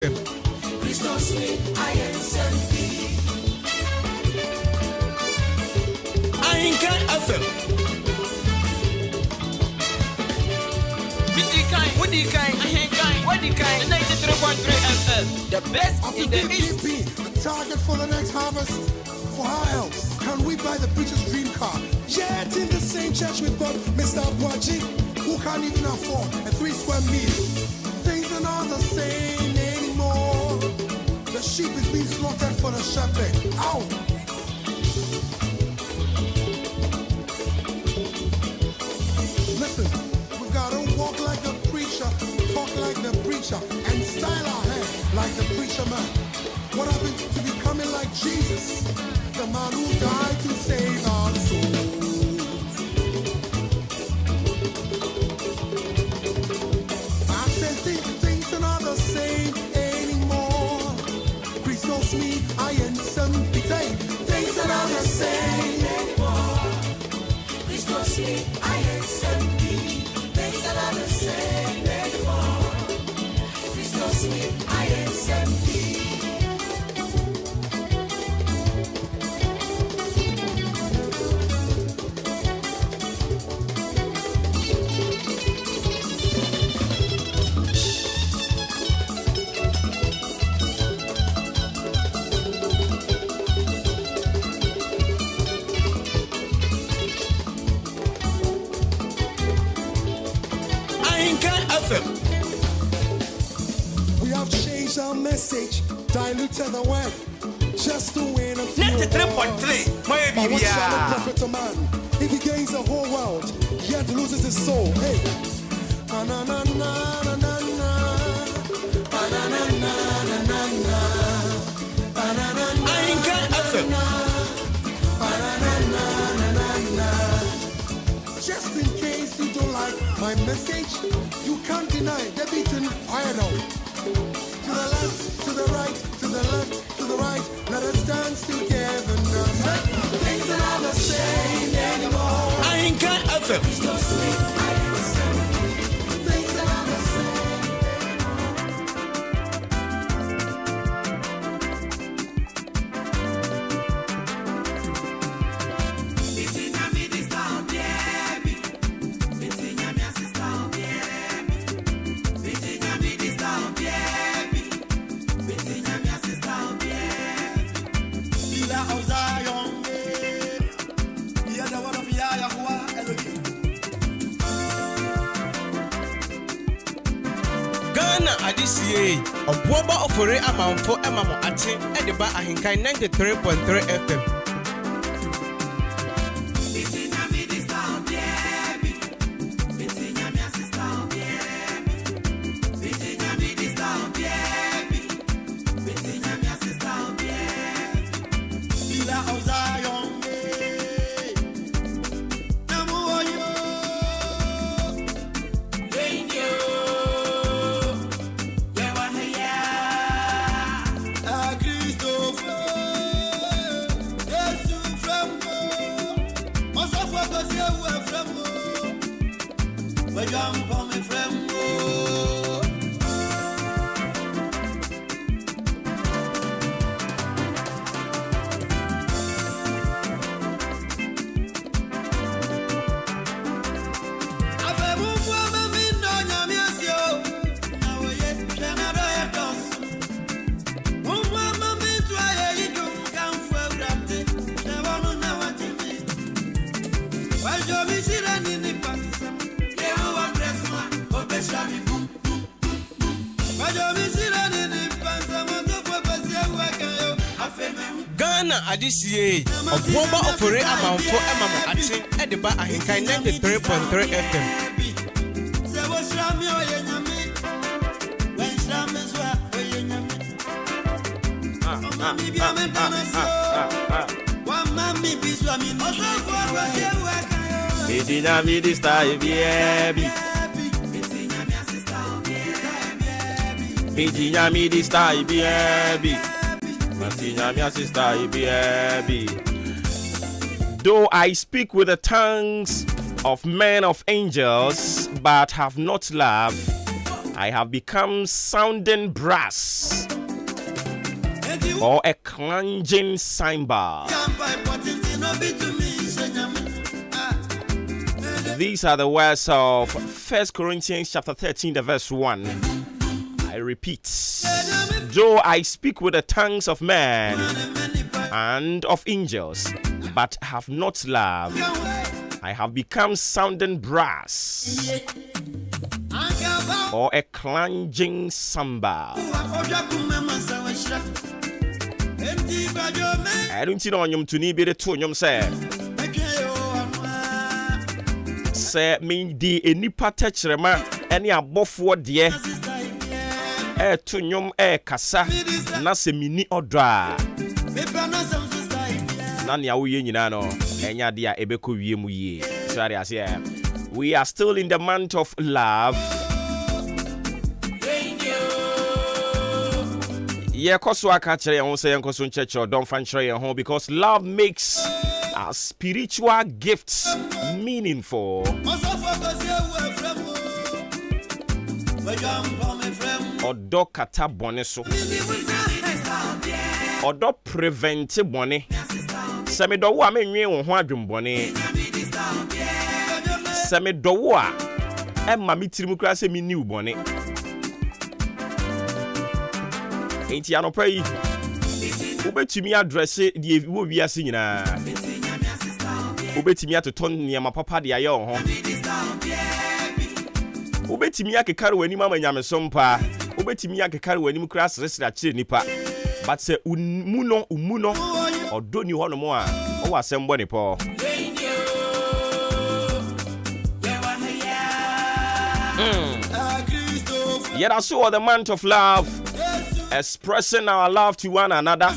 AHENKAN FM. What do you kind? AHENKAN. What do you kind? 93.3 FM. The best in the East. The target for the next harvest. For how else can we buy the preacher's dream car? Yet in the same church we've got Mr. Maakye, who can't even afford a 3 square meal. Things are not the same anymore. The sheep is being slaughtered for the shepherd. Ow! Listen, we've got to walk like the preacher, talk like the preacher, and style our hair like the preacher man. What happened to becoming like Jesus, the man who died to save our souls? I said things are not the same anymore. Christos me, I am something. Things are not the same anymore. Christos me, I am something. Things are not the same anymore. Christos me, I am something. We have changed our message, diluted the word, just to win a few 93.3. But what shall it profit a man if he gains the whole world, yet loses his soul? Hey. AHENKAN FM. Just in case you don't like my message, you can't deny the beaten idol. To the left, to the right, to the left, to the right, let us dance together now. Things are not the same anymore. AHENKAN FM. Things are not the same. Adisiye, Obuoba Ofori Amanfo Emamo Ati, Ediba AHENKAN 93.3 FM. Adisiye, Obuoba Ofori Amanfo Emamo Ati, Ediba AHENKAN 93.3 FM. Though I speak with the tongues of men of angels, but have not love, I have become sounding brass or a clanging cymbal. These are the words of 1 Corinthians chapter 13, the verse 1. I repeat, though I speak with the tongues of men and of angels, but have not love, I have become sounding brass or a clanging cymbal. I don't know you to need to tune say me di enipa techrema ene abofo de tunyom kasa na se mini odra na ne awoye nyina no enya de a ebeko wie mu yie. Sorry as here we are still in the month of love. Yeah, koso aka kire ye ho say enkoso ncheche don fan kire ye ho because love makes our spiritual gifts meaningful. Odo kata bone so. Odo prevent bone. Se me do wo a menwe wo ho adwum bone. Se me do wo a emma mitirimu kra se mi niu bone. Enti anopa yi obetumi address die wo wiase nyina. Obetimi atoton niam papa de aye ho. Obetimi akekare wani mama nyamesom pa. Obetimi akekare wani mukra sresre akire nipa. But say umuno odoni ho no mo a o wasembo ne po. Yet I saw the month of love, expressing our love to one another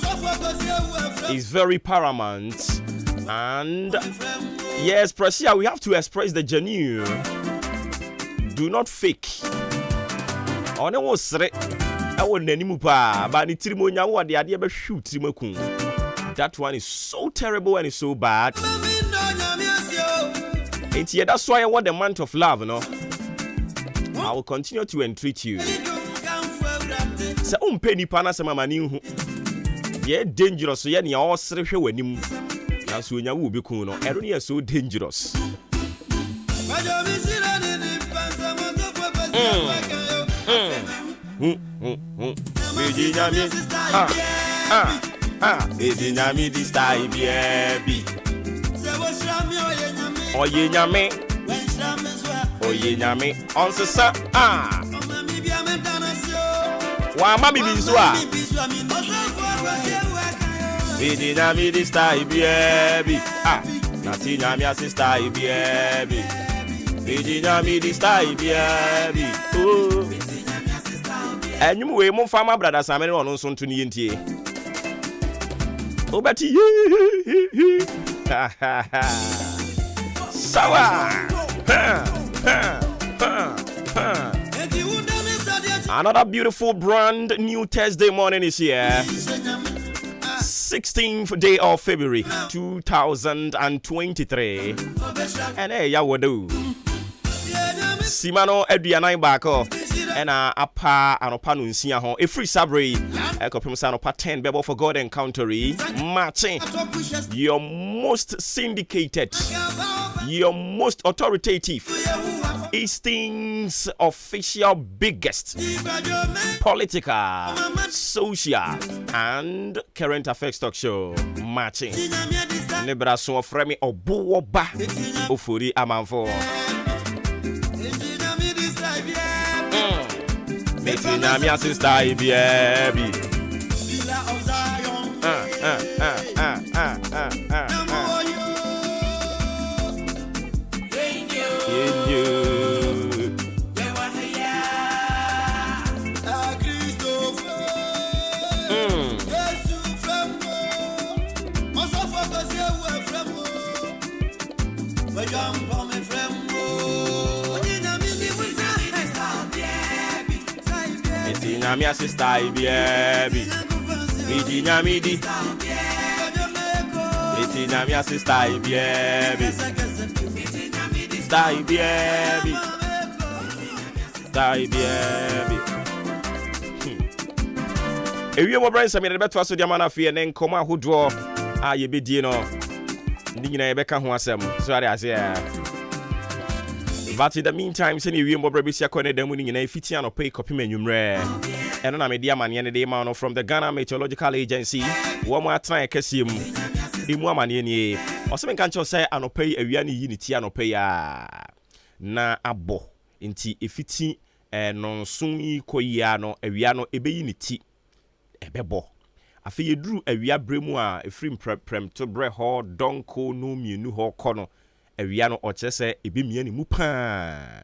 is very paramount. And yes, Precia, we have to express the genuine. Do not fake. One was sre. I won't anymore, but the trimonia what the idea about shoot trimakun. That one is so terrible and it's so bad. It's yeah, that's why I want the month of love, you know. I will continue to entreat you. Say penny pana sama mani. Yeah, dangerous. So yeah, ni all sre hwe wanim. So when you will be cool, no, everything is so dangerous. Oye nyame, on sa wa mami bizwa. Vidi nyami di style baby. Nati nyami assista baby. Vidi nyami di style baby. Oh. Enyum we mo fama brother samene ono so nto ni ntie. Obati. Sawa. Another beautiful brand new Thursday morning is here. 16th day of February 2023. And hey, ya wodo. Simano eduanai bako. Ena apa anopa no nsia ho. E free sabre. Ekopem sa anopa 10 bebo for God encountering. Maakye. Your most syndicated. Your most authoritative. Eastern's official biggest political, social, and current affairs talk show. Maakye. Nebra so frame Obuoba Ofori Amanfo. Meeting me a sister baby. Me a sister baby. Vidi nyami di. Iti nyami a sister baby. Sister baby. style baby. Ewie mo brand some the beto aso dia mana fe ne nkoma ahodo a ye bedie no ndi nyina ye beka ho asem so are ase but in the meantime say ewie mo bra besia kone da mu ni nyina fiti anope copy manwumre eno na media mane ne de ma no from the Ghana Meteorological Agency wo mo atran ekasiem emu amane ni o se menka ncho say anope awia ne yi ni ti anope ya na abo nti efiti nonsun yi koyia no awia no ebeyi ni ti ebebo afi yeduru awia bremu a efrim prem to bre ho donko no mienu ho kono awia no o chese ebemia ni mu pa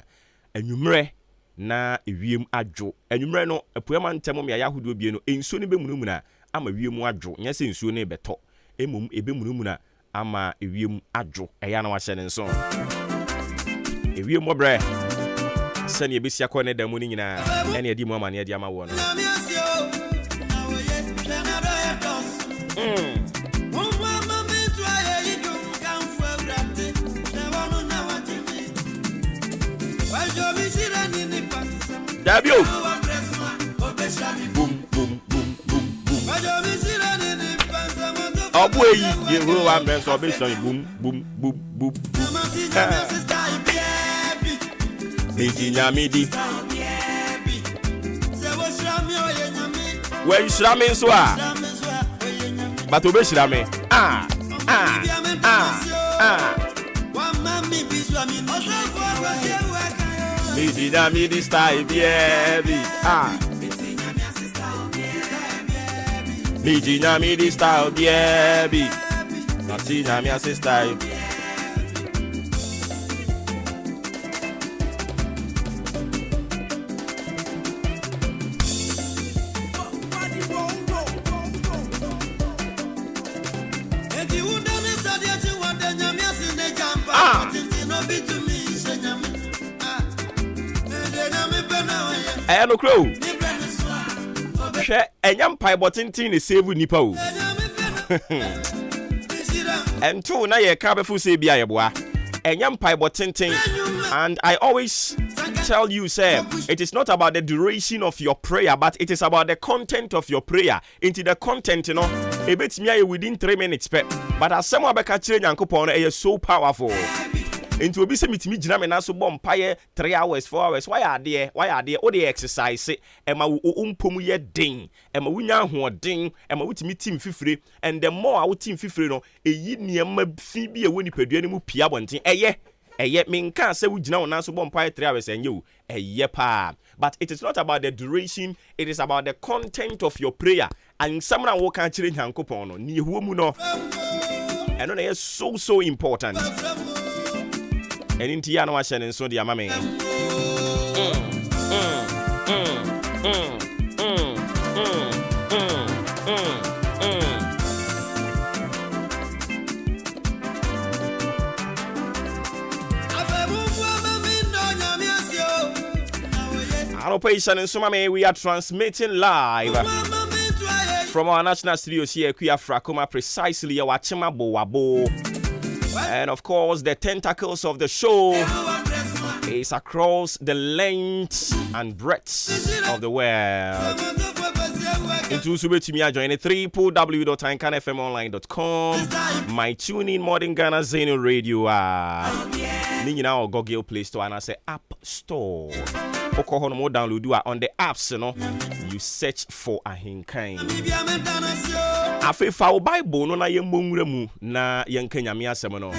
anwumre na ewiem adwo anwumre no apuama ntemo me ayahodo bie no ensuo ne bemunum na ama wiem adwo nya se ensuo ne beto emum ebemunum na ama ewiem adwo eya na wahye ne nso ewiem mobre sani ebesia ko ne damu ni nyina ene edi mu ama ne edi ama wo no Dabio. Boom boom boom boom boom. Obueyi Yehowa men so be son boom boom boom boom. Miji nyamidi. Where you shrame so a? But obe shrame. Miji nyamidi style baby. Miji nyamidi style baby. Nati nyamia style. No crow. She enyam pai botintin ne save nipa o. Ento na ye ka befu se bia ye boa. Enyam pai botintin, and I always tell you say it is not about the duration of your prayer, but it is about the content of your prayer. Into the content, you know, e betimi aye within 3 minutes but as someone be ka kire Nyankopon e so powerful. Into obi se mitimi gina me na so bom paye 3 hours 4 hours why are there o dey exercise ema umpom ye den ema wunya hoden ema wutimi team fifire and the more our team fifire no eyi niam fi bi e woni padua ne mu pia bonten eye menka se wugina wona so bom paye 3 hours enye wo eye pa but it is not about the duration, it is about the content of your prayer and someone wo kan kire Nyankopon no ni ehuo mu no eno na is so important. And into Yana Washan and so the Amame. Operation and Sumame, we are transmitting live from our national studios here, Kuyafrakoma, precisely our Chima Boabo. And of course, the tentacles of the show is across the length and breadth of the world. Into Subetimi join www.AHENKAN933FM my tuning modern Ghana Zeno Radio. Nina or Google Play Store and I say App Store. Oko more download on the apps, you know. You search for AHENKAN. Afe fa o Bible no na yemmongre mu na yenka nyame asem no.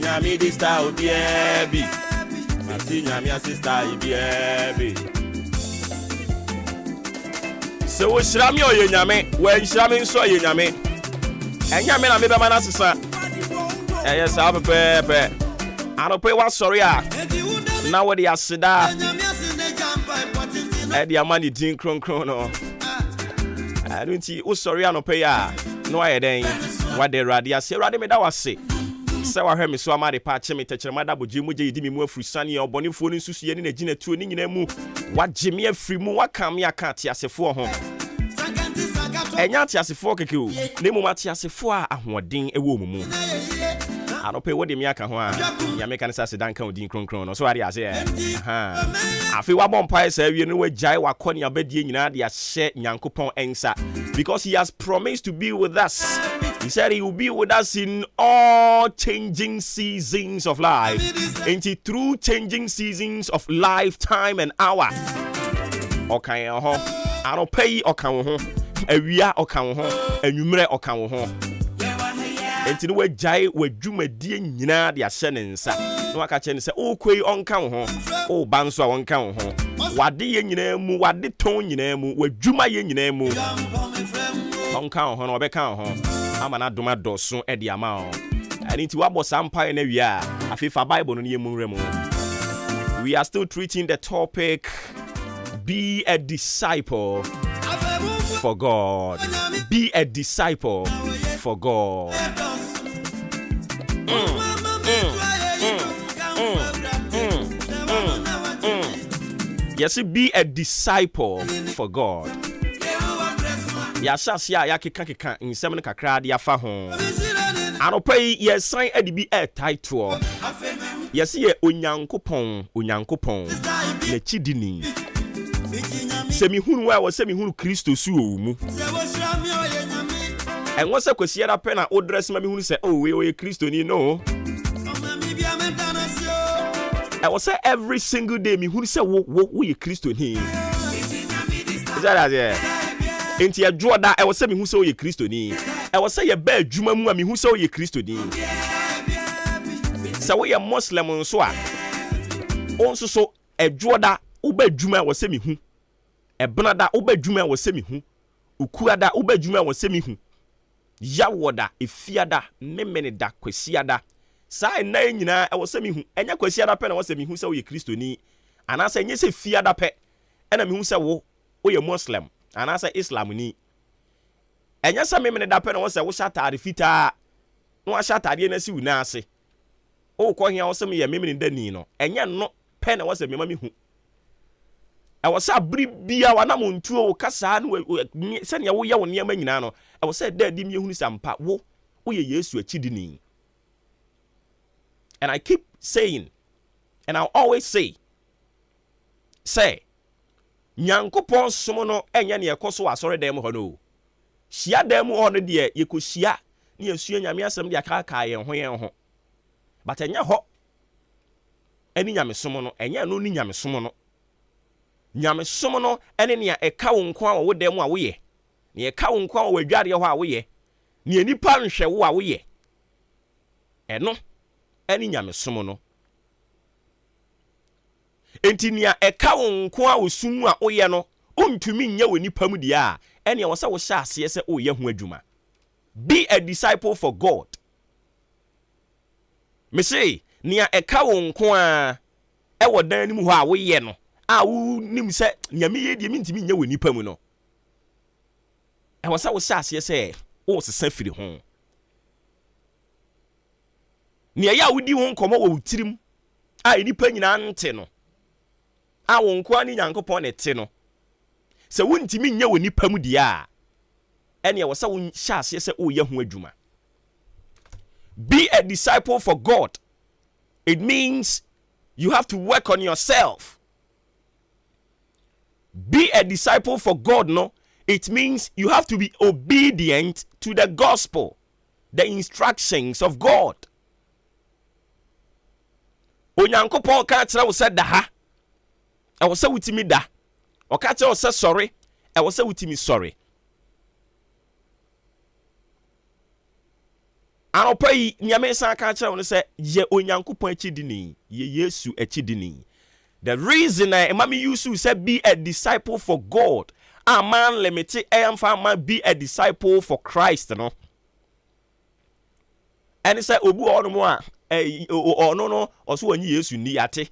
Nyame di style baby. Mati nyame sister baby. So wo shirame oye nyame, wo shirame nso oye nyame. Enyame na mebe mana sesa. Yes, I pepe. Anope wa sorry a. Na wo di aseda. E di amani din kronkron no. Anunti wo sorry anope ya. No aye den. Wa de radia se rade me da wase. Se wa hwe me so amade pa che me techere mada boji mu je yidi me mu afurusane ya obonefo ni nsusu ye ni na gina tuo ni nyina mu wa gye afiri mu wa kam ya ka atiasefo ho enya atiasefo keke o ne mu atiasefo a ahoden ewo mu anope wo de me aka ho a ya me kan sa sedan kan odin kronkron no so ade ase afi wa bompa sa wie no wagyae wakɔ ne abadie nyina de ahye Nyankopɔn ensa because he has promised to be with us. He said he will be with us in all changing seasons of life. And through changing seasons of lifetime and hour. Okay, anope okan ho awia okan ho anwumre okan ho. Enti no wagyae wadwumadie nyina de ahye ne nsa no aka kyerɛ ne sɛ okoi onka wo ho o banso a wonka wo ho wade ye nyina mu wade ton nyina mu wadwuma ye nyina mu onka wo ho no obɛka wo ho ama na doma dɔso e de ama wo ani nti wabɔ sampa na wi a afifa bible no ye mu nrɛ mu. We are still treating the topic be a disciple for God. Be a disciple for God. Yes, be a disciple for God. Yasha sia ya keka nsɛm no kakra de afa ho. Anopai ye sign edibi a title. Yes, ye onyankopɔn na chidini. Semi hunu wa semi hunu Kristo su owu mu. And once I could see that pen, I would dress my who say, oh, we Christian, you know. I was say every single day, me who say, we Christian here. Is that yeah? Ain't ya draw that? I was saying who say we Christian here. I was say a bad Juma me who say we Christian here. So we are Muslim on so. Also, so a draw that Uber Juma was semi who. A Bernada Uber Juma was semi who. Ukuada Uber Juma was semi who. Yawoda efiada memene da kwasiada sa na nyina e wo se mi hu enya kwasiada pe na wo se mi hu se wo ye kristoni ana sa enye se fiada pe ena mi hu se wo ye muslim ana sa islam ni enya sa memene da pe na wo se wo shatare fita no shatare na si wu na ase o ko hia wo se mi ye memene da ni no enya no pe na wo se mi ma mi hu I was a bribia wana montuo kasa no se ne wo ye wo ne ma nyina no I was said that dim ye hunu sampa wo ye Yesu achidini. And I keep saying and I'll always say Nyankopɔn somo no enya ne ekoso asore dem ho no hia dem ho no de ye ko hia ne asua nyame asem de akaka ye ho but enya ho ani nyame somo no enya no ni nyame somo no nyame somo no ene ne eka wo nko a wo dem a wo ye ne eka wo nko a wo adware ho a wo ye ne nipa nhwe wo a wo ye eno ene nyame somo no enti ne eka wo nko a wo sumu a wo ye no ontumi nya wo nipa mu dia a ene wo se wo hya ase se wo ye ho adwuma. Be a disciple for God. Me say ne eka wo nko a e wo dan ni mu ho a wo ye no a wo nim se nyame ye die mintimi nya wo nipa mu no e wo sa wo hya ase se wo sesa firi ho ne ya wo di ho nkomo wo tirim a nipa nyina nte no a wo nko ani Nyankopɔn ne te no se wo ntimi nya wo nipa mu dia a ene wo sa wo hya ase se wo ye ho adwuma. Be a disciple for God. It means you have to work on yourself. Be a disciple for God, no? It means you have to be obedient to the gospel, the instructions of God. Onyankopɔn ka kyerɛ wo sɛ da ha. Ɛwɔ sɛ wutimi da. Ɔka kyerɛ wo sɛ sorry. Ɛwɔ sɛ wutimi sorry. Anopai nyame san ka kyerɛ wo sɛ ye Onyankopɔn akidini, ye Yesu akidini. The reason I mami use say be a disciple for God. A man limited man be a disciple for Christ, no. And it's like obu ono mo a ono no oso anyi Yesu ni ate.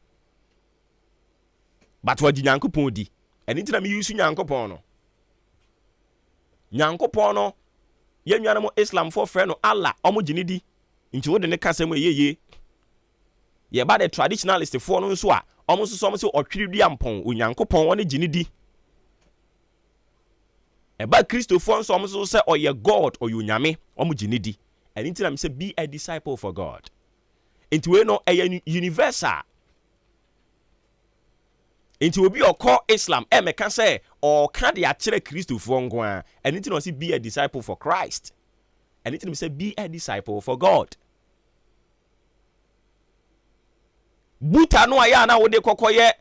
But what Nyankopɔn di. And it na me use Nyankopɔn no. Nyankopɔn no ye nwana mo Islam for friend no Allah omo gini di. Nti wo de ne kasa mo ye. Ye ba the traditionalist for no so a almost so much otwiri di ampon Onyankopɔn woni gini di. Eba Christopher so say oye God or you nyame omo gini di. And until I'm say be a disciple for God. Into we no a universal. Into obi okọ Islam meka say or can the akere Christo for ngwa anything no say be a disciple for Christ. Anything say be a disciple for God. Buta no aya na wo de kokoye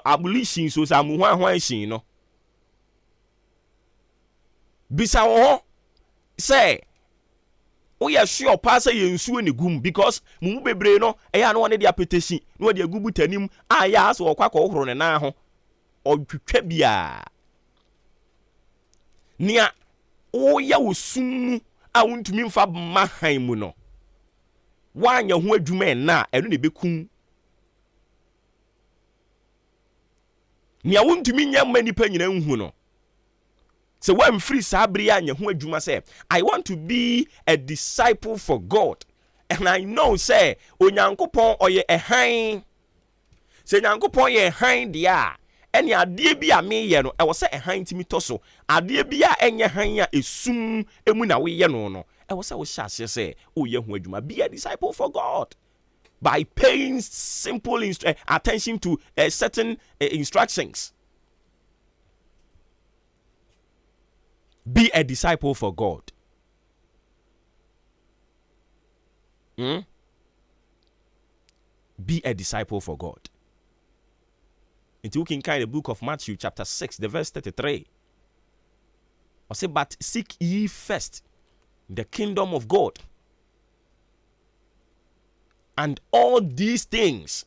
abolition so sa mu hwan shin no. Bisa wo say we are sure pass ye nsuo ne gum because mu bebre no eya no one de apetition no de agubu tanim aya so okwa ko horo ne na ho odwetwa bia nia o ya osum a wontumi mfa mahan mu no wanya ho adwuma na eno ne bekun nia wontumi nya manipa nyina nhu no. So when free sabria nya ho adwuma say I want to be a disciple for God, and I know say onyankopon oye ehan say nyankopon ye ehan dia ene ade bi a me ye no e wo say ehan timi to so ade bi a enye han a esum emu na we ye no e wo say wo hyase say o ye ho adwuma be a disciple for God by paying simple attention to certain instructions. Be a disciple for God. Be a disciple for God. Into looking kind of the book of Matthew chapter 6, the verse 33. I say, but seek ye first the kingdom of God. And all these things.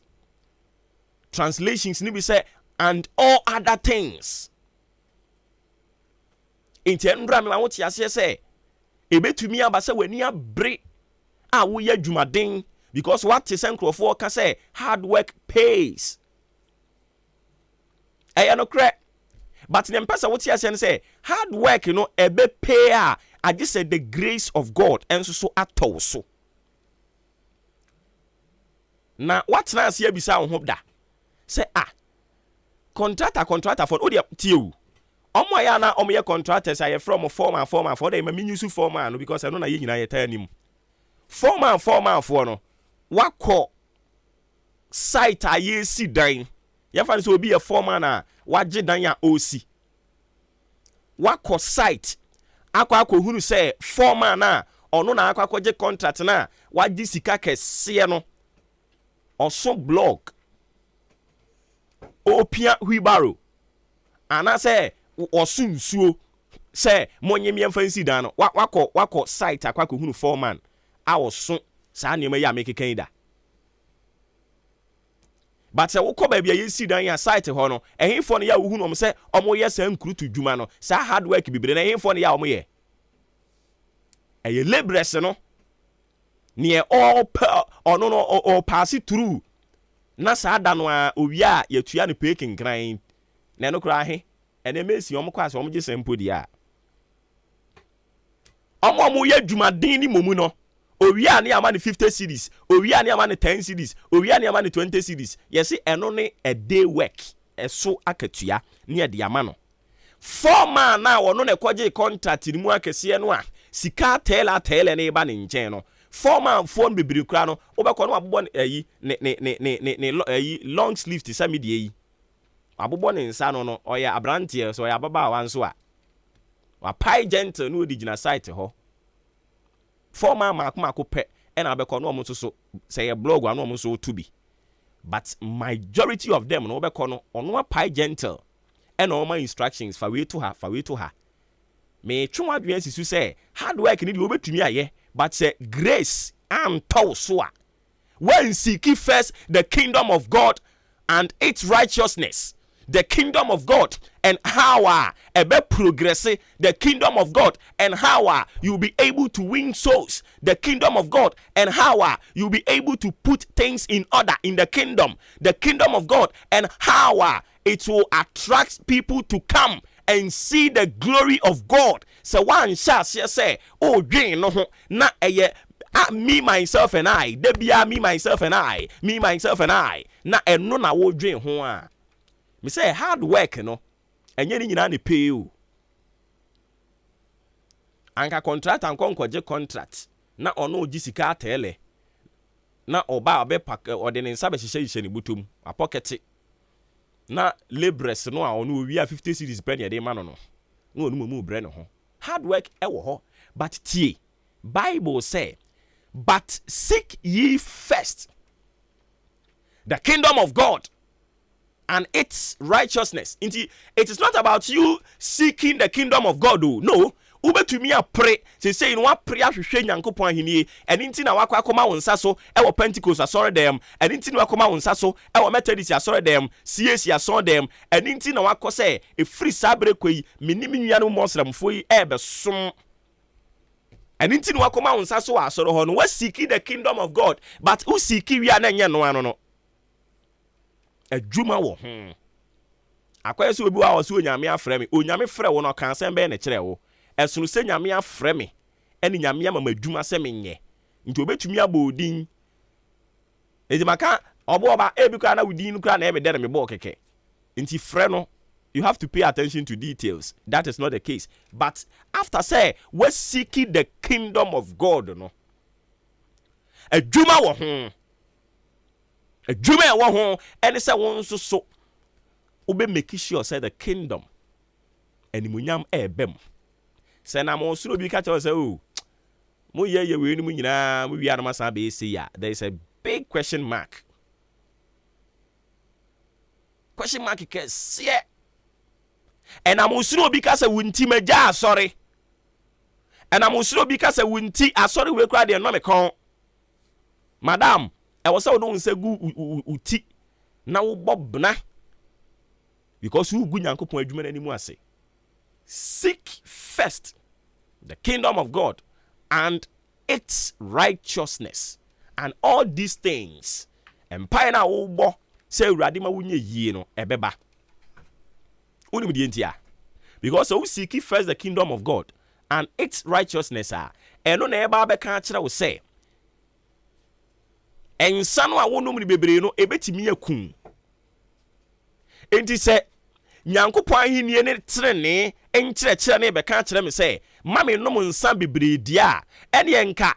Translations need to say, and all other things. Inti enra me won ti ase say ebetumi aba say wani abre a wo ya dwumaden because what is enkrofo ka say hard work pays. No correct. But the person what you say hard work ebe pay I just said the grace of God and so ato so. Now what na see bisa wo hope da say contractor for odi tiu omo ya na omo ye contractors aye from foreman for dem me use foreman because I know na ye nyina ye tell nim foreman for no wakọ site aye si dan ye fa so obi ye foreman a wagye dan a osi wakọ site akọ hunu say foreman na ono na akọ je contract na wagye sika kese no oso blog opia huibaro ana say osunsuo say monye miemfansi dan no wakọ site akọ hunu foreman a oso saa nneema ya mekekan da but say wokọ ba bia yesi dan ya site ho no ehimfo no ya wo hunu say omo ye saa nkrutu dwuma no saa hard work bibire na ehimfo no ya omo ye eye laborers no ne all ono no all pass through na saa da no a owia ya tua no peking grind na no kra he ene mesi omo kwa so omo gye sempo dia omo ye dwumaden ni momu no owia ne ama ne 50 cedis owia ne ama ne 10 cedis owia ne ama ne 20 cedis yesi eno ne a day work eso akatua ne de ama no foreman na wono ne kwaje contract ni mu akese no a sika tela ne ba ne nchen no foreman phone bibiri kra no obekọ no abobọ ayi ne long sleeve ti samedi yi abobọ ne nsa no oya abrantie so oya baba wanso a wa pai gentle no digina site ho foreman mako pe and abekọ no omo so say a blog wan omo so to be but majority of them no obekọ no ono pai gentle and all my instructions for way to her me twwa dwen sisu say hard work ni de obetumi aye but say grace am to so a when seek first the kingdom of God and its righteousness, the kingdom of God and how ebe progress the kingdom of God and how you'll be able to win souls, the kingdom of God and how you'll be able to put things in order in the kingdom of God and how it will attract people to come and see the glory of God. So one shall say, oh, dream no na me myself and I, debia me myself and I, na eno na wo dream ho a. Me say hard work no, enye ni nyina ne pay o. Anka contract je contract na ono ogi sika tele. na oba obe pack ode ne nsa be hye ne butom a pocket na laborers no a ono wi a 50 cedis pen ye de ma no no mu bre no ho hard work e wo ho but tie Bible say but seek ye first the kingdom of God and its righteousness. It is not about you seeking the kingdom of God. No. Ubetumi a pray. Say you know pray ahwehwe Nyankopon ahini and inti na wakwa akoma wonsa so e wo Pentecost asore dem and inti na wakoma wonsa so e wo Methodist asore dem CAC asore dem and inti na wakọ say e free sabre kwei menimi nuanu Muslimfo yi e be som and inti na wakoma wonsa so asore ho no we seeking the kingdom of God but who seek wi na nye no ano no adwuma wo akwai so obi wa wo so onyame afrɛ me onyame frɛ wo no kan sɛn bɛ ne kyerɛ wo esunu se nyame afrɛ me ene nyame ama madwuma se menye nti obetumi abodin edi maka obuoba ebi kwa na wudin kwa na ebe dere me bo keke nti frɛ no you have to pay attention to details. That is not the case. But after say we seeking the kingdom of God no adwuma wo ho adwuma wo ho ene se won so obe make sure say the kingdom animunyam ebem say na mo suro bi ka tell say oh mo ye we ni mu nyina mo wi anama san be say ya there is a big question mark ke see and am suro bi ka say wunti maja sorry and am suro bi ka say wunti asori we kra de no me kon madam e wo say wo no say gu uti na wo bobna because you gu Nyankopon adwuma nani mu ase. Seek first the kingdom of God and its righteousness, and all these things empire na wo bo say urade ma wunye yie no ebeba uni mu die ntia because so seek first the kingdom of God and its righteousness eno na eba be kan kire wo say ensa no a wonum ni bebre no ebetimi akun enti say Nyankopon ahinie ne trene enkyerɛkyerɛ ne bɛka kyerɛ me sɛ mame nom nsa bebre dia ene enka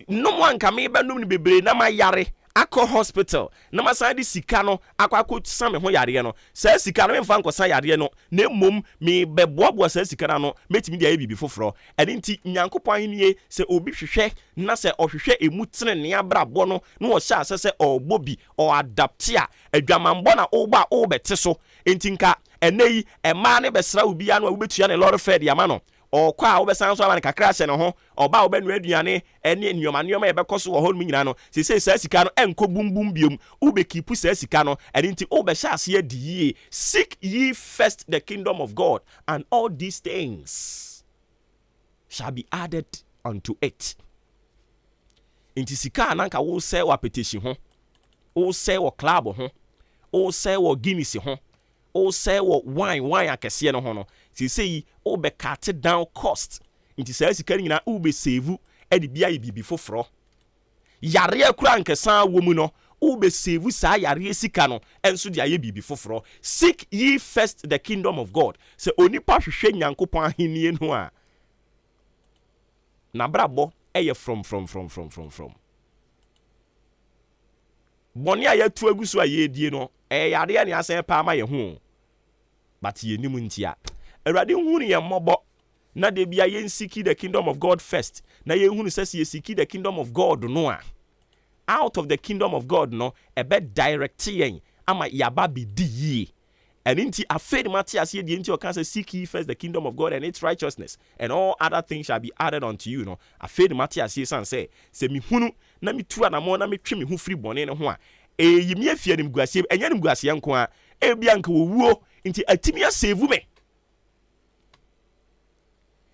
nom anka me ba nom ne bebre na ma yare akɔ hospital na ma san de sika no akɔ san me ho yare no sɛ sika no me mfa nkɔ san yare no na mom me bɛboaboa sɛ sika no metimi de ayi bibi foforo ene nti Nyankopon ahinie sɛ obi hwehwɛ na sɛ ɔhwehwɛ emu trene abrabɔ no na ɔhyɛ asɛ sɛ ɔbɔ bi ɔ adapt a adwamanbɔ na ɔba ɔbɛte so entinka enei ema ne besra obi anu obetua ne lord fed yama no okwa a obesan so ama ne kakra hye ne ho oba obenu aduane ene nnyoma ebekoso wo ho no nyina no sese sa sika no enko bumbum biom ubekipu sa sika no ene nti obehya ase adiyie. Seek ye first the kingdom of God and all these things shall be added unto it. Inti sika ananka wo se wa petition ho wo se wo club ho wo se wo Guinness ho o say what wine akese no ho no say o be cut down cost nti say sika nyina o be save e de bia bibi foforo yare akura nkesa wo mu no o be save sa yare sika no enso de aye bibi foforo. Seek ye first the kingdom of God. Say onipa hwehwe Nyankopon ahenie no a na brabo eye from boni aye tu agusu aye die no yare ne asen pa ma ye ho but ye nimu ntia awurade hunu ye mmobo na de bia ye seek the kingdom of God first na ye hunu say ye seek the kingdom of God no a out of the kingdom of God no ebe direct yen ama yaba bi di ye and inti afed Matthias ye di inti o kan say seek ye first the kingdom of God and its righteousness and all other things shall be added unto you no afed Matthias ye san say me hunu na me tu anamo na me twe me hu free bone ne ho a yimi afia nim guasie enya nim guasie nko a ebia nka wowuo nti atimi asave me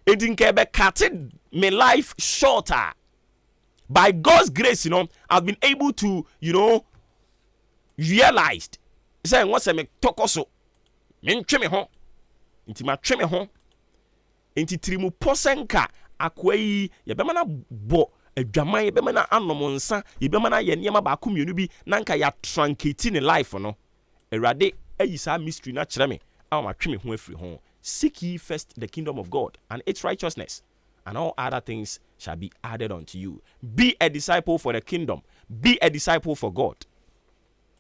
enti nka be cut me life shorter by God's grace. I've been able to realized say what say me tokoso me ntwe me ho nti ma twe me ho enti trimu posenka akwai ye be mana bo adwaman ye be mana anom nsa ye be mana ye niam ba komienu bi nanka ya tranketi ne life no awurade ayi sa mystery na kire me ama twe me ho afiri ho. Seek ye first the kingdom of God and its righteousness, and all other things shall be added unto you. Be a disciple for the kingdom. Be a disciple for God.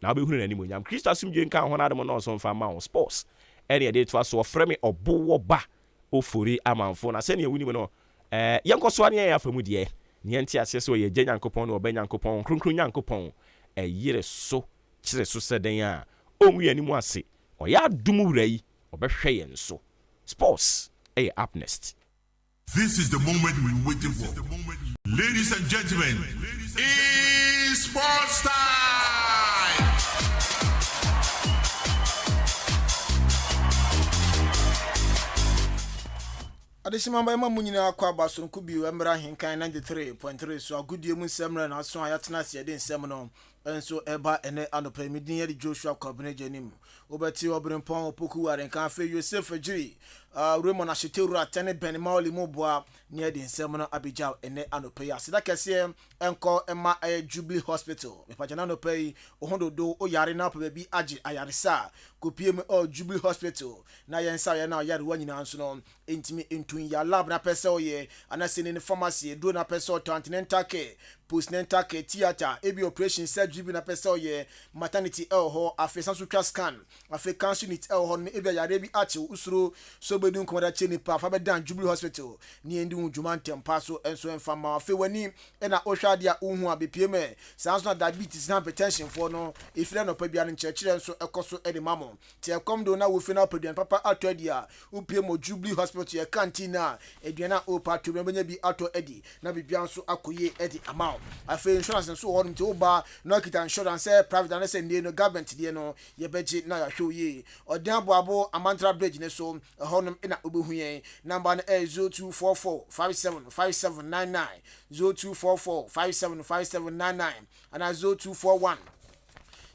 Now be who anymore. I'm Christ assume can one Adam on some farm sports. Any day to us so frame Obuoba Ofori Amanfo. Na send you winning no. Yanko Swani ya from die. Nienti aseso ye Janyankopon or Benyankopon, Krunkun Yankopon. A year so chire so said ya. Only anymore say. Or ya dumurei or beshayen so. Sports up next. This is the moment we're waiting for. Ladies and gentlemen, it's sports time! Adesima ba mu nyina akwa abaso nkubi emra henkan 93.3 so agudie mu semra na so ayatena se de nsem no enso eba ene anopa midin ye Joshua Kwabene Janim obeti obrempon opoku waren kan fe Yosef Ajiri Raymond Ashiteru atene Benima Olimuboa near the Seminole Abidjan ene anopa ya sida kese enko ema Jubilee Hospital me pajana no pay ohondo do oyare na baby agi ayaresa kopie me Jubilee Hospital na yensa ye na oyare wanyina nso no entimi entun ya lab na pese oye anase ne pharmacy do na pese continental care postnatal care theater ebi operation surgery na pese oye maternity ho afesan so twa scan afe cancer unit ho no ebi yare bi achi usuro so bedu nkomada cheni pa fa bedan Jubilee Hospital ni endi unjuma ntempa so enso enfama afe wani na ohwadia uhu abepie me sans na diabetes na hypertension for no ifire no pa bia no nchechire enso ekoso edi mamo te ekom do na wo fi na paduan papa atwadia upie mo Jubilee Hospital ye cantina eduana o pa to benya bi ato edi na bibia nso akoye edi amount afe insurance nso ho nti oba no kita insurance private and say no government die no ye beji na ya hwe ye odan aboabo amantra bridge ne so honum ina obehu yen number na 0244 575799 0244 575799 and 0241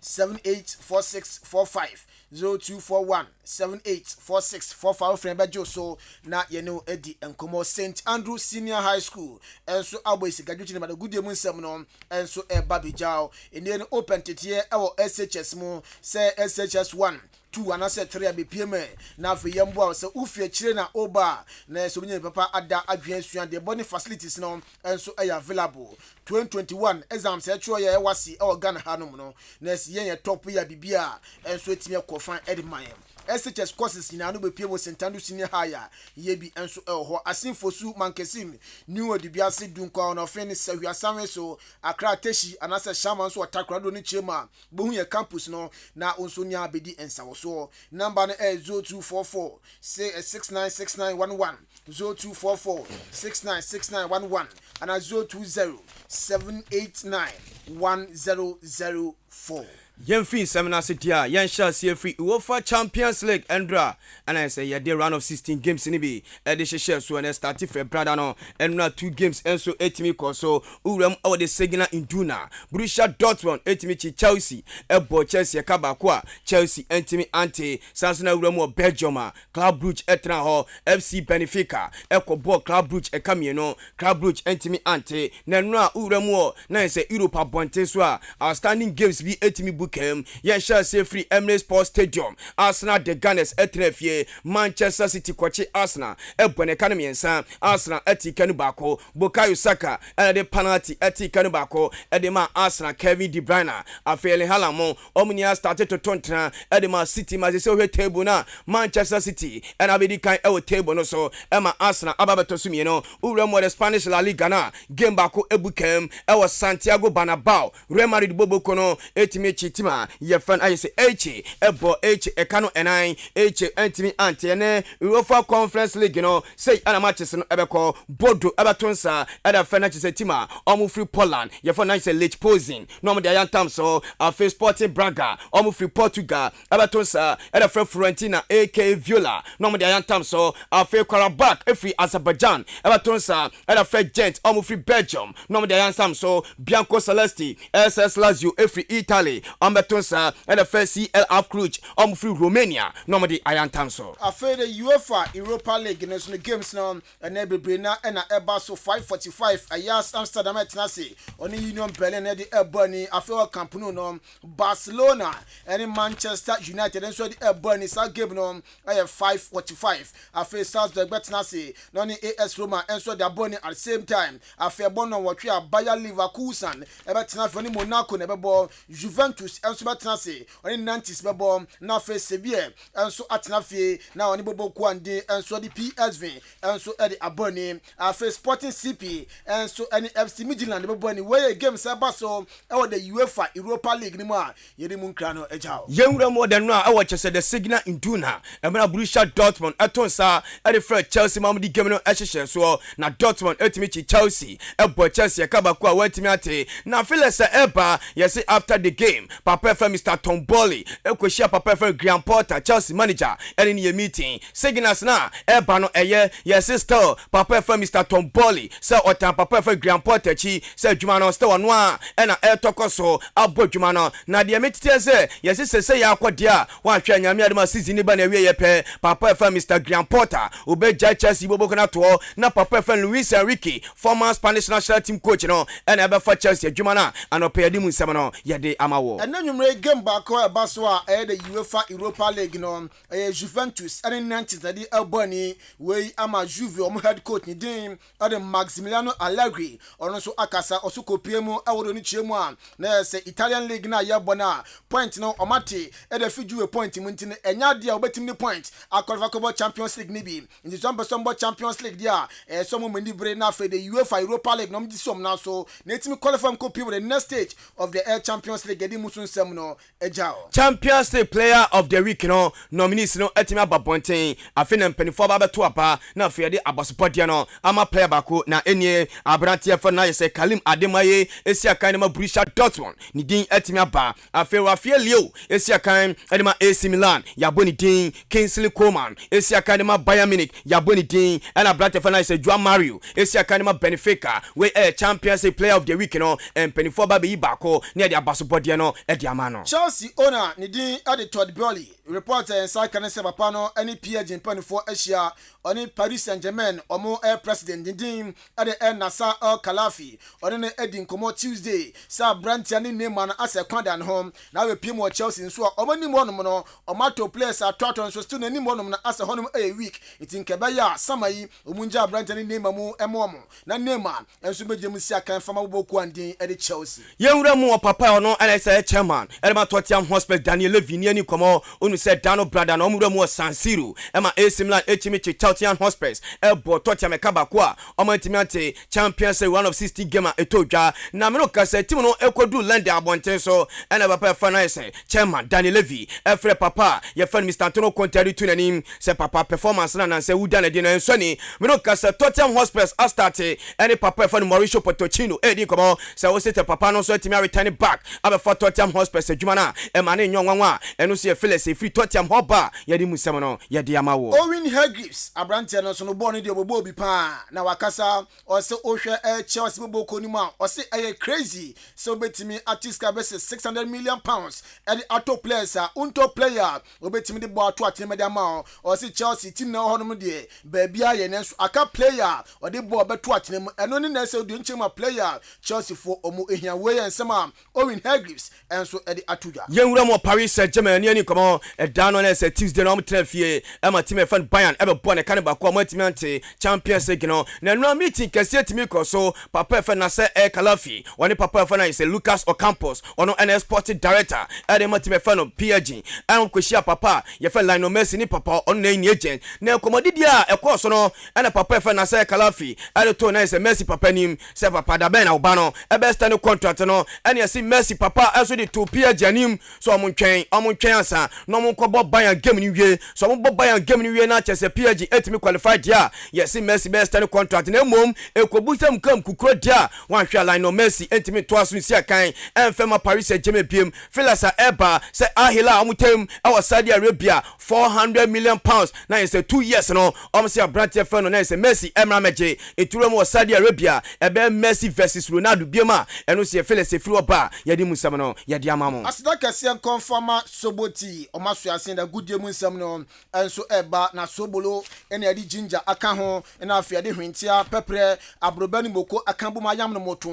784645 0241 784645 friend bejo so na ye no edi enkomo St Andrew Senior High School enso aboisi graduate na good mu nsem no enso babijao ene no open tetie ewo SHS mu say SHS 1 2 anase 3 abepiem na afi yembo se ufie kire na oba na so binye papa ada adwen suan de body facilities no enso available 2021 exams echo ye wasi Ghana hanum no na si ye top ya bibia enso etime kofan edman SHS courses in anu be pie St Andrew Senior Higher ye bi enso ho asinfosu mankesim new odibiase dunkwa on ofeni sehua sanwe so Accra Teshi anase shaman so atakrado ni chema bohu ye campus no na onso nya abedi ensawo so number no 0244 696911 0244 696911 and 020 789 1004. Yemfi Seminar City, Yansha Free UEFA Champions League, Andra, and I say, yeah, the round of 16 games in the edition shares when I started for Bradano, and now 2 games, and so 8 me so Uram or the Segina in Duna, Borussia Dortmund, 8 me Chelsea, Ebo Chelsea, Kabakwa, Chelsea, Antimi Ante, Sansana Remo, Belgium, Club Brugge, Etna FC Benfica, Eco Bo, Club Brugge, Camino, Club Brugge, Antimi Ante, Nanua Uramo, Nancy Europa Bonteswa, our standing games be 8 me Yensha say free Emirates Sports Stadium Arsenal the Gunners etrefie Manchester City kwachi Arsenal ebone kanemi ensa Arsenal eti kanu bako Bukayo Saka and the penalty eti kanu bako edema Arsenal Kevin De Bruyne afele halamo omnia started to tontra edema City ma say we table na Manchester City and abedi kan e table no so ema Arsenal ababeto sumi no uremo the Spanish La Liga na game bako ebukem e Santiago Bernabeu Real Madrid bobo kono etimi Tima ye fan I say H ebo H ekano enai H antimi antene UEFA Conference League no say ana matches no ebeko bodo ebatonsa eda fan say Tima omu free Poland ye fan I say Lech Pozin no mo de ayantam so afi Sporting Braga omu free Portugal ebatonsa eda free Fiorentina AK Viola no mo de ayantam so afi Karabakh efi Azerbaijan ebatonsa eda free Gent omu free Belgium no mo de ayantam so Bianco Celesti SS Lazio efi Italy Ombetonsa and the first CL Cluj free Romania normally Iron Tanso. I feel the UEFA Europa League national games now and every Brina and Eba so 5:45 a years Amsterdam at Nasi on the Union Berlin at the Ebony I feel Camp Nou Barcelona and in Manchester United and so the Ebony South game no I have 5:45 I feel Salzburg bet Nasi non AS Roma and so the Ebony at the same time I feel Bono what we are Bayer Leverkusen about Nasi on Monaco never ball Juventus and so bet Nasi on the 90s ball now face Sevilla and so at Nafi now on the Bobo Kwande and so the PSV and so at the Aboni face Sporting CP and so any FC Midland the Boboni where games Sabaso or the UEFA Europa League nima Yedimun Krano Ejao. Younger more than now I watch the signal in Duna and when Borussia Dortmund Atonsa at the first Chelsea Mamadi Gemino Ashes so na Dortmund ultimately Chelsea Ebo Chelsea Kabakwa Wentimate na Philesa Eba yes after the game Papa for Mr. Tomboli Ekoshia Papa for Graham Potter Chelsea manager and in your meeting signals na Eba no eye yes still Papa for Mr. Tomboli say otan Papa for Graham Potter chi say Jumano still one and na air tokoso abo Jumano na the meeting say yes say ya kwadia wa hwa nyame adema season ba na wie ye pe Papa for Mr. Graham Potter obeja Chelsea bobo kana to na Papa for Luis Enrique former Spanish national team coach no and ebe for Chelsea Jumana and opedi mu nsem no ye de amawo and nwumre game back or Baswa the UEFA Europa League no Juventus and 90s that the Albany way ama Juve omo head coach ni din the Maximiliano Allegri ono so akasa osuko piemu awodo ni chiemu a na say Italian league na ya bona point no omate the fiju a point munti enya dia obetim ni point akwalfa Champions League ni bi in some Champions League dia some mendi bre na fe the UEFA Europa League no mdi som na so na etimi qualify ko with the next stage of the Champions League edi musun sem no ejao Champions League player of the week no nominees no etimi ababonten afina mpanifo ba beto apa na fe de abasopodia no ama player bako na enie abrantie for na yese Kalim Ademaye esi akan ma Borussia Dortmund ni din etimi aba afe Rafael Leo esi akan edema AC Milan yaboni din Kingsley Coman esi akan ma Bayern Munich yaboni din and abrantie for na yese Joao Mario esi akan ma Benfica we Champions League player of the week no mpanifo ba be bako na de abasopodia no e de amano Chelsea owner ni din ade Todd Boehly reporter and side can say papa no any PG mpanifo Asia oni Paris Saint-Germain omo president din ade Nasser Al Khelaïfi oni ne edin komo Tuesday sa Brantia ni name man as a kwadan home na we piem wo Chelsea nso omo ni mo no omato players atwato nso still ni mo no as a honum a week itin kebaya samayi omunja Brantia ni name mu emomo na name enso begem si akan fama boku andin ede Chelsea yewura mu papa ono and say chairman elema Tottenham Hotspur Daniel Levy ni komo onu say Dano brother no mu mu San Siro ema AC Milan echimichi Tottenham Hotspur ebo Tottenham kabako a omantimate Champions League one of 60 game etodwa na me no kase team no ekodu land abonten so and papa finance chairman Daniel Levy efre papa ye fan Mr. Antonio Conte to nanim say papa performance na say uda na de no so ni me no kase Tottenham Hotspur a start any papa fan Mauricio Pochettino edi komo say wo say papa no so team return back aba for Tottenham Hotspur adwuma na e ma ne nyonwanwa eno so ye Phillips e free Tottenham hoba ye di musem no ye di amawo Owen Hargreaves abrante no so no ball no de obobo bi pa na wakasa o se ohwe Chelsea bobo konimu a o se crazy so betimi artist bese 600 million pounds and auto players unto player obetimi de ball to atime de ma o se Chelsea team na ho no de ba bia ye ne so aka player o de ball beto atime eno ne na se de nchema player Chelsea for omo ehia we ensema Owen Hargreaves enso e de atuja yenwura mo Paris Saint-Germain ni komo e dano na se Tuesday no mtrafie e ma team e fan Bayern e be ball ne kan ba ko matimi ante Champions League no na no meeting kase timi ko so papa fa na se Khelaïfi woni papa fa na se Lucas Ocampos ono NS Sporting Director e de matimi fa no PG an kweshia papa ye fa Lionel Messi ni papa ono na ni agent na komodidi a e ko so no na papa fa na se Khelaïfi e de to na se Messi papa nim se papa da ben na oba no e be stand contract no ene ye se Messi papa eso de to PG anim so omontwen ansa no mo ko Bayern game ni wie so mo Bayern game ni wie na chese PG etimi qualified dia ye se Messi be stand contract na mom ekobusam kam kukro dia wan hwa line no Messi etimi to aso nsi akan enfema Paris Saint-Germain biem Philasa Eba se Ahila amutem e wa Saudi Arabia 400 million pounds na ye se 2 years no omse abrante fe no na ye se Messi emra meje eturo mo Saudi Arabia e be Messi versus Ronaldo biema eno se Philasa free oba ye di musam no ye yɛde ama mo asida kɛseɛ nkɔmfama soboti ɔmaso ase da gudie mu nsɛm no ɛnso ɛba na sobolo ɛna yɛde ginger aka ho ɛna afei yɛde hwentia pɛprɛ abroba ne moko aka bom ayam no moto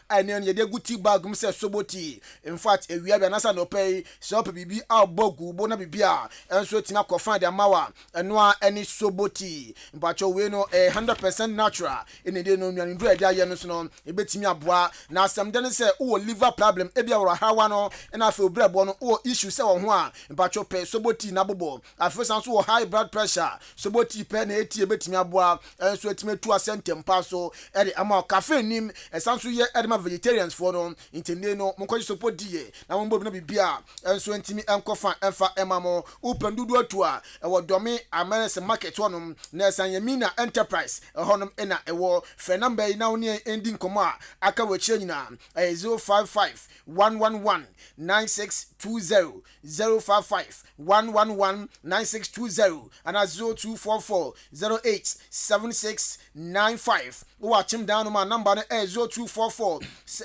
ɛne yɛde guti bag mu sɛ soboti in fact ewia bia nasa no pɛi sɛ ɔpɛ bibi a ɔbɔ gubo na bibia ɛnso tina kɔfa de amawa ɛno a ɛne soboti mpacho we no 100% natural ɛne de no nnuane nduro ɛde ayɛ no so no ebetimi aboa na asɛm de ne sɛ wo liver problem ebia wɔ hawa no ɛna afei obrɛbɔ no wo issue sɛ wɔ ho a mpacho pɛ soboti na bobo afei san so wɔ high blood pressure soboti pɛ na eti ebetimi aboa ɛnso etimi tu asɛntem pa so ɛde ama cafe nim ɛsan so yɛ ɛde ma vegetarians for no intende no monkɔji soboti yɛ na mo bobi na bibia ɛnso ntimi ɛnkɔfa ɛfa ɛma mo upendudu atu a ɛwɔ dɔme amanese market hɔnom na ɛsan yɛmina enterprise ɛhɔnom ɛna ɛwɔ fɛ number yi na wo ne ending nkɔmɔ a aka wɔ kyerɛ nyina ɛyɛ 055 111 9620 055 111 9620 and 0244 08 7695 wo achim down my number no 0244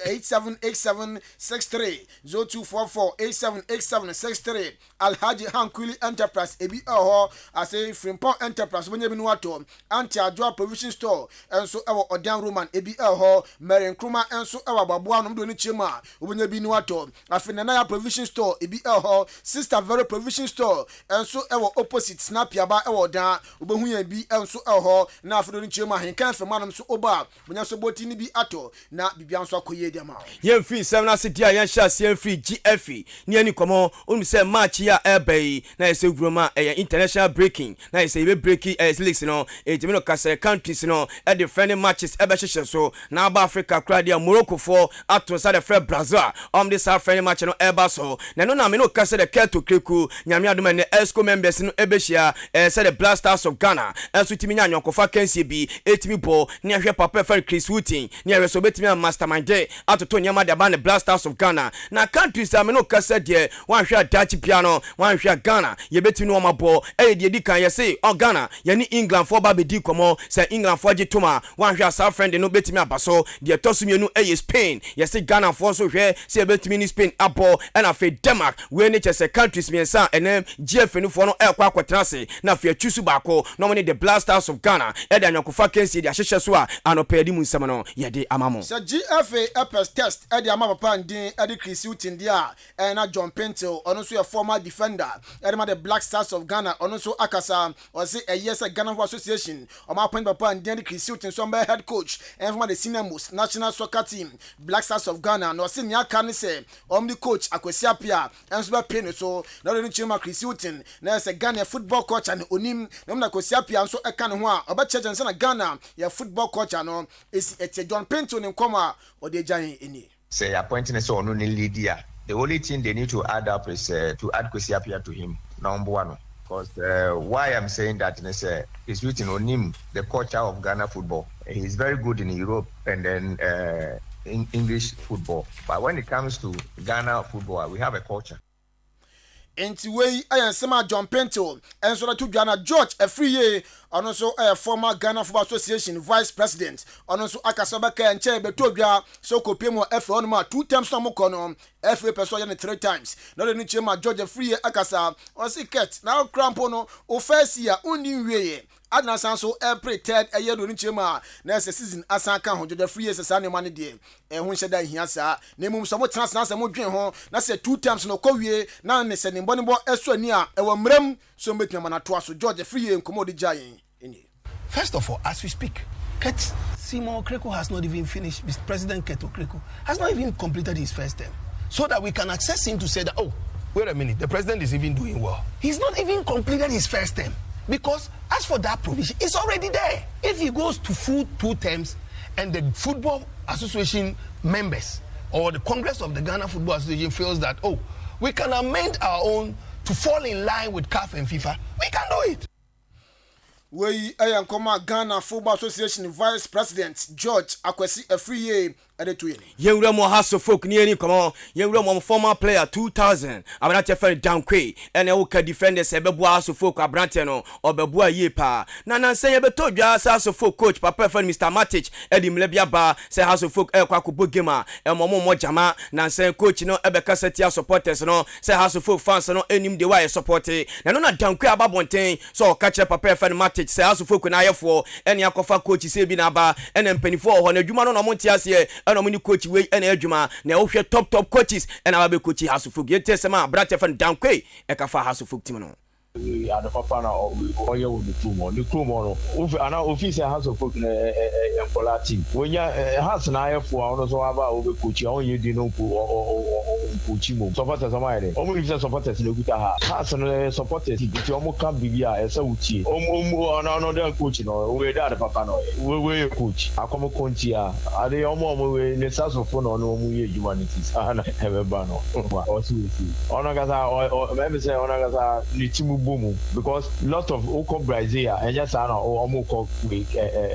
878763 0244 878763 Alhaji Hankuli Enterprise ebi ɛhɔ ase Frimpong Enterprise bonye bi no ato anti adwa provision store enso ɛwɔ Odan Roman ebi ɛhɔ Mary Nkrumah enso ɛwɔ Baboa no do ne chema bonye bi no ato afina na ya provision store ebi ɛhɔ Sister Very provision store enso ɛwɔ opposite Snap Yaba ɛwɔ Dan obehu ya bi enso ɛhɔ na afido ne chema henkan fema no so oba bonya so boti ni bi ato na bibia nso akoye dia ma yɛmfiri nsɛm no ase dia yɛnhyɛ aseɛ mfiri GFE ne ani kɔmmɔ ɔnu sɛ Maakye a ɛbɛyi na yɛsɛ wuroma ɛyɛ international breaking na yɛsɛ yɛbɛ breaki leagues no ɛtimi no kasɛ countries no ɛde friendly matches ɛbɛhyehyɛ so na aba Africa koraa deɛ Morocco for ato nsa de frɛ Brazil ɔmde saa friendly match no ɛba so na ɛno na me no kasɛ de Keto Kreku nyame adom ne ESCO members no ɛbɛhyia sɛ de Black Stars of Ghana ɛnso timi nya nyɔnkofa kansie bi ɛtimi bɔ ne ahwɛ papa fɛ Chris Wooten ne ɛwɛ so bɛtimi a mastermind atoto nyama de aba ne Black Stars of Ghana na countries a me no kasɛ deɛ wanhwɛ Dutch piano wanhwɛ Ghana yɛbɛtimi no ɔmabɔ ɛyɛ deɛ di kan yɛse Ghana yɛne England for ba bɛdi kɔmɔ sɛ England for gye toma wanhwɛ South friend no bɛtimi aba so deɛ tɔso mienu ɛyɛ Spain yɛse Ghana for so hwɛ sɛ yɛbɛtimi ne Spain abɔ ɛna afei Denmark wei ne kyɛ sɛ countries miɛnsa ɛnɛ GFE no for no ɛkɔ akɔtena ase na afei atwusu baako na ɔmo ne the Black Stars of Ghana ɛde anyɔnkofa kensie de ahyehyɛ so a anɔpɛ di mu nsɛm no yɛde ama mo sɛ GFA epes test ɛde ama papa ndin ɛde Chris Wooten dia ɛna John Pentel ɔno so yɛ former defender ɛde ma the Black Stars of Ghana ɔno so akasa ɔse ɛyɛ sɛ Ghana Football Association ɔmo appoint papa ndin de Chris Wooten so ɔmo head coach ɛnfama the senior most national soccer team Black Stars of Ghana na ɔse nia ka ne sɛ ɔmo de coach Akwesi Apia ɛnso bɛ pay no so na ɔde ne chima Chris Wooten na ɛsɛ Ghana football coach and onim na ɔmo na Akwesi Apia nso ɛka ne ho a ɔbɛkyerɛ nsa na Ghana yɛ football coach no esi ɛte John Pentel ne nkɔmɔ a ɔde gyan eni say appointing us on only leader. The only thing they need to add up is to add Kwesi Apia to him. Number one, because why I'm saying that is written on him, the culture of Ghana football. He's very good in Europe and then in English football. But when it comes to Ghana football, we have a culture. Enti wei ayansema John Pentel enso to Ghana George Afriye ono so former Ghana Football Association vice president ono so akasoba ka enche betodwa so kopiem FA on ma 2 times no mokono FA person ya 3 times na le ni chema George Afriye akasa o siket na crampo no o first year undi wiye adna san so pretend eye do ni chema na season asan ka ho George Afriye sesa ne ma ne de ho hyeda hia sa na mum so mo tena na se mo dwen ho na se 2 times no kowie na ne se ne mbonebo eso ani a e wo mram so mbetuma mana to aso George Afriye nkomo de giant. First of all, as we speak, Simon Kreko has not even finished. President Keto Kreko has not even completed his first term. So that we can access him to say that, oh, wait a minute, the president is even doing well. He's not even completed his first term. Because as for that provision, it's already there. If he goes to full 2 terms and the Football Association members or the Congress of the Ghana Football Association feels that, oh, we can amend our own to fall in line with CAF and FIFA, we can do it. we Ayankoma Ghana Football Association Vice President George Akwesi Afriye Yewura mo haso folk ni eni komo yewura mo former player 2000 abrante fer dankwe ene wo ka defenders ebebu haso folk abrante no obebu aye pa na nansen ye beto dwa haso folk coach papa fer Mr Matic edi mlebia ba se haso folk kwa kubo game a mo jama nansen coach no ebeka setia supporters no se haso folk fans no enim de why support na no na dankwe ababonten so ka kire papa fer Matic se haso folk na ayefo ene akofa coach se bi na ba ene mpanifo ho na adwuma no monte ase and many coach way and edjuma na wo hwe top coaches and ababe coach Hasufuk yete sema brate fan dankwe e ka fa Hasufuk team no and papa na oye wo the crew no ana office Hasufuk na empola team when ya has na ayefo ono so aba wo be coach on ye di no coach mo supporters am ayede o mo if supporters na guta ha has no supporters ti o mo kan bibia e sa wutie o no den coach no we da papa no we coach akomo konti a ade o mo we ne sasofo no no mo ye humanities ana ebeba no o si ono gaza o me say ono gaza ni timu bomu because lot of oko Brazil and just na o mo ko we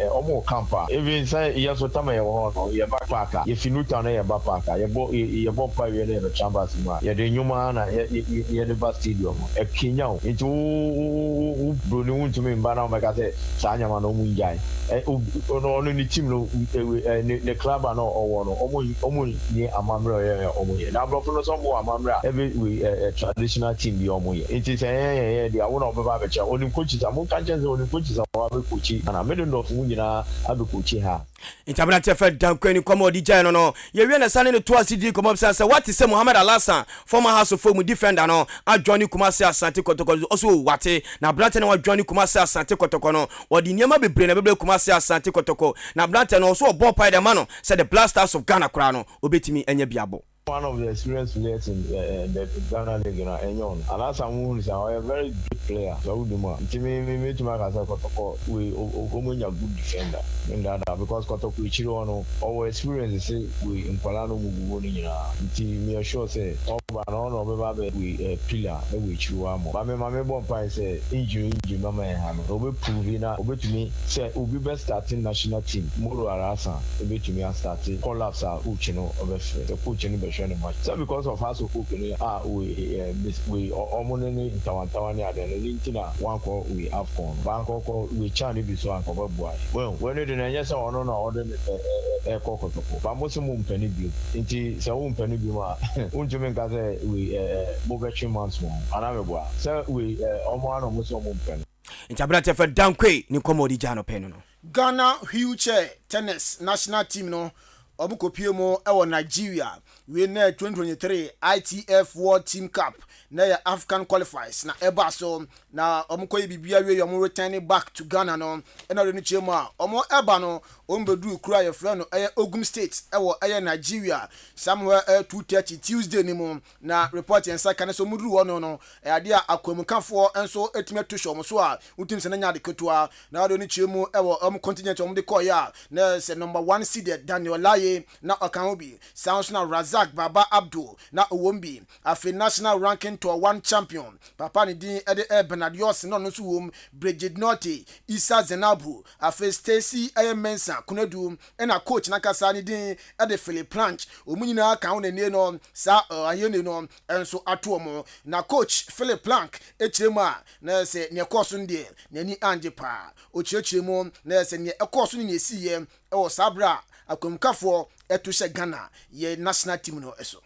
o mo camper even say yes so tama ye ho no ye backpacker ye finuta na ye backpacker ye bo pa ye na chambers ma ye de nyuma na ye de ba stadium e Kenya o nti o broni wuntumi mba na o meka say sa nyama no mu njai no ni team no the club no o no omo ni amamre ye omo ye na bro no so mo amamre every we traditional team bi omo ye nti say dia wo na obeba be cha oni coaches amon kan chance oni coaches awa be coach na me do fu nyina abe coach ha intabra tefe dankweni komo di jai no ye wie na sane no to asidi komo say what is Muhammad Alasan former House of Folk defender no adwani Kumasi Asante Kotoko also wate na brante na adwani Kumasi Asante Kotoko no odi niema bebre na bebre Kumasi Asante Kotoko na brante no so ball pie the man say the Blasters of Ghana kra no obetimi enya biabo. One of the experienced players in the Ghana League na Enyon. Alasan is a very good player. So we me to make as a Kotoko we omunya good defender in that because Kotoko Ichiro no our experience say we in Palano Mugu ni na. Nti me sure say over no beba we pillar we Ichiro amo. Ba me bon pa say injury mama e ha no. Obe prove na obetumi say obi best starting national team. Moro Alasan obetumi starting collapse uchino obefe. The coach ni so because of House of Folk we omonene tawantawani adene lintina wanko we afcon banko we chani bi so anko boy well when you dey say ono na order kokotoko ba mo se mo mpani bi nti se wo mpani bi ma unjume nka say we bobechi months one anabe boy so we omo ano mo se mo mpani intabra tefe dankwe ni komodi jano peno no Ghana wheelchair tennis national team no Obukopiemo ewo Nigeria we na 2023 ITF World Team Cup na ya African qualifiers na eba so na omukoyi bibia we yomo returning back to Ghana no na re ni chema omo eba no ombedu kura ye friend no Ogun State ewo Nigeria somewhere 2:30 Tuesday ni mo na report en saka na so muduru wono no ade akwamukafo enso etime to show mo so a utim se na nya de ketua na re ni chemu ewo continent om de koya na se number 1 seeded Daniel Laye na Okaobi sounds na Razak Baba Abdul na Owombi afi national ranking to 1 champion papa ni din ede Bernardios no so wom Bridget Norte Isa Zenabu afi Stacy Mensa Kunadu na coach na kasa ni din ede Philip Planch omunyina ka won ne no sa ayene no enso atomo na coach Philip Plank echirema na se ne course ndie nani anje pa ochirechiremu na se ne course ni esiye e sabra akomkafo etushe Ghana ye national team no eso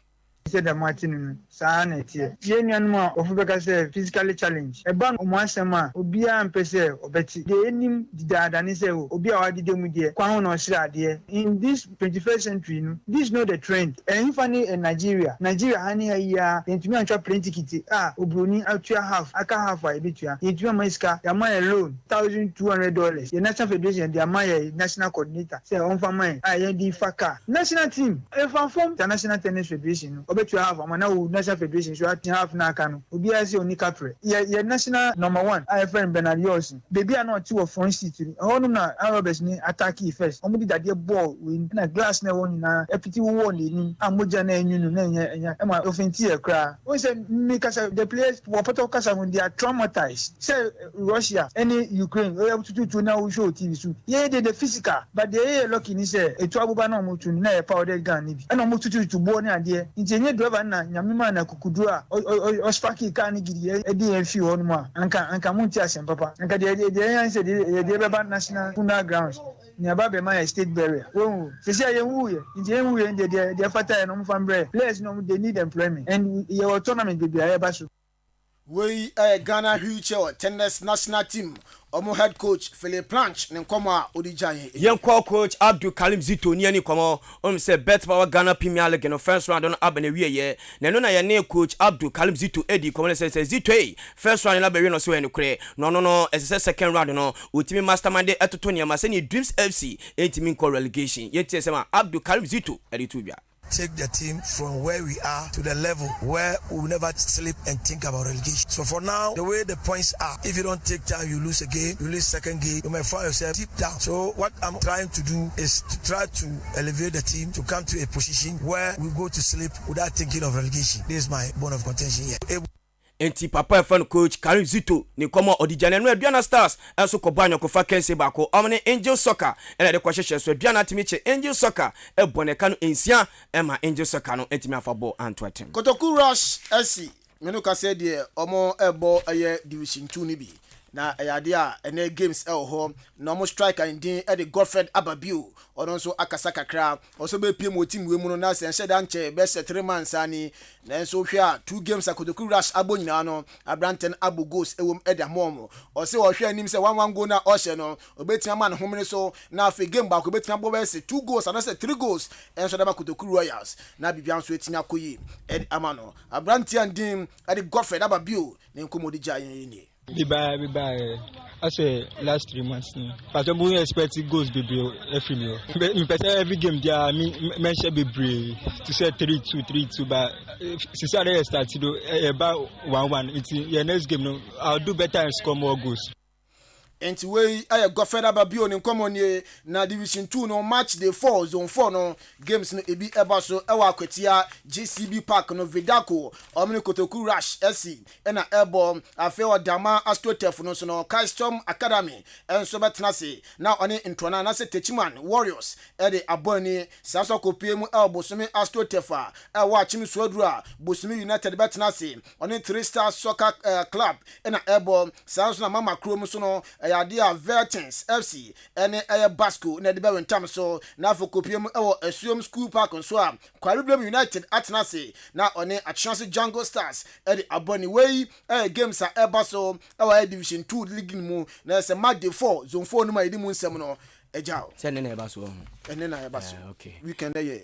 said the Martin Sanity. Yenyanma of Becca physically challenge. A bank Mwasama, Obia and Pese, Obeti, the enim Dadanise, Obia Didemudia, Kwan or Shradia. In this 21st century, this is not the trend. And funny in Nigeria, honey a year, and to me, I'm trying to Obruni, I'll half, I can't have a bit. Into Maiska, Yamaya loan, $1,200. The National Federation, the Amaya National Coordinator, say on for mine, I am the Faka. National team, if I form the National Tennis Federation. obetu half amana wo national federation so at half na aka no obi ase oni capre ye national number 1 IFN Bernard Yosin baby na oti wo front seat ni honum na Roberts ni attack first omo di dade ball we na glass na won na epiti wo ni amoja na enyu na enya e ma offensive e kra we say me kasa the players wo poto kasa when they are traumatized say Russia any Ukraine we have to na we show TV so ye the physical but they lucky ni say etu abuba na omo tu na e powder gun ni bi e na omo tutu bo ni ade nti enye driver na nyamema na kukudu a o sparky car ni gidi e di e fi honum a anka munti asem papa anka de yan say de beba national football grounds ni ababe my state barrier wo se say ye wuye nti ye wuye de fata no mfa mbre players no they need employment and your tournament be be baso we Ghana future tennis national team omo head coach Philip Planch ne nkomo a odijan yen coach Abdul Karim Zito ni ani komo say bet power Ghana Premier League no first round on abene wiye na no na ye ne coach Abdul Karim Zito edi komo say Zito first round na be we no so en kure no say second round no otimi mastermind etoto ne ma say ni Dreams FC entimi ko relegation yeti say ma Abdul Karim Zito edi tubia take the team from where we are to the level where we will never sleep and think about relegation. So for now, the way the points are, if you don't take time, you lose a game, you lose second game, you might find yourself deep down. So what I'm trying to do is to try to elevate the team to come to a position where we go to sleep without thinking of relegation. This is my bone of contention here. Enti papa fan coach Karim Zito ni komo odijane no aduana stars enso ko banyo ko fa kense bako omne Angel Soccer ene de kwahwehwe so aduana timiche Angel Soccer e boneka no ensia e ma Angel Soccer no entimi afabo Antwerpen Kotoku Rush SC menu ka say de omo ebo eye division 2 ni bi na ayade a ene games ho na omo striker ndin e de Godfred Ababiu ono nso akasa kakra oso be piem otim we mu no na se nhyeda nche be se 3 months ani na nso hwe a 2 games Kotoku Rush abonyina no Abranten Abu goals ewom eda mom o se o hwe anim se 1-1 goal na o hye no obetia ma ne homene so na afi game back obetia bo be se 2 goals and se 3 goals enso da Kotoku Royals na bibia nso etinya koyi ed amano Abranten ndin ade Godfred Ababiu ne nkomodi jayen ni Bye. I say last 3 months. But we expect goals baby every every game there mention be brave to say 3-2 but since I started about 1-1 it's your next game no I'll do better and score more goals. Enti we aye Godfred Ababiu ne nkomonye na division 2 no match day 4 zone 4 no games no ebi eba so ewa akwatia GCB Park no Vidako omni Kotoku Rush SC na ebo afewa Dama Astrotef no so no Custom Academy enso betnase na oni ntona na se Techiman Warriors e de aboni saso kopie mu elbosumi Astrotefa ewa chimi suadura Bosumi United betnase oni 3 Star Soccer Club na ebo saso na Mama Chrome so no Yadia Vertins FC ene Basco na de bentam so na afokopiem ewo Asuom School Park so a Kwariblem United atnase na one a chance Jungle Stars e de aboni wey games a eba so ewo division 2 league mu na se match day 4 zone 4 no ma yedi mu nsem no ejao se ne na eba so ene na eba so okay weekend dey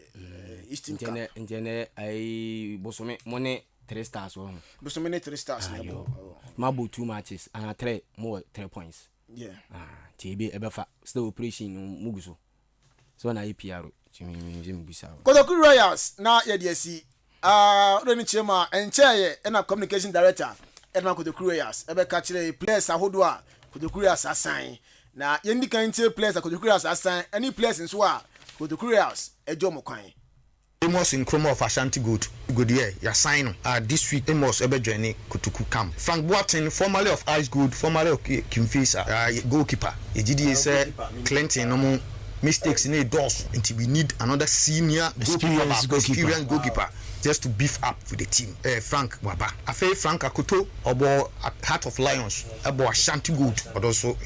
Eastern Intene ai Bosome money 3 stars so Bosome 3 stars na mabo 2 matches and 3 more 3 points. Yeah. TB ebefa still operation muguso. So na EPR chimi bisa. Kotoku Royals na yedesi Reni Chema encheye na communication director na Kotoku Royals ebe ka kire players ahodo a Kotoku Royals asan na yendi kan tie players Kotoku Royals asan any players nso a Kotoku Royals ejo mo kwan. Amos in Chroma of Ashanti good year. Ya sign this week Amos ebe journey Kotoku camp. Frank Boateng, formerly of Ice Good, formerly of Kimfisa, goalkeeper. EGDA say Clinton no mistakes in a doors until we need another senior experienced goalkeeper just to beef up with the team. Frank Waba. Afe Frank Akoto obo Heart of Lions abo Ashanti Good but also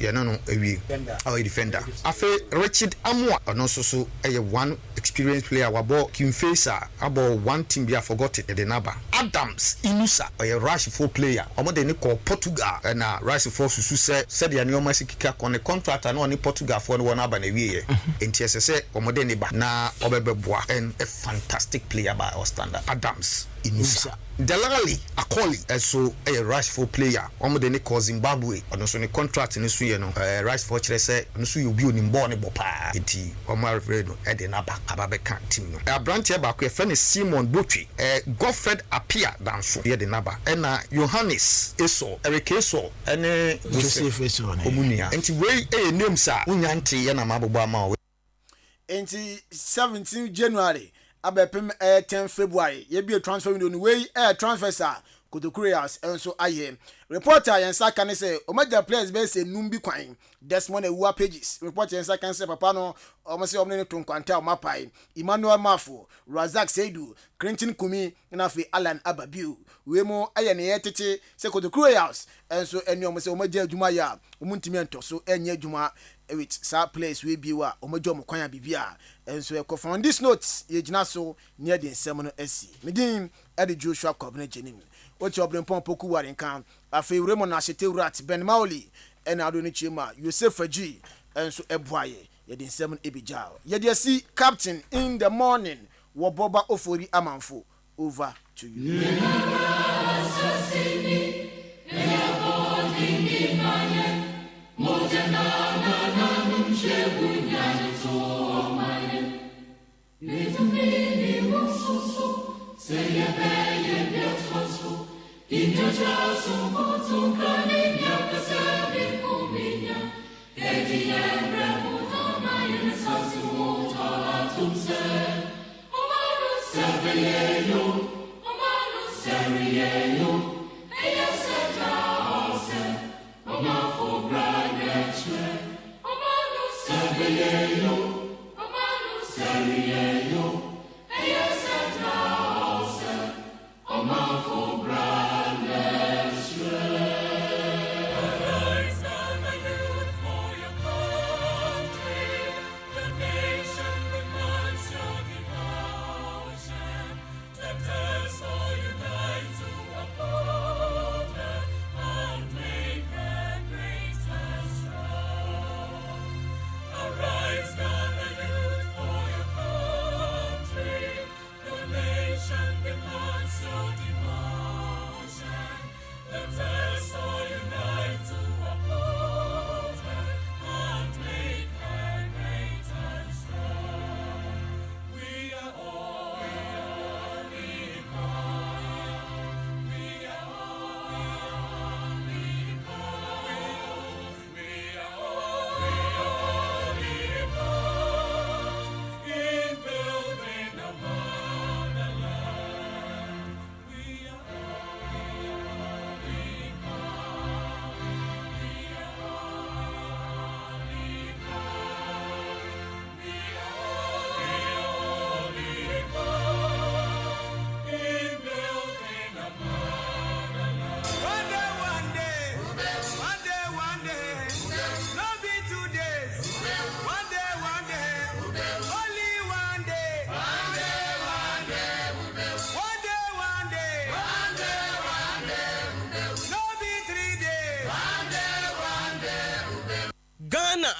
our defender. Afe Richard Amwa and also so one experienced player wabo Kimfesa abo one team be forgotten the number. Adams Inusa a rush 4 player. Omo de call Portugal and rush 4 susu said the annual kika on a contract and on Portugal for one aba na wie. Enti say omo de ba na obebeboa and a fantastic player by our standard. Adams Inusa. Delali Akoli so a Rashford player. Omo de call Zimbabwe. Ono so ne contract ni so ye no. Rashford kire say no so you bi onimbo ne bopa. Enti omo afraid no e de na back ababeka team no. Abrantie ba ko e fe ne Simon Botwi. Godfred Apia danso ye de na ba. E na Johannes Eso, Eric Eso, ene Joseph Eso ne. Omunia. Enti we names a unyante ye na mabobo ama. Enti 17 January abepem 10 February ye be transfer window no way transfers are Kotokurias enso aye reporter yensa kan say omaja players be say numbi kwan Desmond Ewa pages reporter yensa kan say papa no omo say omne to nkwanta omapai Emmanuel Mafo Razak Seidu Clinton Kumi na fe Alan Ababiu we mo aye ne yetete say Kotokurias enso eni omo say omaja adwuma ya omuntimi entoso enye adwuma with sa place we biwa omojo mokwan bibia enso e from this note ye gina so near the nsem no asi medin ade Joshua Kobne Jenim oti obrenpon poku warenkan afi remo na hete rat Ben Mauli ena ado ne chima Yosef Faji enso eboaye ye the nsem ebijao ye de si captain in the morning Obuoba Ofori Amanfo over to you.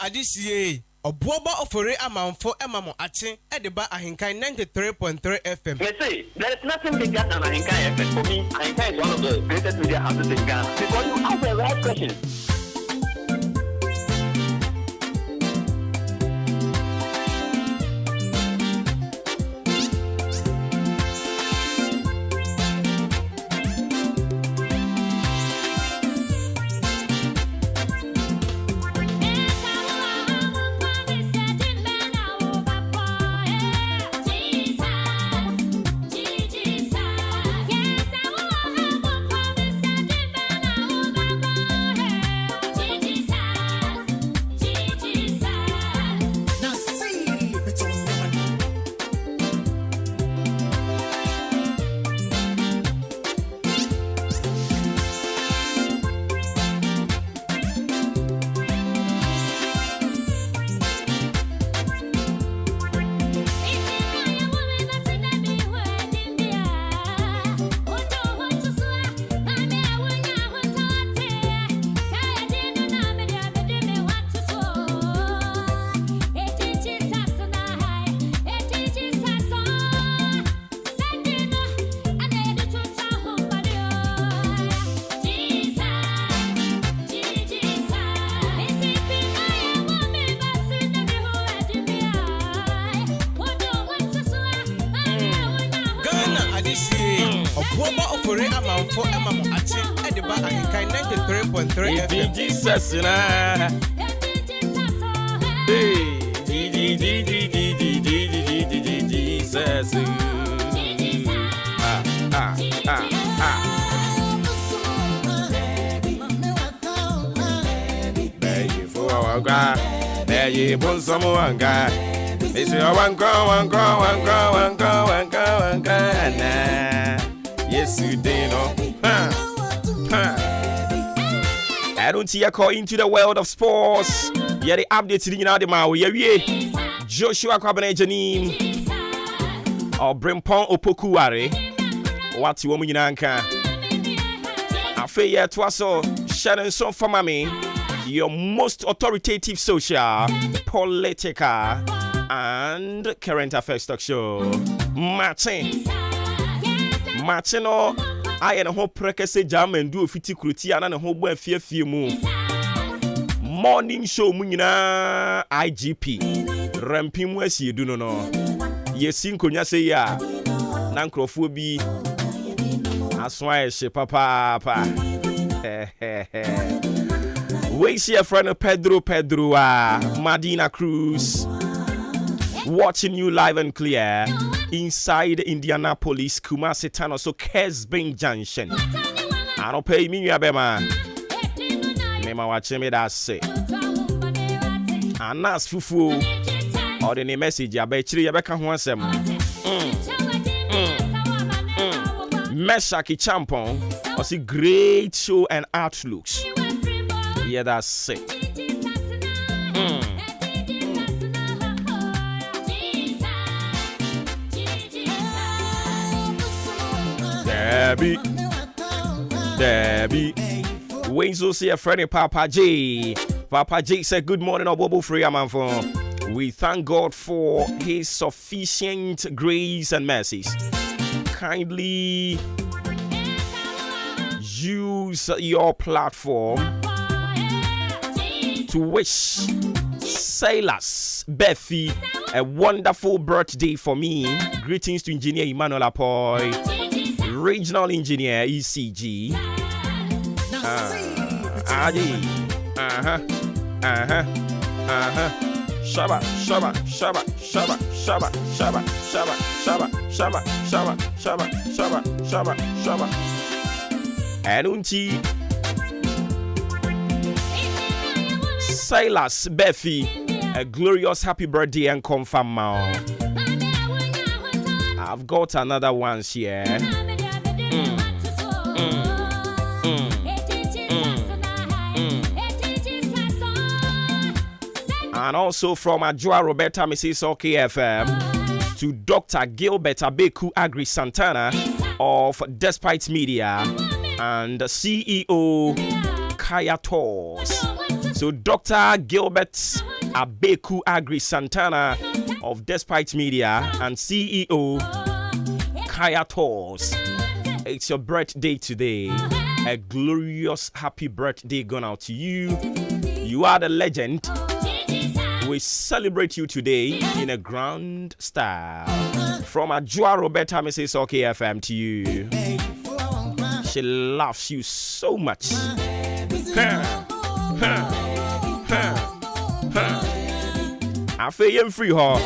Adisiye Obuoba Ofori Amanfo emamo achen edeba AHENKAN 93.3 FM. They say there is nothing bigger than AHENKAN FM. For me, AHENKAN is one of the greatest media houses in Ghana because you ask the right questions. Amanfo Emamo Atin Ediba Ahinkai 93.3 FM. Jesus na. Hey, Jesus. Baby for our God, baby bon someone. They say, one go. Yes, you did, no. I don't see a call into the world of sports. Yeah, the updates in the Maui. Yeah, Joshua Kwabene Janim or Brimpon Opokuare. What you want, Yanka? I feel yeah, twaso Shannon son for mommy. Your most authoritative social, political, and current affairs talk show. Martin, I and a whole prekese jam and do 50 kruti and a whole boy few move. Morning show munina IGP. Rampim west you do no no. Yes, Konya say ya. Nankrophobia. Aswai she papa. We see a friend Pedro Madina Cruz. Watching you live and clear inside Indianapolis, Kumasi Town, so Kesbing Junction. I don't pay me, Abema. Nema watching me that say. And that's fufu. Or the message, I bet you can want some. Meshaki Champon was a great show and outlooks. Yeah, that's it. Debbie. Wenzo see a friend Papa J. Papa J said, good morning, Obuoba Ofori Amanfo. We thank God for his sufficient grace and mercies. Kindly use your platform to wish Silas Bethy a wonderful birthday for me. Greetings to Engineer Emmanuel Apoy, Regional Engineer ECG. Shaba. Anunti Silas Bethy, a glorious happy birthday and confirm now. I've got another one here. And also from Ajua Roberta Mrs. OKFM to Dr. Gilbert Abeku Agri Santana of Despite Media and CEO Kaya Tours. So Dr. Gilbert Abeku Agri Santana of Despite Media and CEO Kaya Tours. It's your birthday today. A glorious happy birthday going out to you. You are the legend. We celebrate you today in a grand style. From Ajua Roberta Mrs. OKFM to you. She loves you so much. I feel free her.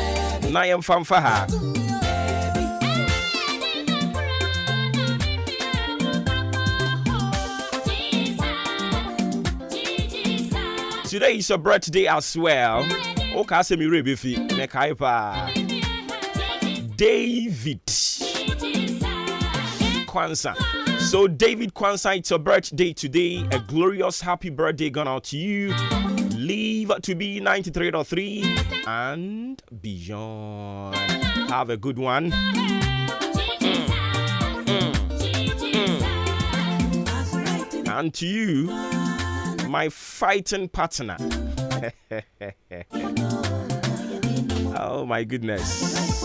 I am fan for her. Today is your birthday as well. Okay, say me rebefi mekaipa. David Kwanzaa. So David Kwanzaa, it's your birthday today. A glorious happy birthday gone out to you. Live to be 93.3 and beyond. Have a good one. And to you, my fighting partner. Oh my goodness.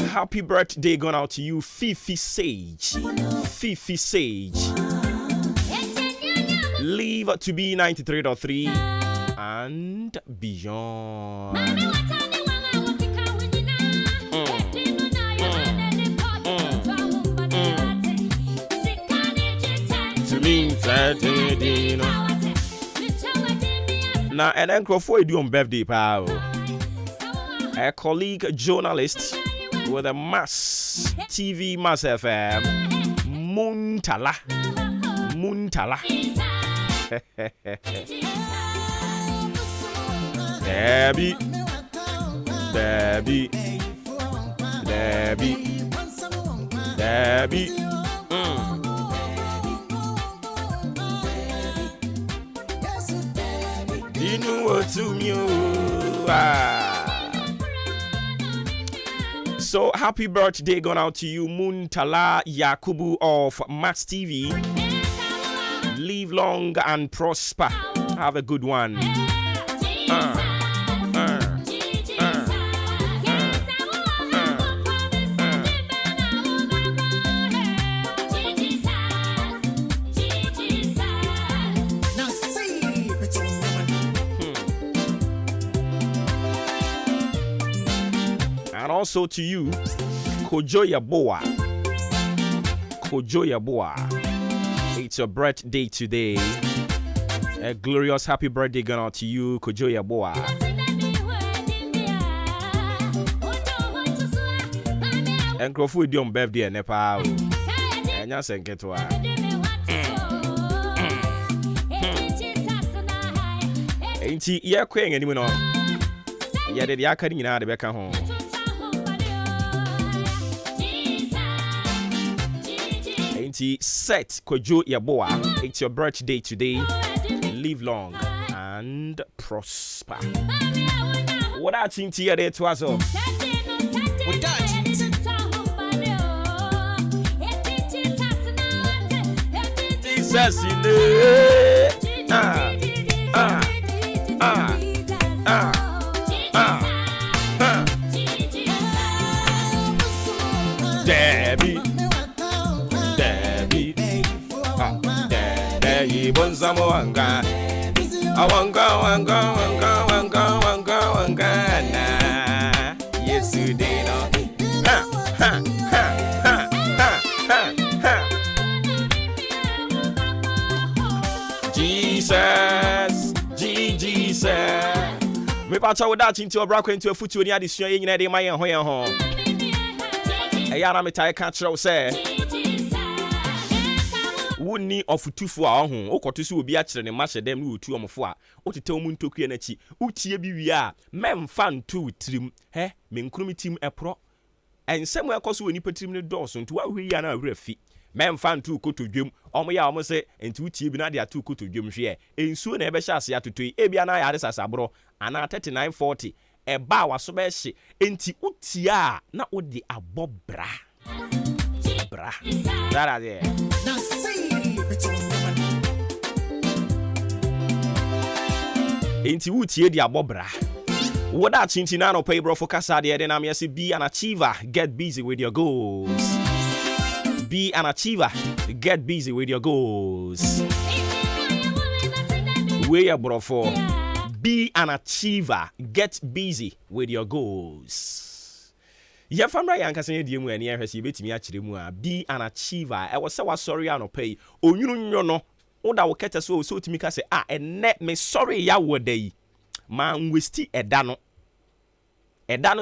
Happy birthday going out to you, Fifi Sage. Fifi Sage. Live to be 93.3 and beyond. to me now and then Crawford do on birthday power. A colleague journalist with a Mass TV Mass FM Muntala Debbie you know what to me. So happy birthday going out to you, Muntala Yakubu of Max TV. Live long and prosper. Have a good one. And also to you, Kojo Yaboa. It's your birthday today. A glorious happy birthday going out to you, Kojo Yaboa. And Crawford do on birthday in Nepal. And you say get wa. Ain't ye queen anyone on? Yeah, the academy now the back home. Set Kojo Yaboa. It's your birthday today. Live long and prosper. What I think here there to us all. Jesus in Debbie Bonzamwanga Awanga na yesterday no Jesus me pacha with that into a bracket into a foot when you addition yin na dey my ho eyara me tai catch row say woni ofutufu a ho okoto so obi a kire ne mahye dem ne otu omfo a otete omu ntokue na chi utie bi wi a memfa nto tirim he me nkrum tim epro ensem ekoso woni patirim ne dɔɔso nto wa hwi ya na awura fi memfa nto kotodwem omo ya omo se enti utie bi na de ato kotodwem hwe ensuo na ebe hye ase atotoi ebia na ya ade sasabro ana 3940 eba waso be hye enti utie a na odi abobra bra dara de enti utie di abobra what that chinti na no pay bro for kasa de na me say be an achiever, get busy with your goals. Be an achiever, get busy with your goals. Where bro for be an achiever, get busy with your goals. Ya famra yanka se die mu ani ehwese betimi a kire mu a be an achiever e wo se wa sorry an pay onwunu nyo no oda wo kete so otimi ka se enne me sorry ya wo dai ma nwesti eda no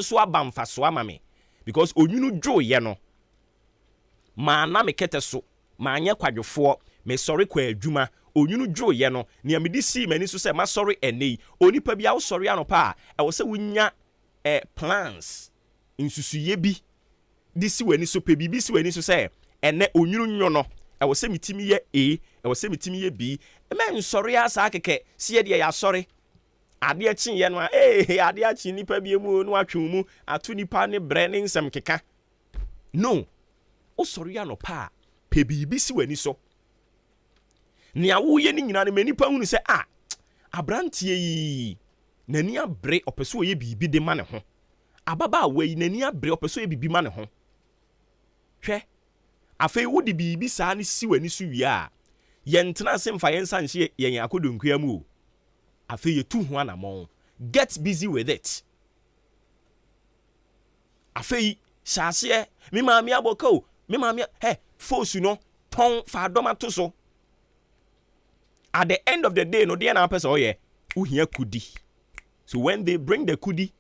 so abamfa so ama me because onwunu dwo ye no ma na me kete so ma anye kwadwofo me sorry kwa adwuma onwunu dwo ye no ne me di si mani so se ma sorry ene onipa bia wo sorry anopa e wo se wunya plans nsusuye bi di si wani so pe bibi si wani so se ene onwunu nyo no e wo se mitimi ye e wo se mitimi ye bi men sorry asa akeke si ye de ya sorry ade achi ye no ade achi nipa bi emu no atwun mu atu nipa ne bre ne nsem keka no o sorry anopa pe bibi si wani so ne awo ye ni nyina ne manipa hunu se abrantie yi nani abre opeso ye bibi de ma ne ho ababa wei nani abre opeso ye bibi ma ne ho hwe afei wodi bibi saa ne si wani so wi a ye ntena se mfa ye nsa nhye ye akodonkua mu o afei ye tu ho anamon get busy with it afei shase me maami aboko me maami fosu no ton fa doma to so at the end of the day no dey na person oh yeah uhia kudi. So when they bring the kudi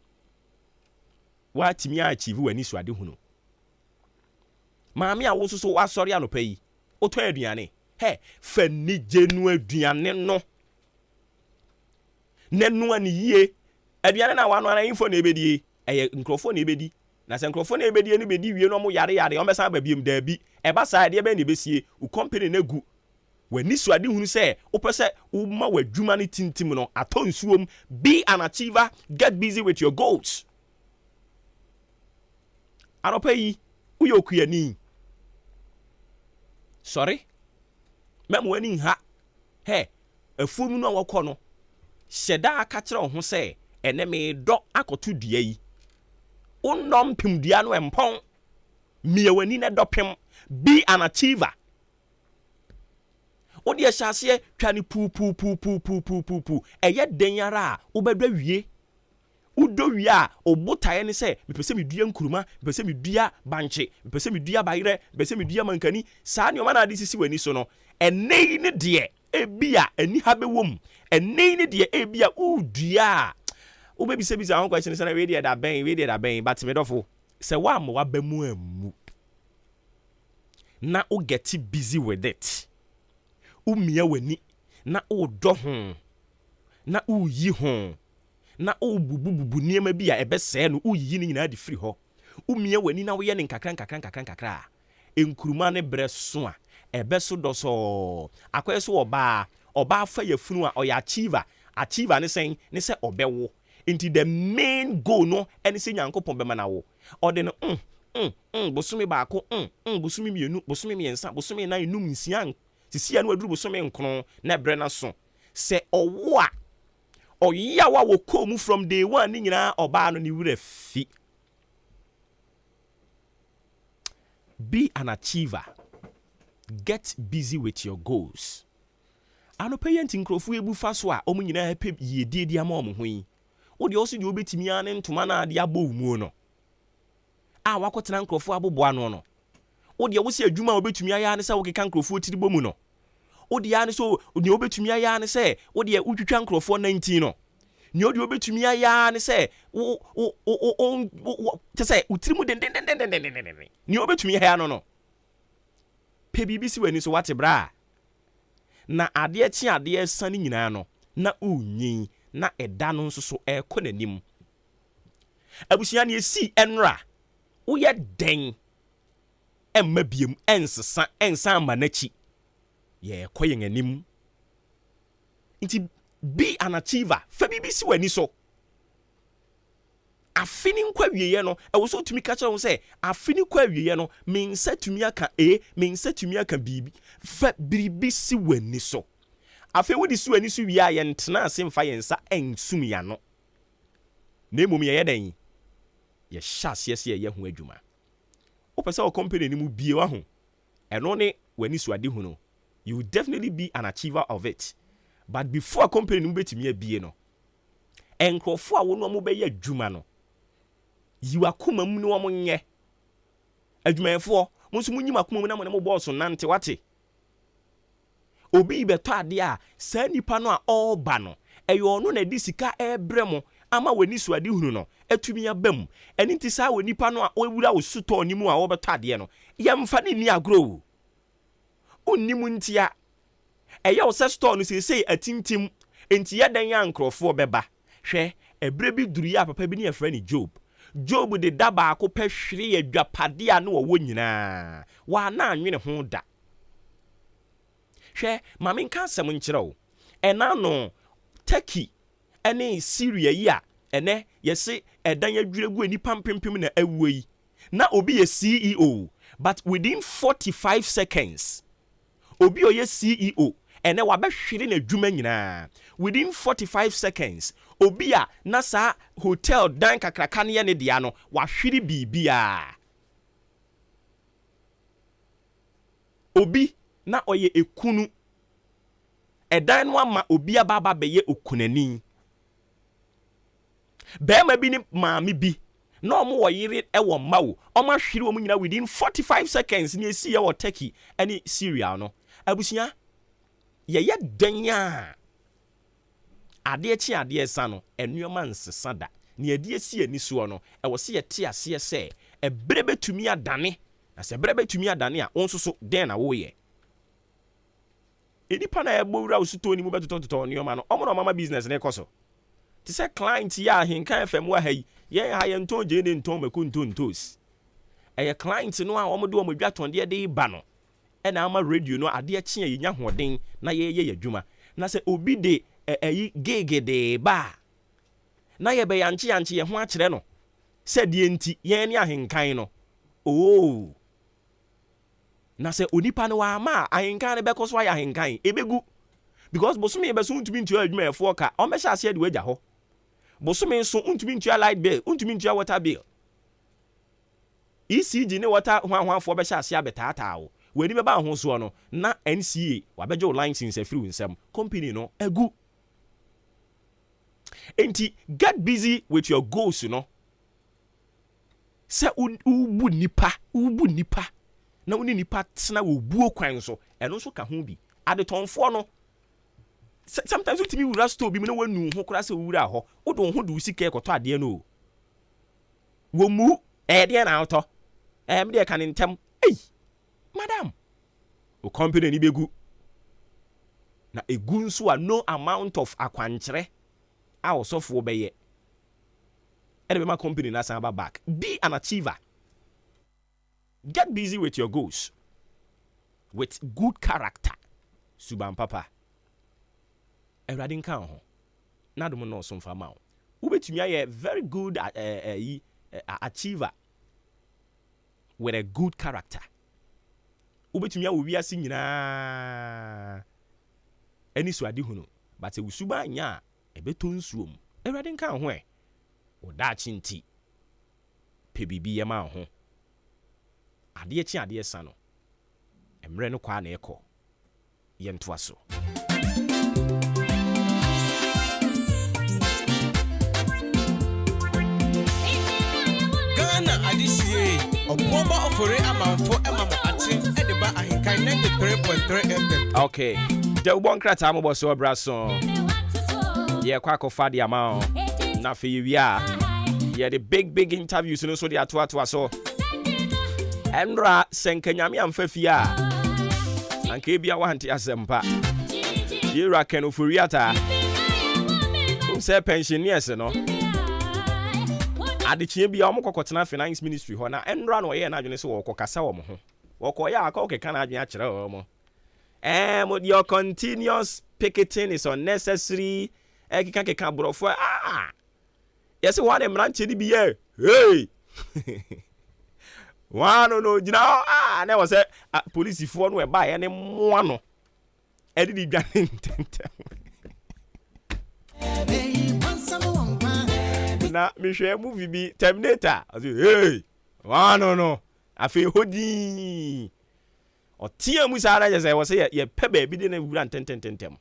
what me achieve wani so ade hunu maami a wo so asori anopa yi oto aduane he fa ni genu aduane no nenu ani yie aduane na wano na info na ebedie eye nkrofo na ebedi na se nkrofo na ebedie ni bedi wie no mo yare o mesa ba biem da bi e ba sa de be na besie u company na gu wani so ade hunu se opese wo ma wadwuma ne tintim no atonsuom. Be an achiever, get busy with your goals. Anopa yi uyo kuyani sorry mem wani ha he afumu no wokọ no hyeda aka kire ho se ene me do akoto dua yi unnom pim dua no empon mie wani na dopem. Be an achiever. Odi ehase twani pu eye denyara obedwa wie udo wie a obotaye ne se mepese medua nkuruma mepese medua banche mepese medua bayire mepese medua mankani saa ne omana ade sisi wani so no enei ne de ebia ani ha bewom enei ne de ebia udua obebise bisa ho question se na we de da ben but me dofo se wa mo wa bamu amu na o get busy with it umia wani na o do ho na uyi ho na o bubu niema bi a ebese no uyi ni nyina di free ho umia wani na wo ye ne nkakran enkuruma ne breso a ebeso doso akweso oba fa yafunu a oya achiever ne sen ne se obewo into the main goal no ene se nyankopon bema na wo ode no bosumi baako bosumi mienu bosumi miensa bosumi na enum nsian sisia no aduru bosumi nkron na bre na so se owo a oya wa wo come from day one ni nyina oba no ni wura fi. Be an achiever. Get busy with your goals. Anopayent nkrofo ebu faso a omu nyina happy yedie ama omu hoyi. Wo de oso de obetimi ane ntoma na ade abomu no. A wakotena nkrofo abobo ano no. Wo de wo se adwuma obetumi aya ne se wo keka nkrofo tiribo mu no. Wo de ya ne so de obetumi aya ne se wo de utwitwa nkrofo 19 no. Ni odi obetumi aya ne se te se utirimu den ni obetumi aya no pe bibisi wani so wate bra na ade chi ade san nyina no na unyin na eda no nso so ekonanim abusia ne esi enra wo ye den emma biem ensan manachi ye koyen anim nti be an achiever. Fa bibisi wani so. Afini nkwa wieye no, e wo so tumi ka kire wo se afini kwa wieye no, mensa tumi aka mensa tumi aka bibi. Fa bibisi wani so. Afi wo di si wani so wiye aye ntena ase mfa yensa ensum ya no. Na emom ye den. Ye hyase ase ye ho adwuma. Wo pese wo company ni mu bie wa ho. Eno ne wani so ade hu no. You will definitely be an achiever of it. But before a company no betimi abie no enkrofo a wono mo be ya adwuma no yiwa koma mu no mo nye adwumayefo mo so munyima koma mu na mo boss nante wate obi beto ade a saa nipa no a oba no eyo no na di sika ebre mo ama wani so ade hunu no atumi abam eni nti saa wani nipa no a owura wo suto ni mu a wo beto ade no yemfa ne ni agro onnimu ntia eya wo se store no sei atintim enti ya dan ya nkrofo beba hwe ebre bi duru ya papa bi ne afra ni Job de daba ko pe hwere adwapade a no wo nyina wa na anwene ho da hwe mame nka asem nkire wo ena no Turkey ene Syria yi a ene yesi edan adwiregu ani pampempem na awuyi na obi ye CEO but within 45 seconds obi oye CEO ene wabehwere na adwuma nyina within 45 seconds obi a na sa hotel dan kakraka ne ne dia no wahwere bibia obi na oye ekunu edan no ama obi ababa beye okunani bema bi ni maami bi na omo woyire ewo mawo omo ahwere wo nyina within 45 seconds ni esi ye wo Turkey ani Syria no abusia ye danya ade chi ade sa no enuoma nsesa da ne ade si ani so no e wo se ye te ase se ebre betumi adane na se ebre betumi adane a onso so den na wo ye enipa na egbowura usuto ni mu betototo enuoma no omo no mama business na ekoso ti se client ya AHENKAN FM wa hayi ye ha ye nton je ne nton maku nton tos eye client no a omo de omo dwaton de ba no e na ama radio no ade chi ye nya hoden na ye adwuma na se obi de eyi gegede ba na ye be yanche ye ho akere no se de enti ye ne AHENKAN no oh na se onipa no wa ma AHENKAN ne be koso ya AHENKAN ebegu because bosome be so ntumi ntua adwuma e fo ka o me sha ase de waja ho bosome so ntumi ntua light bill ntumi ntua water bill ECG ne water hwanhwanfo be sha ase abetata wo wani be ba ho so no na NCA wa beje o license afiri nsem company no egu enti get busy with your goals no se ubu nipa na woni nipa tsena wo buo kwan so eno so ka ho bi adetonfo no sometimes utimi wura store bi me na wanu ho kora se wura ho wodo ho du sika ekoto ade no wo mu de na auto me de kan ntem madam o company ni begu na egu nso a no amount of akwankyere a osofo be ye be my company na san back be an achiever. Get busy with your goals with good character. Suban papa eradin kan ho na dum no so mfa ma wo ubetumi aye very good achiever with a good character. Ubetumi awo wiase nyina eni so ade hunu but e wusuba anya ebeto nsuom eradin kan ho o da chinti pe bibi ye ma ho ade chi ade sa no emre no kwa na ekọ ye ntoa so Ghana adisie Obuoba Ofori Amanfo emamo atin edeba AHENKAN 93.3 FM. Okay, the one krata mo boso braso ye kwa ko fa dia ma na fe yia ye the big interviews no so dia to so Endra senkanyame amfafia anka bia wa hante asempa yera ken oforiata se pensioners no adechie bia omukokotena finance ministry ho na Endra no ye na adwene so wokokasa wo mo ho wokoya aka okeka na adwene akere wo mo your continuous picketing is unnecessary keka brofo yes one emranche di biye hey wano no jina na was police fo no e ba ye ne mo no e di dwane ntente na me hwe movie bi Terminator I say hey wano no afi hodi o tia mu sara je say was ye pe ba bi de na wura ntententem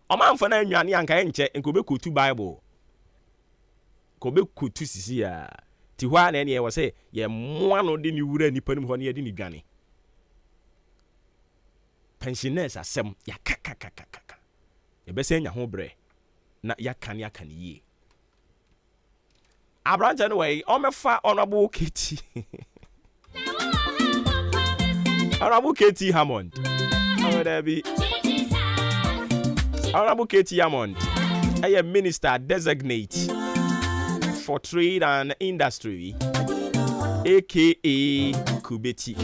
o man fo na nwane anka enche enko be kotu bible ko be kotu sisi ya ti hwa na ene wose ye moa no de ni wura nipa nim ho na ye de ni dwane pensioners asem ya kaka e be se nya ho bre na ya kan ye abranja no way o mefa honorable KT honorable KT Hammond oh there be honorable KT Hammond a minister designate for Trade and Industry, aka Kubeti.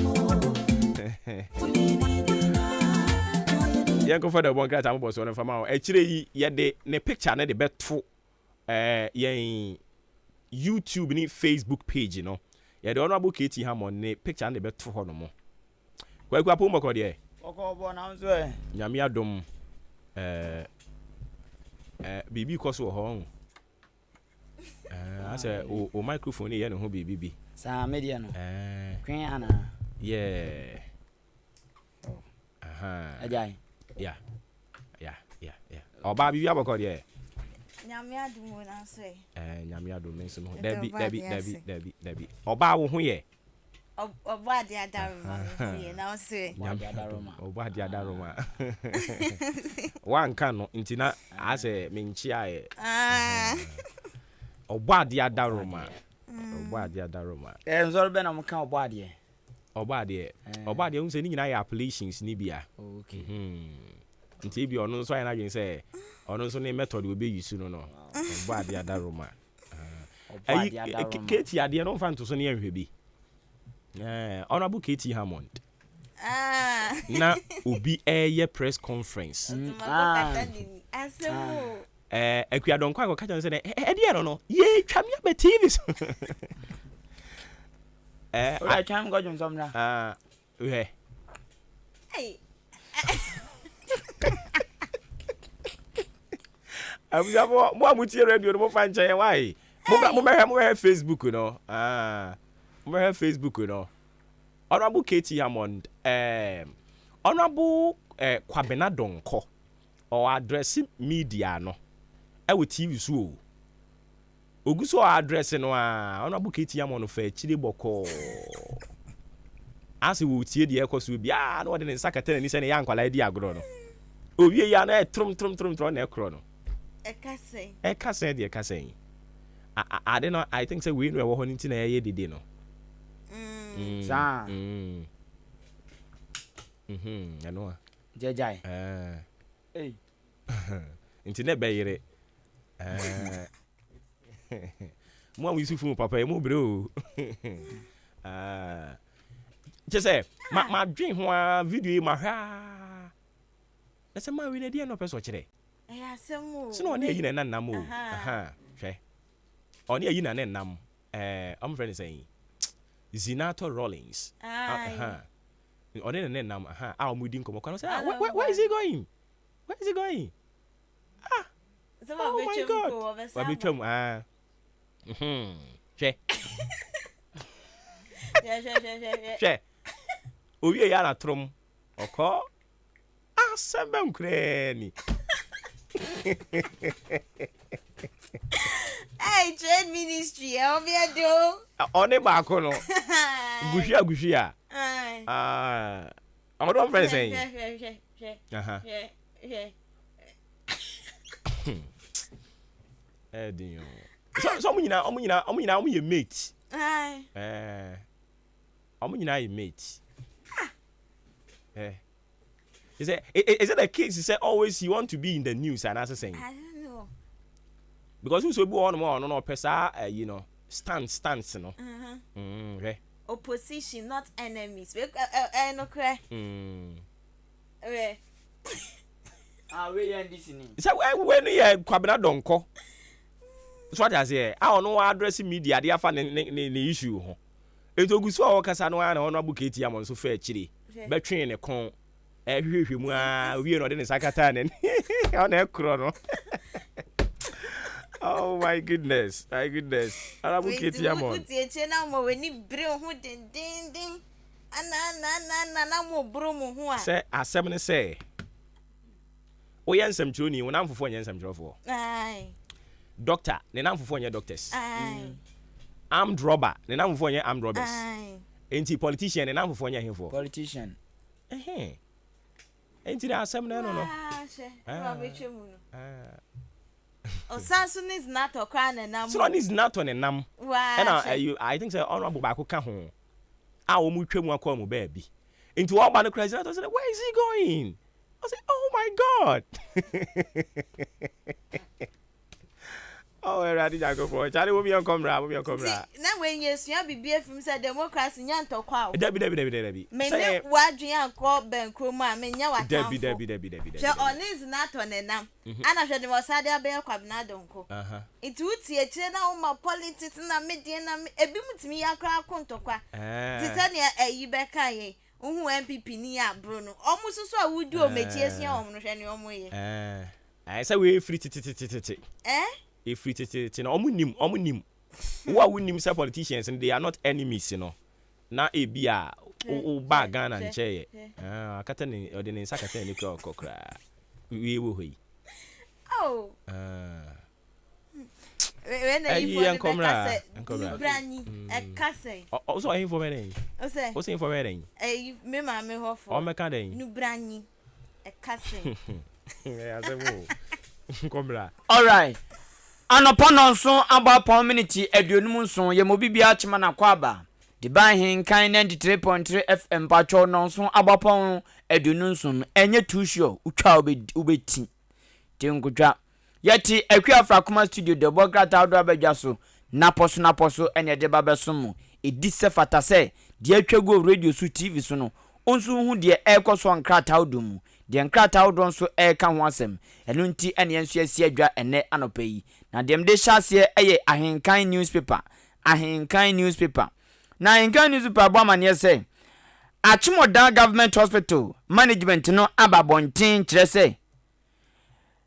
Yanko for the one guy I'm boss on from our actually ye ne picture na the bet for yen YouTube ni Facebook page you know. Yeah the honorable KT Hammond ne picture na the bet for no mo. Kwa kwa pombo ko de. Obo na nso e. Nyame adom bibi koso ho. I say o microphone here no ho bibi. Sa media no. Queen ana. Yeah. Aha. Ajay. Yeah. Oba bibi abako de. Nyame adum na so e. Nyame adum nso no. Dabi. Oba wo ho ye. Obadi adaroma. Na say. Obadi adaroma. One can intina as a minchia. Obadi adaroma. Obadi adaroma. Nzoro na mka obadi. Obadi unse ni nyina ya appellations ni bia. Okay. Nti bi ono so ya na dwen say ono so ne method we be use no. Obadi adaroma. Katie ade no fan to so ne ehwe bi. Honorable Katie Hammond. Na obi air press conference. Akuadon kwa ka say e de no ye twa me be TV so. I can't go on some now. Hey. Mo amuti radio no mo fan chan why? Mo be Facebook no. Mo be Facebook no. Honorable Katie Hammond Honorable Kwabena Donko or address media no. E wo TV so. Oguso address no Honorable Katie Hammond fa chire boko. Asi wo tie de ekoso bia na de nsakata ni se ne yankwala di agro no. Owie ya na trum na ekro no. Ekase de ekase. I don't know. I think say we know wo nti na ye dede no. Sa. I know. Jejai. Hey. Internet be yire. Mo am yusufu papa e mo bro. Just say ma dream ho video ma hwa. Na say ma we na dia no person kire. Asemu. So no na yi na nam o. Hwe. Oni ayi na nam. I'm friend saying Zinato Rollins. Oni na nam mudin komo kan say where is he going? Where is he going? Oh my God. Wa betwam Che. Che. Owie ya na trom. Oko. Asembem kreni. Hey, trade ministry, I'll be a do. Only back on. Gushia. I'm not friends saying. So you mate. You mate. Is it a case? He said always you want to be in the news and as saying. I don't know. Because you so born more no pesa stance no. Okay. Opposition, not enemies. No cry. We end this in. So when you Kwabena Donko. So what I say, I don't know address media they afa the issue ho. Eto guso o kasa no na Honorable Katie Hammond so fair chiri. Betwen ne kon hwehwe mu we no de ne sakata ne. On e kro no. Oh my goodness. Honorable Katie Hammond. Kuti na mo we ni bre ho din. Ana mo bro mo ho a. Say asem ne say. O yansam choni, wo nam fofo yansam chofo. Doctor, ne nam fofo nya doctors. Armed robber, ne nam fofo nya armed robbers. Enti politician, ne nam fofo nya hemfo. Politician. Enti da asem na no. Wa betwemu no. O Samson is not a crown and nam. So is not on a nam. Wow. And I think say honorable baako ka ho. A wo mu twemu akwa mu baby. Into all man crazy. I said, where is he going? I said, oh my God. Oh, Radi Jago for Charlie will be on camera. Now, when you see a BB from said democracy, Yanto Quao. Debbie. May what you call Ben Kroma, may know what Debbie. On is not on a nam. And I said, was Sadia Bear Quabnadonco. It would see a channel my politics and a median a beam to me a crowd contoqua. Titania a Yubeka. MPP near Bruno. Almost so I would do a métier on your way. I say we free titi. If free titi, omunim. Who are winning some politicians and they are not enemies, you know. Na ebia o bagan and che. Katani or the Sakatani kokra. We will. Oh. when you for the brandy a casse. Also, I informed. What's informing? Me mamma ho for. Oh, my candy. New brandy a casse. All right. Anopon so about community eduonum so ye mo bibia chima na kwaba. The AHENKAN933.3 FM patrol non so abapon eduonum so enye too sure utwa ubeti. Tinkutwa. Yeti Akuafra Kuma studio de Bograta Audo abedwa so naposo ene de babeso mu. Edise fata se de atwago radio so TV so no. Onso hu de ekoso nkrata Audo mu. De nkrata Audo so eka ho asem. Eno nti ene enso asi adwa ene anopa yi. Na dem de hyase eye AHENKAN newspaper. AHENKAN newspaper. Na AHENKAN newspaper bo amane se Achimoda government hospital management no ababontin kire se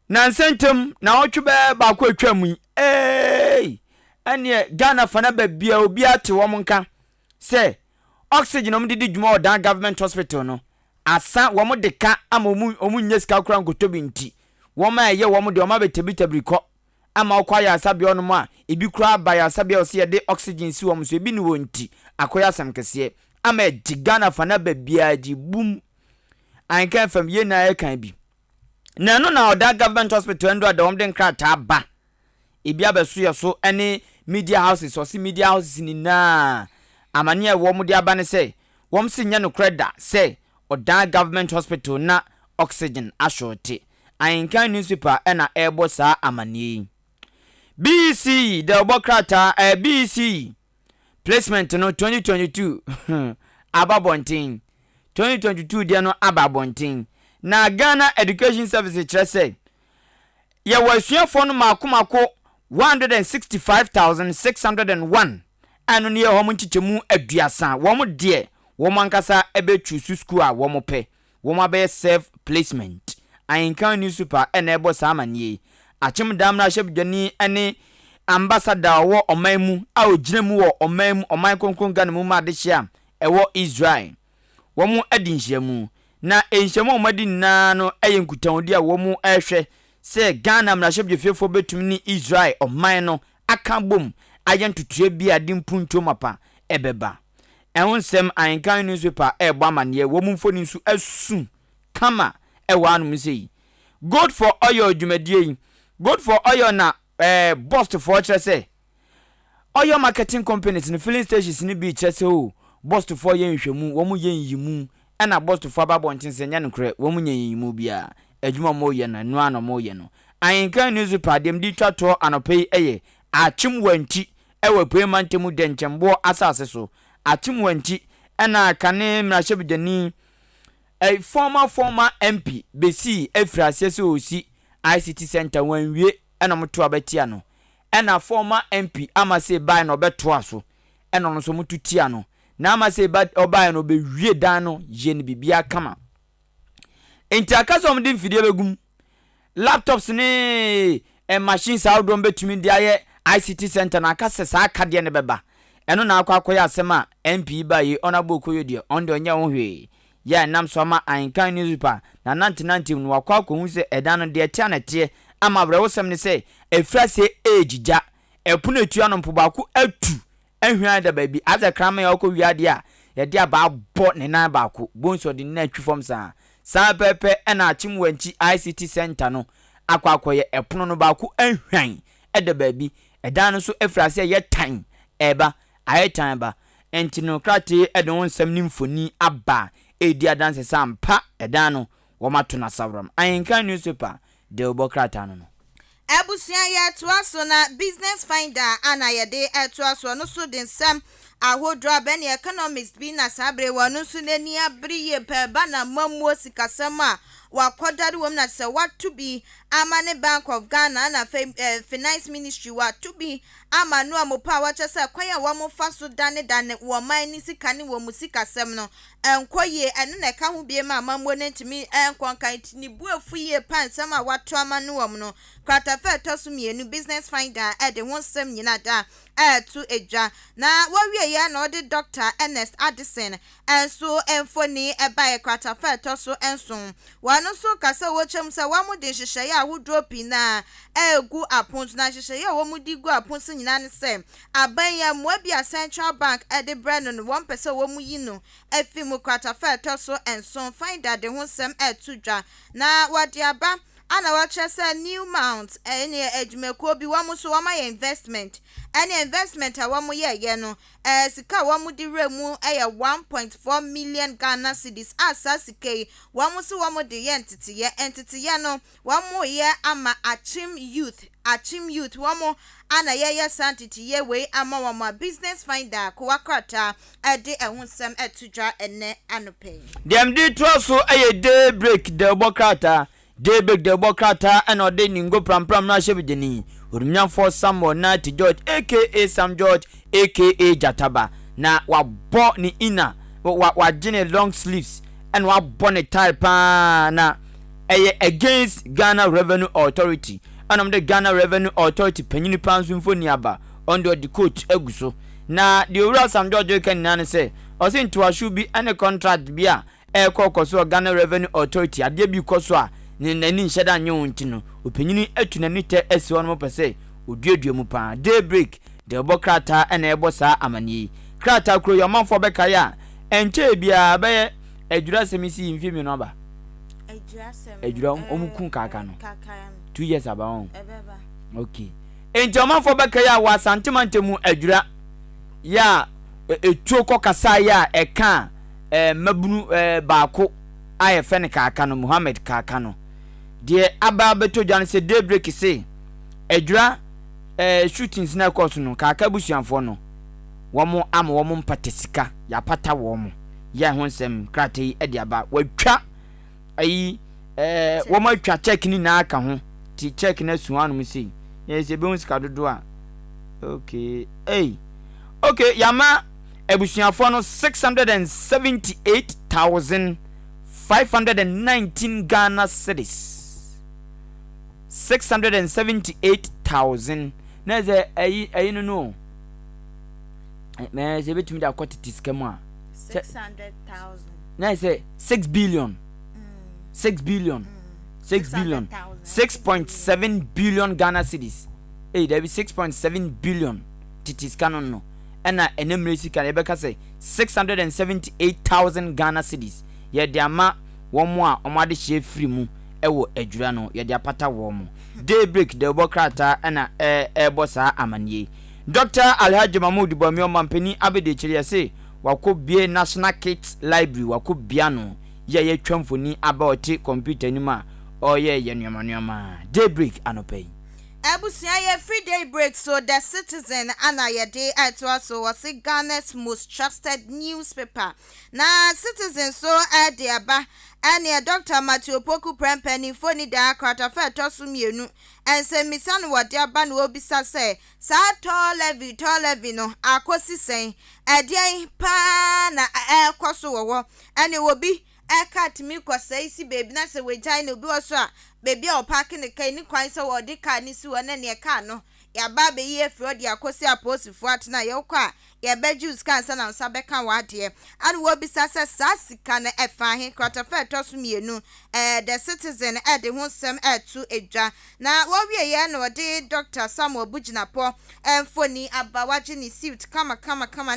na nsentem na otwebe ba kwa atwamu ane Ghana fana ba bia obi ate wo nka se oxygen om didi dwuma odan government hospital no asa wo mo de ka ama omu nyeska kura nkotobi nti wo ma ye wo mo de o ma betebitabri ko ama okwaya asabia ono ma ebi kura ba ya asabia o se de oxygen si wo mo so ebi ni wo nti akoya sam kese ama di Ghana fana ba bia ji bum AHENKAN FM ye na kan bi na no na oda government hospital ndo adom den krata ba ebia beso ye so any media houses or see media houses ni na amane wo mu dia ba ne say wom se nya no kreda say oda government hospital na oxygen ashorty AHENKAN newspaper na ebo sa amane BC the obokrata BC placement no 2022 ababontin 2022 dia no ababontin na Ghana Education Service say ye wasuafo no makomako 165,601 anu ne ho mchichemu aduasa wo mo de wo mankasa ebetu school a wo mo pe wo ma be self placement AHENKAN newspaper ene ebo samanie achim damna shebdwani ene ambassador wo omanmu a ogiremu wo omanmu oman konkon Ghana mu ma de hia ewo Israel wo mo adinhyiamu na enhyemo omadi na no eyenkutanodi a wo mu ehwe se Ghana mrahye fefo betumi ni Israel oman no aka bom ayentutue bi adimpunto mapa ebeba ehonsem AHENKAN newspaper ebo amane wo mu mfoni nsu asu kama ewa anu sei good for oil dwumadie good for oil na boost for chese oil marketing companies ni filling stations ni bi chese o boost for yen hwemu wo mu yen yimu ana boost for babontin se nya nkre wo mu yen yimu bia adwuma mo ye na no ano mo ye no AHENKAN newspaper dem di twato anopei eye achimwanti ewe premantemu denchembo asase so achimwanti ana kane mrahye a former MP besi efrase so osi ICT center wanwie ana moto abetia no ana former MP amase bai no beto aso ena no so mututia no na amase bai obai no be wie dan no ye ne bibia kama enti akaso mde mfidie begum laptops ne machines outdoor betumi dia ye ICT center na akase sa akade ne beba eno na akwakoya asema MP bai onabo koyodie onde onya ho hwe ya nam so ma AHENKAN newspaper na 1990 no wakwa hu se edan de tia na tie ama brewosem ne se efrase ejija epuno etua no mpobako atu ehwan da baby aza krama ya okọ wiade a ye dia ba bo ne nan baako bonso de na atwifom sa pepe na achimwanchi ICT center no akwakoye epuno no baako ehwan da baby edan no so efrase ye tan eba aye tan ba entino krate edon nsem ni mfoni aba edi adanse sampa edano wo mato na sawram AHENKAN newspaper de obokrata no Ebusia ya tuaso na business finder ana yede tuaso no so den sam ahodro ben economics bi na sabre wonu so nani abriye pe ba na mamuo sikasama wakodari wom na se what to be amane Bank of Ghana na finance ministry what to be amanu amopa wacha se kwanya wo faso dane wo man ni sika ni wo musikasem no enkoye ene na ka hu bie ma mamuo ntimi enkonkan tini buafu ye pansam a wato amanu wom no kwata fe to so mienu business finder e de won sem nyina da to edwa na wawie ye na odi Dr. Ernest Addison enso enfoni eba ekrata fa to so enso wano so kasa wo chem se wamu de hyehyeye ahudro pi na egu apon na hyehyeye wo mu di gu apon so nyina ne se aban ya Moabia Central Bank ede Brennan 1% wo mu yi no efi mu krata fa to so enso find that the ho sem to dwa na wade aba ana wacha say new mount any ejumeko bi wamu so wama investment any investment a wamu ye no sika wamu di remu 1.4 million Ghana cedis asa sika wamu so wamu di entity ye no wamu ye ama achim youth wamu ana ye santity ye we ama wamu business finder ko wakrata de ehusem etudwa ene anope dem di troso day break de bokrata Daybreak the Bokrata and Ode Ningo Pram na Shebidini. Urumyan for Samuel Nati George aka Sam George aka Jataba. Na wa bo ni ina wa jine long sleeves and wa bonne type na against Ghana Revenue Authority. And the Ghana Revenue Authority penyini pansu mfoni aba under the coach eguso. Na the ura Sam George can nane say osin to should be any contract bia koso Ghana Revenue Authority ade bi koso ni nani nhyeda nyo ntino openyini atunani te esi won mo pese oduadua mu pa daybreak de bokrata ena ebosa amani krata kro yomanfo beka ya enche bia be adura semisi mfimi no ba adura omukun kaka no 2 years aba on okay enche yomanfo beka ya wa santimantemu adura ya etuo kokasa ya eka mabunu baako aye fene kaka no Muhammad kaka no de aba beto jan se daybreak se adura shootings na course no kaka busuanfo no womo am womo mpatesika ya pata womo ya honsem krate e de aba watwa ayi womo atwa check ni na aka ho ti check na suanu mu sei yes e be hunska dodo a okay okay yama ebusuanfo no 678,519 Ghana cedis 678,000 na ze ayi no na ze betumi da quantity scam a 600,000 na ze 6 billion 6 billion 6.7 billion Ghana cedis there be 6.7 billion titis canon no ena enemresi kan ebeka say 678,000 Ghana cedis ye de ama womo a omade hye free mu ewo adwura no ye de apata womo daybreak de bokrata ena ebosa amanie Dr. Alhaji Mahmoud Bomi Omampeni abede chiri say wakobie National Kids Library wakobia no ye twamfoni about computer nima oye ye nyoma daybreak anopay Abusia ye free day break so the Citizen ana ye day so was Ghana's most trusted newspaper. Na Citizen so de aba ane Dr. Matthew Poku Prempeni foni da akrata fa tosu mienu ense misan wode aba no obisa se sa tall levy no akosi sen edian pa na ekoso wo ane wobi cat me kwasa isi baby na se wejai no bi oso a baby o park ne kai ni kwan se wo de car ni si wo na ne car no ya ba be ye fro de akosi aposifo atena ye kwa ya be juice kan sa na nsa be kan wa de an wo bi sa sika na efa he kwata fa tosu mienu the Citizen de ho sem to edwa na wo wie ye no de Dr. Samuel Bujinapo enfoni abawaji ni suit kama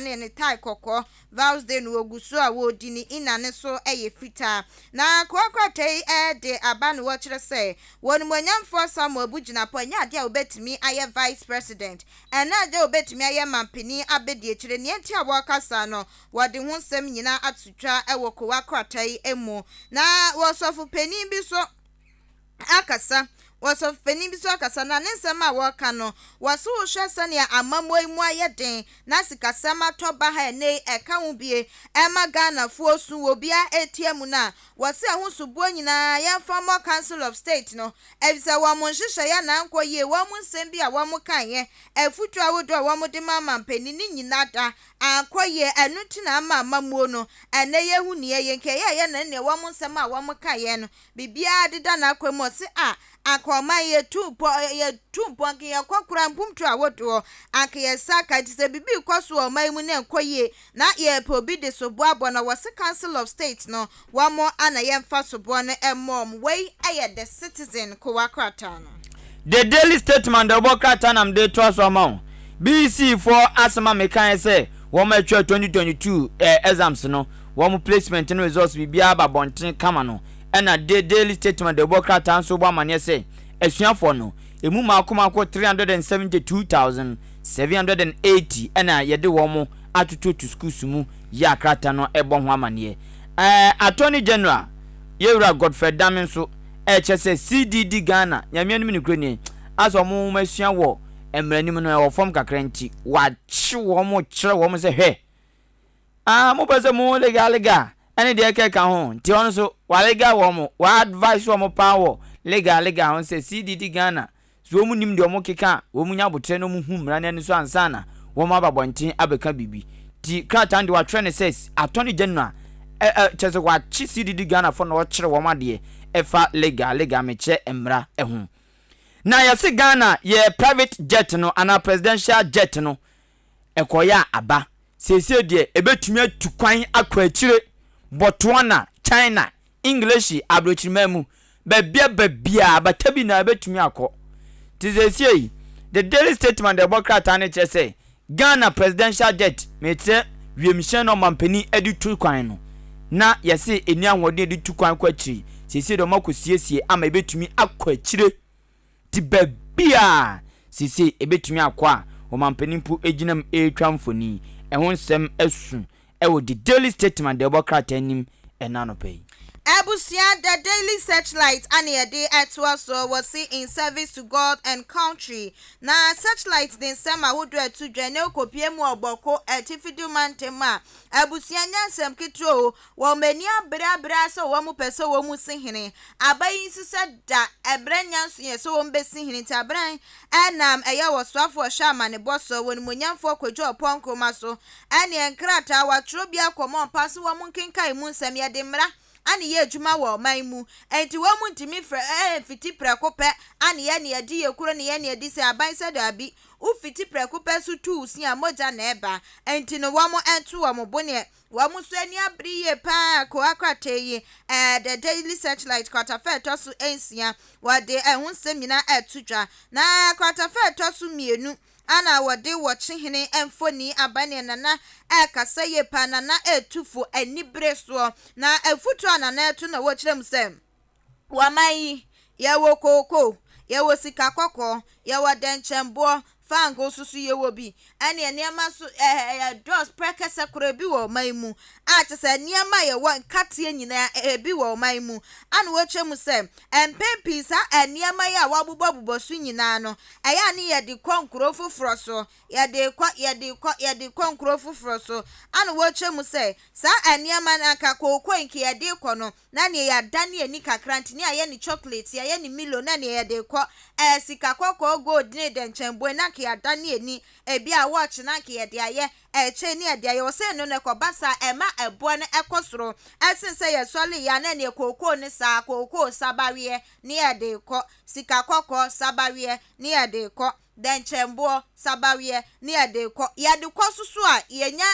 na ne tai kokko vows de no oguso a wo di ni ina ne so eye fita na kwakwatai de aba no wo kire se wonu manyamfo Samuel Bujinapo nya de obetimi aye vice president and na de obetimi aye mampeni abedi echire ne enti awokasa no wode ho sem nyina atutwa ewo kwakwatai emu na wosofu peni bi so akasa waso feni bi so akasa na nsema woka no waso hwesa ne amamoi mu ayeden na sikasama toba ha ne eka hu bie ema Ghana fu osu obia etiemu na wase ahosu bo nyina ya former council of state no ebisa wa monhwehwe ya na nkoye wa mu nsem bi a wa mu kan ye efutu awodo wa mu de mama mpeni ni nyina da akoye enuti na amamuo no ene ye hu ne ye nke ye na ne wa mu nsem a wa mu kan ye no bibia deda na akwemo se a ko ma ye tumpo anke ye kwakura mpumtu awodo anke ye saka ti se bibi kwaso o man mu na enkoye na ye pe obi de so boabo na was council of state no wamo ana ye mfa so bo no emom we aye the citizen ko wakrata no. The daily statement the wakrata nam de to so amount BC for asema mekan say wo ma twa 2022 exams no wo placement no results bibia ba bonten kama no ena the daily statement the wakrata so bo amane say asuafo no emu makomako 372,780 ena yede wo mo atutu to schools mu ya krata no ebo ho amane attorney general Yewra Godfrey Damin so chese CDD Ghana nyamianim ni kroni aso mo masua wo emranim no wo fom kakranti wa chi wo mo kire wo mo se hwe mo pese mo legal ene de keka ho ti on so wa legal wo mo wa advice wo mo power legal on se CDD Ghana so mu nim de mo keka wo mu nya botre no mu hu mra ne so ansana wo ma babonten abeka bibi ti krata ndi wa trend says attorney general chese wa chi CDD Ghana for no kire wo ma de efa legal meche emra ehun na yase Ghana ye private jet no ana presidential jet no ekoya aba sese de ebetumi atukwan akwa akire Botswana China English abrochimemu babia abatabi na ebetumi akọ tizesi the daily statement the Bokrata ne chese Ghana presidential jet meche wiemhye no mampani edi tukwan no na yase eni anwode edi tukwan kwa akiri sisi do makosiesie ama ebetumi akwa akire ti babia sisi ebetumi akwa o mampanimpu eginam etwamfoni ehon sem esu ewo the daily statement de Bokrata anim enanope Abusia the daily searchlight ane de etwa so was see in service to God and country. Na searchlight den sama wodo etu dwane okopie mu oboko etifidu mantema. Abusia nyansem kitro wo mani abra so wo mu pese wo mu sihene. Abayin sise da ebra nyanso ye so wo mbesihene ti abran enam eya wo soafo hwa ne boso woni monyamfo kwadwo ponko maso. Ane enkrata watro bia komo paso wo mu nkenkai mu nsem ye de mra ani ye adwuma wo man mu enti wo mu ntimi fiti prekope ani ye ne adi ye kuro ne ye ne adi se aban se da bi u fiti prekope su tu si amoja na eba enti no wo mu entu wo mu bone wo mu so ani abri ye pa ko akrate ye the daily searchlight kwata fe to so ensia wo de ehun semina etudwa na kwata fe to so mienu ana wode wochi hene emfoni abane nana kasa ye pa nana etufo anibre so na efutu anana etu na wo kirem sem wamai ye wo koko ye wo sika kokko ye wo denchembo fango susu ye wo bi ane eniema so dos prekese koro bi wo maimu atese eniema ye wo katie nyina bi wo maimu ane wo twem sem empempisa eniema ye wabubobubo su nyina no eya ne ye de konkro foforo so ye de konkro foforo so ane wo twem se sa eniema na ka kokko nki ye de kɔ no na ne ya dane ani kakranti ne aye ni chocolate ye ni milo na ne ye de kɔ sika kokko gold ne denchembo na ya dani eni ebi a watch na ke yede aye che ni yede aye wo se no ne ko basa ema ebo ne ekosoro esense ye sole ya na ne kokko ne sa kokko sabawie ni yede ko sika kokko sabawie ni yede ko denchembo sabawie ni yede ko susu a yenya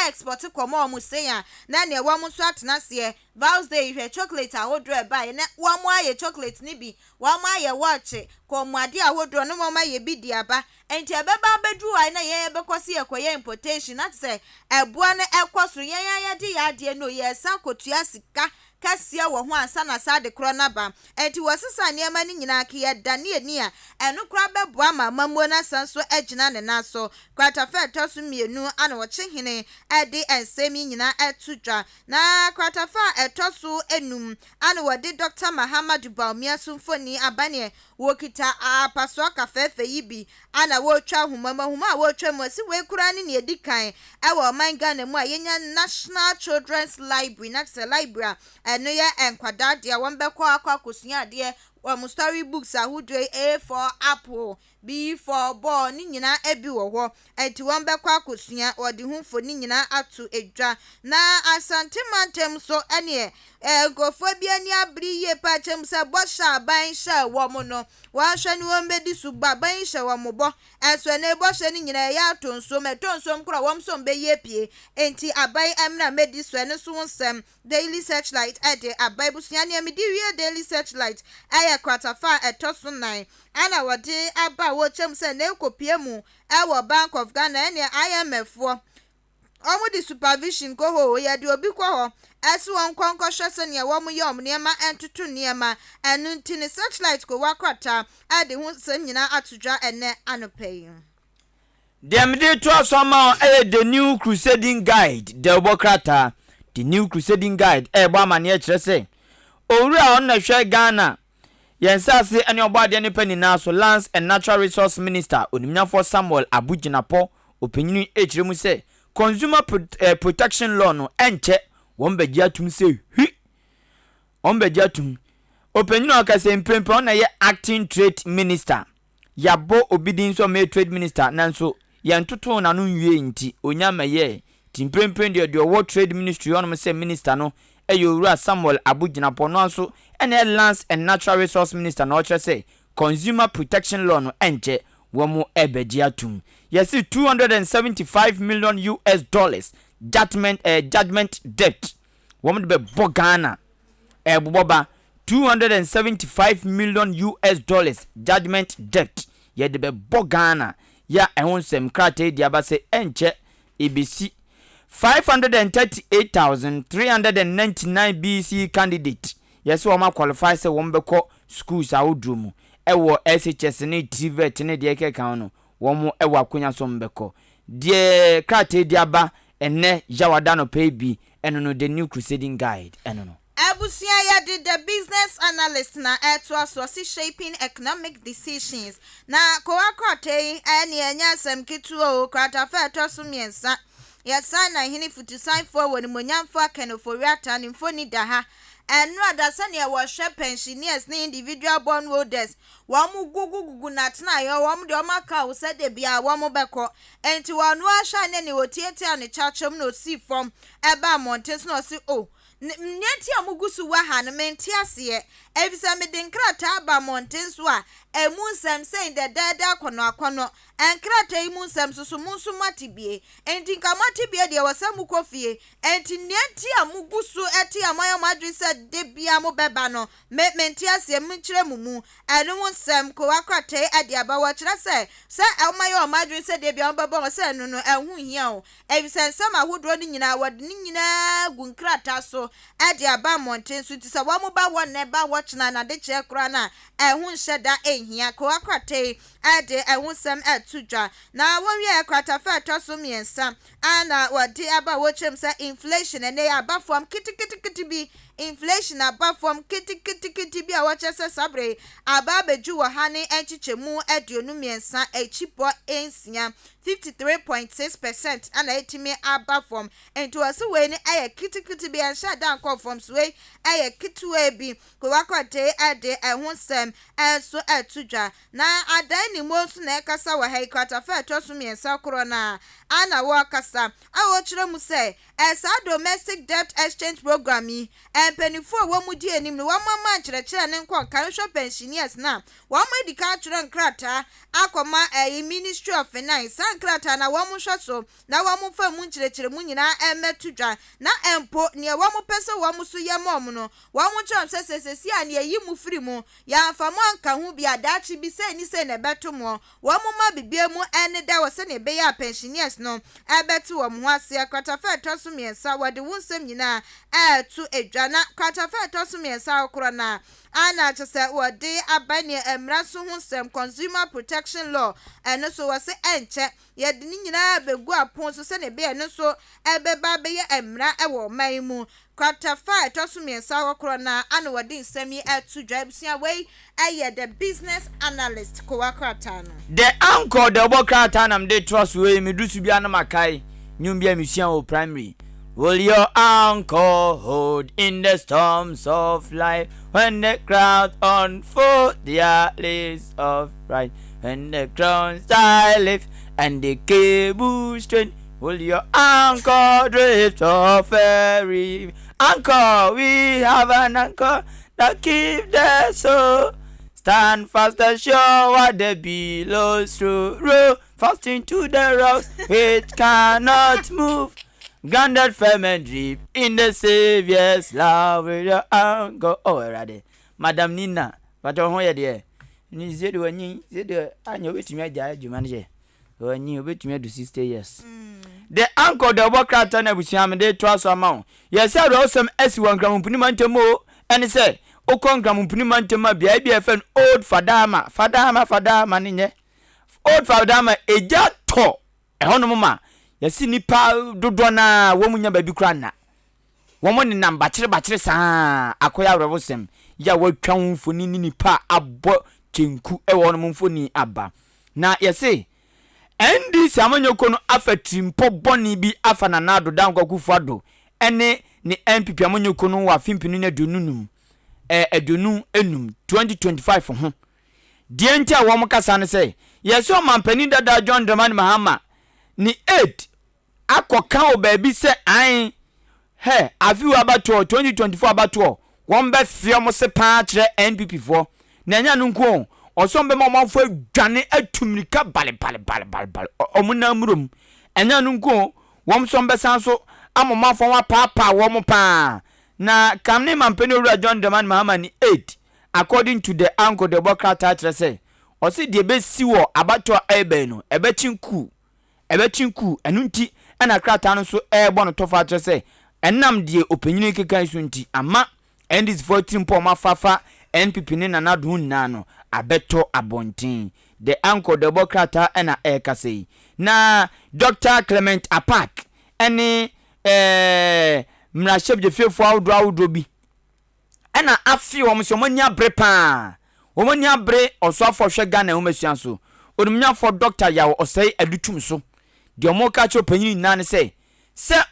export komo mu se ya na ne wo mu so atena se Vows Day if chocolate a wodro ba na wo mu aye chocolate ni bi wo mu aye watch ko mu ade a wodro no mo ma ye bi di aba enti ebeba bedru ai na ye bekosi ekoye importation na say eboa na ekosoro ye ya de ya de no ye san kotua sika kasia wo ho ansa na sa de kro na ba enti wasesa niema ni nyina ka ye dane ani a eno kra beboa ma mamuo na sanso agina ne na so kwata fe tosu mienu ana wo chehene ede ensemi nyina etudwa na kwata fa etosu enum ana wo de Dr. Mahamadu Baumia Symphony abane wo kita apaso ka fefe yibi ana wo twa huma wo twa mo si we kura ni ne edikan e wo man Ghana mu a yenya National Children's Library na se library eno ye enkwada de won be kwa akosua de wɔn story books ahodoɔ A for apple, B for ball ne nyinaa ebi wɔ hɔ. Enti wɔn bɛkɔ akosua wɔde ho mfoni nyinaa ato edwa. Na Asante Mantam so ɛne nkɔfoɔ bi ani abiri yie pa kyɛm sɛ bɔhyɛ aban hyɛ wɔn no. Wɔahwɛ ne wɔn bɛdi so ba aban hyɛ wɔn bɔ. Ɛso ne bɔhyɛ ne nyinaa yɛ ato nsuom ɛtɔ nsuom kora wɔn so mbɛyɛ pie. Enti aban ɛmra mɛdi so ɛne so nsɛm Daily Searchlight ɛde aban busua ne amidi wie Daily Searchlight ɛyɛ kwatafa ɛtɔ so 9 ana wɔde aba wɔkyɛm sɛ na ekopie mu ɛwɔ Bank of Ghana ɛne IMF foɔ ɔmo di supervision kɔ hɔ yɛ de obi kɔ hɔ ɛso wɔn nkɔnkɔhwɛ sɛ nea wɔn yɛ ɔmo nneɛma ɛntoto nneɛma ɛno nti ne Searchlight kɔ wakɔta ɛde ho sɛm nyinaa atodwa ɛnɛ anɔpɛ yi. Deɛ mede to asɔma ɛyɛ the new crusading guide the Obokrata the new crusading guide ɛbɔ amaneɛ kyerɛ sɛ owura ɔno na hwɛ Ghana yɛn sase ɛne ɔbɔadeɛ ne panina so Lands and Natural Resource Minister onimnyafo Samuel Abujinapo opanyini ekyerɛ mu sɛ consumer protection law no ɛnkyɛ wɔn bɛgye atum sɛ wɔn bɛgye atum opanyini ɔkasa mpempe ɔna yɛ acting trade minister yabo obidin so me trade minister nanso yɛn toto na no nwie nti onyama yɛ timpempe deɛ ɔwɔ trade ministry ɔno sɛ minister no ɛyɛ owura Samuel Abujinapo no nso ɛna Lands and Natural Resource Minister na ɔkyerɛ sɛ consumer protection law no ɛnkyɛ wɔn ɛbɛgye atum yɛsi $275 million judgment debt wɔn de bɛbɔ Ghana ɛbobɔba $275 million judgment debt yɛde bɛbɔ Ghana ya ɛho nsɛm krataa di aba sɛ ɛnkyɛ ebesi 538,399 BC candidate yes wɔn qualify sɛ wɔn bɛkɔ schools awodro mu ɛwɔ SHS ne TVET ne deɛ keka no wɔn ɛwɔ akonya so mbɛkɔ deɛ krataa di aba ɛnɛ yawada no pay bi ɛno no the new crusading guide ɛno no Abusia ya did the business analyst na was shaping economic decisions na kowakote eni enya sem kitu o krata fa to miensa yɛsan na hene futusan fo wɔ ne monyamfo akanofori ata ne mfoni da ha ɛno adasa ne wɔhwɛ pensioners ne individual bond holders wɔn gugugugu na tena yɛ wɔn de wɔn aka wo sɛ de bia wɔn bɛkɔ enti wɔn ahwɛ ne wɔtietia ne chachom no si fam ɛba montes no si o Nyeti amugusu wa ha na menti ase ebisa me de nkrata aba monten so a emu nsem sei de dada akono enkrata imu nsem so munsu matibie enti nkamatibie de wasam kofie enti nyeti amugusu eti amoyo madwi se de bia mo beba no menti ase mkire mumu enu nsem ko akrata ade aba wo kire se amoyo madwi se de bia mo beba wo se no ehu hia o ebisa nsem ahodro ni nyina wode ni nyina gu nkrata so ade aba monten so ti se wo mo ba won ne ba watchna na de che kra na ehun hyeda ehia ko akwate ade ehun sem etudwa na wonwie akwata fa toso miensa ana wode aba wo chem se inflation ene aba from kitikiti bi inflation aba from kitikiti bi a wache se sabre aba beju wo hane enchichemu aduonu miensa echipo ensia 53.6% ana etimi aba from ento wase we ni aye kitikiti bi ansha dan call from sway aye kitwe bi ko wakwate ade ehun sem enso etudwa na adan ni mo so na ekasa wa ha kwata fa toso miensa kro na ana wo kasa awo kire mu se esa domestic debt exchange program yi empenifo wo mu di enim no wo mama kyerɛkyerɛ ne nkɔ kan hwɛ pensioners na wo ma di ka kyerɛ nkrata akoma ministry of finance nkrata na wo mu hwɛ so na wo mu fa mu kyerɛkyerɛ mu nyina emetudwa na empo ne wo mu pese wo mu so yɛ mom no wo mu kyerɛ sesesi a ne yi mu firi mu ya fa mo anka hu bi adachi bi se ni se ne beto mo wo mu ma bibie mu ene da wo se ne be ya pensioners no ebeto wo mu ase akwata fa toso miensa wode wunsem nyina etu edwa na kwata fa toso miensa okro na ana chese wode abane emra so hunsem consumer protection law eno so wose enche yede ni nyina begu apon so se ne be eno so ebeba be ye emra ewo man mu kwata fa toso miensa okro na ana wode nsemi etu dwa busia we eye the business analyst ko wakrata no the anchor the Obokrata na mde trust we medusu bia na makai nyumbia misia o primary Will your anchor hold in the storms of life when the crowds unfold their list of right? When the crowns die lift and the cable strain, will your anchor drift or ferry? Anchor, we have an anchor that keeps the soul. Stand fast and sure what the billows through. Row fast into the rocks which cannot move. Grounded firm and deep in the Savior's love with your anchor. Oh, ready. Madam Nina, but on where there? Ni zedu wanyi, zedu anyo wetu mea jaya jumanje. Wanyi wetu mea do 60 years. The anchor the worker turn ebusiam de twaso amount. Yes, I awesome S1 gram punimante mo and say, O con gram punimante bia bia fen old fadama ninye. Old fadama eja to. Ehono mama. Yesi nipa dodo na womunya baby kra na. Womo ni nam bachire saa akoya rewosem. Ya watwa mfoni ni nipa abo chenku ewo no mfoni aba. Na yesi endi samanyoko no afetrimpo boni bi afa na nado danko kufuado. Ene ni MPP amanyoko no wa fimpinu na dununum. Edunu enum 2025 ho. Die ntia wo mokasa ne se yesi o mampani dada John Dramani Mahama ni 8 akoka o baby se an he afiwa abato 2024 abato won be fio se pa kire NPP fo na nya no nko osombe mamafo adwane atumrika bale omuna murum enya no nko won sombe sanso amamafo wa papa won pa na kamne mampeni owura John Dramani Mahama ni 8 according to the anchor the bokata kire se o se de be siwo abato ebe no ebe chinku enunti ena krata no so ebo no tofa kire se enam die opanyini kekan so nti ama endis 14 po mafafa NPP ni na do na no abeto abontin the anchor the bokrata ena ekase na Dr. Clement Apak eni mrasheb je fefo awdo bi ena afi wo mso manya bre pa wo manya bre oso afọhwe Ghana wo masuan so onumnya for doctor yawo osei adutum so de omo ka cho panyin na ne se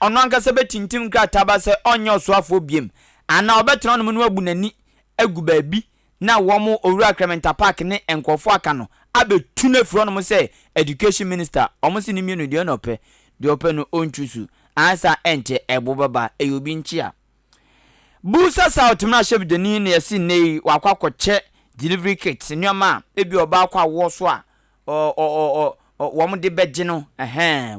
ono ankasa betintim krata ba se onye oso afọ biem ana obetro no mu abu nani agu baabi na womo owura Clement Park ne enkofo aka no abetu na furo no mo se education minister omo se ni mienu de no pe de ope no onchusu ansa enche ebo baba eyobi nchia busa south na shebe de ni yesi nei wakwakoche delivery kit nyoma ebi oba akwa wo so a womo de beje no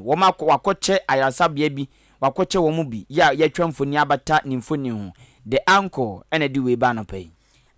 womo wakoche ayasabia bi wakoche womo bi ya twamfoni abata ni mfoni ho the uncle ene di we ba no pay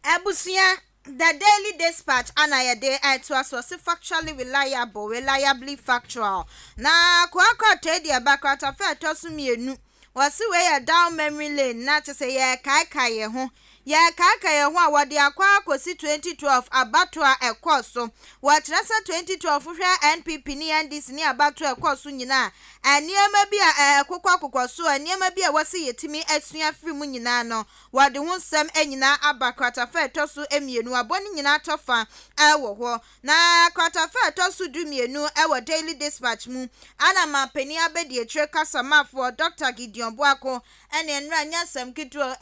Ebusia, the Daily Dispatch anayade was factually reliably factual. Na kwakwa tedi abakrata fe tosu mienu. Wasi we down memory lane na to say ye kai ye ho. Ye kai ye ho awade akwa akosi 2012 abatwa ekoso. Watrasa 2012 hwe NPP ni NDC ni abatwa ekoso nyina. Aniema bia kokwa so aniema bia wasi yetimi asua firi mu nyina no. Wade ho nsem enyina abakrata fe tosu emienu aboni nyina tofa ewo ho. Na krata fe tosu du mienu ewo Daily Dispatch mu. Ana mapeni abedi etre kasamafo Dr. Gideon Boako ene enra nyasem kituo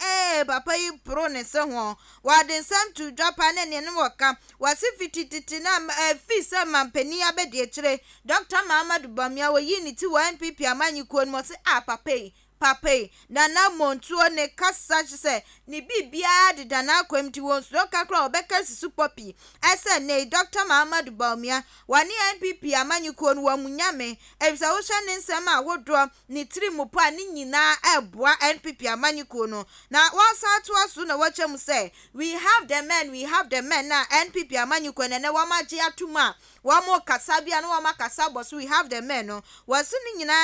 papa yi pro ne se ho wade nsem to Japan ene ne woka wasi fitititi na fi se mampeni abedi etre Dr. Muhammad Bamia wo yi ni ti NPP amanyiko no se papai na montuo ne kasa se ni bibia de dana kwamti won so kakra obeka sisu popi ese ne Dr. Muhammad Bamia wani NPP amanyiko no wamunyame ebisa wo hwe ne nsem a wodro ni trimupo ani nyina eboa NPP amanyiko no na wasa to aso na wachem se we have the men na NPP amanyiko ne wamaje atuma wamo kasabia no wamakasa boss we have the men no wasu ni nyina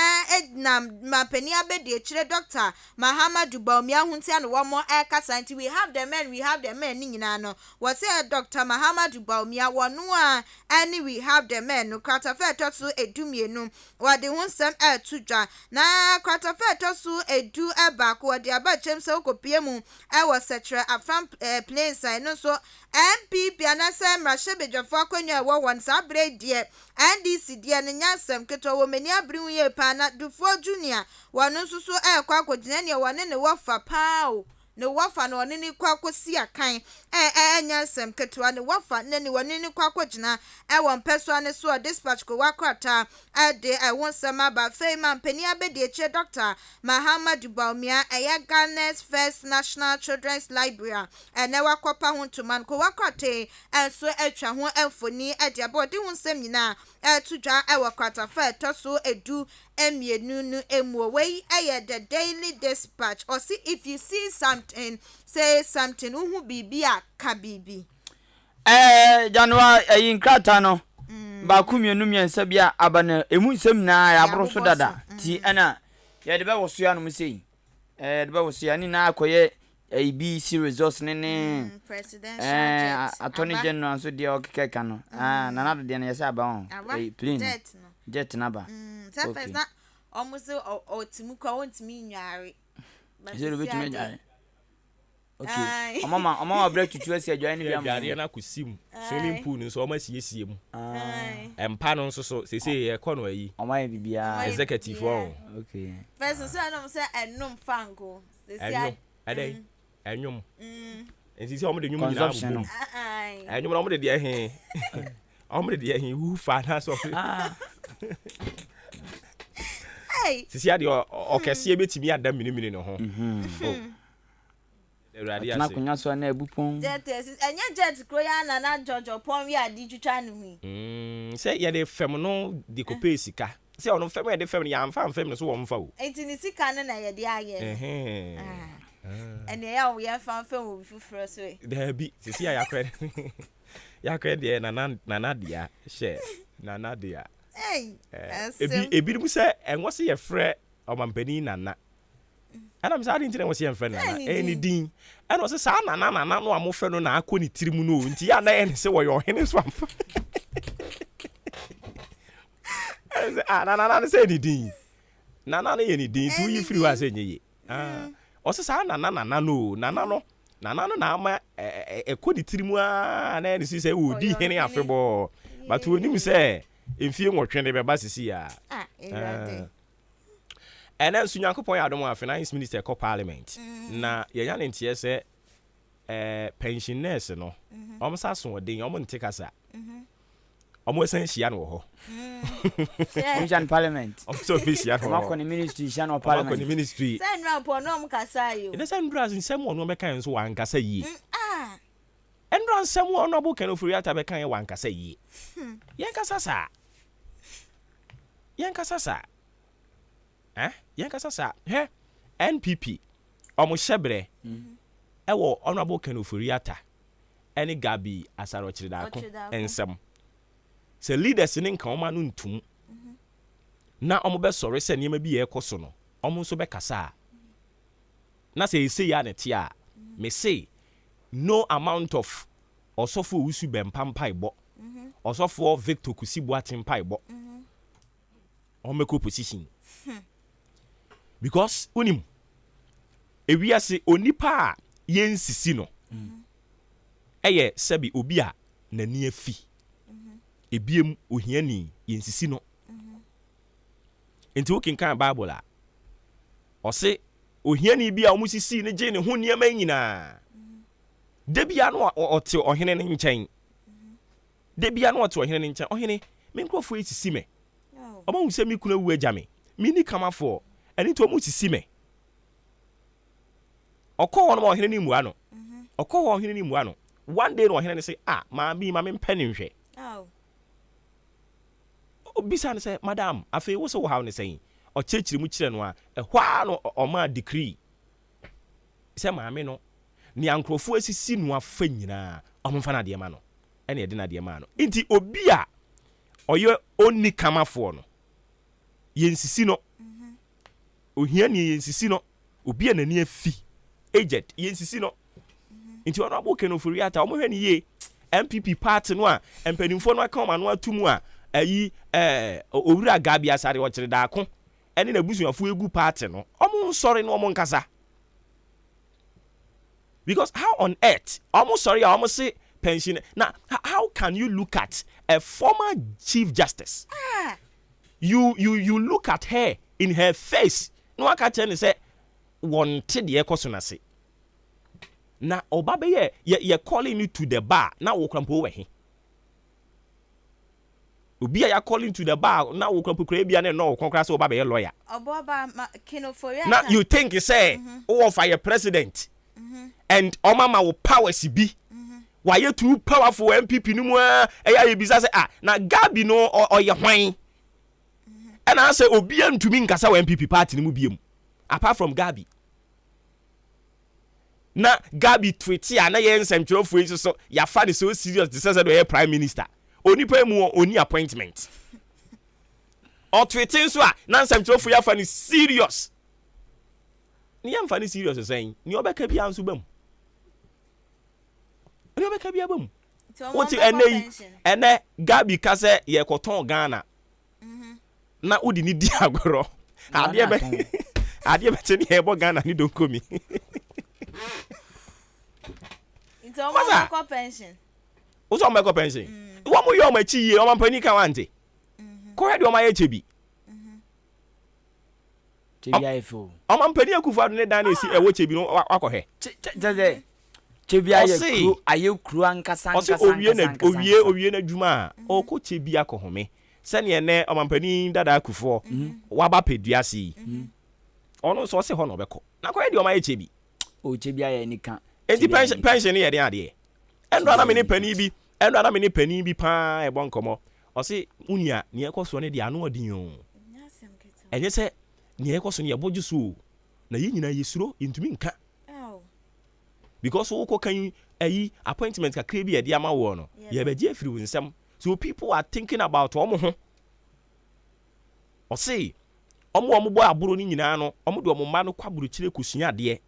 na mapeni abedi chire Dr. Muhammad Bamia huntia no wamo kasa nti we have the men ni nyina no wase Dr. Muhammad Bamia wonu a ani we have the men no kwata fe tosu edumienu wade hunsem tudwa na kwata fe tosu edu eba ko wade abachem se okopie mu was setre afam place no so MPP anase mrashebedwafo akonwa wo won sabre die NDC die ne nyasem keto wo mani abri ye pa na dufo junior wonu susu so kwa kogina ne wone ne wafa pao ne wafa no ne ni kwa kosi akan enya nsem ketwa ne wafa ne wone ni kwa kogina wo mpeso ane so dispatch ko wakrata de won sama ba fema mpani abedi eche Dr. Muhammad Baumia Ghana's first national children's library ne wakopa ho toman ko wakrate so atwa ho amfoni de abodi ho nsem nyina tudwa wakrata fa toso edu emienu nu emu wey the daily dispatch or see if you see something say something uhu bibia ka bibi January inkrata no ba kumienu miensa bia abana emu nsem na ya bro so dada ti ana ya de ba woso ya no msei de ba woso ya ni na akoye ABC results ne presidential attorney general so dia okeka no na de na yesa aba on plane jet na ba surface na almost otimu kwa wontimi nyaare zero betimi nyaare okay mama break tutu asi adwan ni biam biare na kusim swimming pool nso oma siesie mu empa no nso so sese ye kono ayi oma ye bibia executive o okay first so na say enum fango sese adai enum enti se omo de nyum nyina abu enum na omo de de ehe omo de de ehe hu fa na so sisi ade okese betimi adam minimini no ho na kunya so na ebupon jet enya jet kroya na jojo pon wi adi twitwa ne hu se ye de fem no de kope sika se ono fem ye de fem ya amfa fem no so wo mfa o enti ni sika ne na ye de aye ene ya wo ye fa fem wo fufuro so e da bi sisi ya yakre de na dia she na dia ebi mu se enwo se ye frɛ omampani nana ana mi sa adi ntire wo se ye frɛ nana ni din ana se sa nana no amofrɛ no na akɔ ni tirimu no nti ya na ye se wo yo hene so amfa nana se ni din nana no ye ni din tu yi free wa se nye ye o se sa nana no na ama ekɔ ni tirimu na ye se se wo di hene afebɔ but woni mi se emfie nwotwe be ba sisi ya ena nsu nyankopon ya adom finance minister ko parliament na ye nya ntie se pensioners no omsa so odin om nte kasa omo san hia no ho pension parliament so official ho mako ni ministry hia no parliament mako ni ministry sen rapo no om kasa yo ina sen bras nsem ono be kan so wan kasa yi enran nsem ono bo kan ofuri ata be kan wan kasa yi yen kasa sa he NPP omo hyebre ewo honorable Kenofori ata eni Gabi Asaro Chiridako ensem se leaders ni nka oma no ntum na omo be sore se niam bi ye ekoso no omo so be kasa na se ese ya ne tia me say no amount of osofo usu be mpampa ibo osofo Victor Kusibu atimpa ibo on make opposition because unim ewiase onipa yensisi no eye sebi obi a nani afi ebiem ohiani yensisi no enti wokin kan bible a ose ohiani bi a omusisi ne je ne ho niam nyina debia no ote ohene ne nkyɛn debia no ote ohene ne nkyɛn ohene me nkrofo esisi me oba hu se mi kuna wu agya me ni kamafo eni to mu sisi me okọ won ma ohene ni mu ano okọ won ohene ni mu ano one day no ohene ne say ma bi ma me mpani nhwe obisa ne say madam afei wo so wo haw ne say o chechiri mu kire no a ehwa no o ma decree say ma me no ni ankrofo asisi no afa nyina o mfa na de ma no ene de na de ma no nti obi a oye onni kamafo no yensisi no ohia ni yensisi no obi a nani afi agent yensisi no nti ono abo Kenofori ata omo hwe ni ye MPP party no a empanimfo no aka ma no atumu a ayi owura Gabi Asare wo kire daako ene na busuafo egu party no omo sorry no omo nkasa because how on earth omo sorry omo say pension now how can you look at a former chief justice you look at her in her face no aka kyerɛ say wɔnte deɛ ɛkɔ so na se na ɔba bɛyɛ ye calling you to the bar na wo krampo wɔ he obi ya calling to the bar na wo krampo kra bia na no konkra sɛ ɔba bɛyɛ lawyer Obuoba kinofori na you think say wo fire president and omama wo powers bi why you too powerful MPP no mu ɛyɛ yebisa sɛ na Gabi no ɔyɛ hwan and I say obi antumi nkasa wo MPP party no mu biem apart from Gabi na Gabi tweet ya na ye nsɛmtwerɛfo yi so ya fa ne so serious the sense that we prime minister onipa mu oni appointment or tweeting so na nsɛmtwerɛfo ya fa ne serious ni yam fa ne serious saying ni obeka bia nso bam ni obeka bia bam woti ene Gabi ka sɛ ye kɔtɔn Ghana na udi ni di agoro ade be te ni ebo Ghana ni don komi it's almost like pension. What's on my pension? What more you my chi o man pani ka wante. Ko head o my HB. Chebiafo. O man pani akufa do ne dan na si e wo chebi no akọ he. Chebiaye kru ankasa ankasa. Owie na dwuma o ko chebi akọ home. Se ne ne o man pani dada akufo waba pedua si. Ono so se ho no beko. Na ko head o my HB. O chebiaye nika. Enti pension ye de ade. Endo na me ne pani bi pa e bon komo. O se unia ne ekoso ne de ano odin o. Enye se ne ekoso ne yeboju so. Na yi nyina yesuro intumi nka. Because wo ko kan ayi appointment ka krebi e de ama wo no. Ye be je afiri winsam. So people are thinking about omo ho. O se omo bo aburo ni nyina no, omo de omo ma no kwaburo kire kosua de.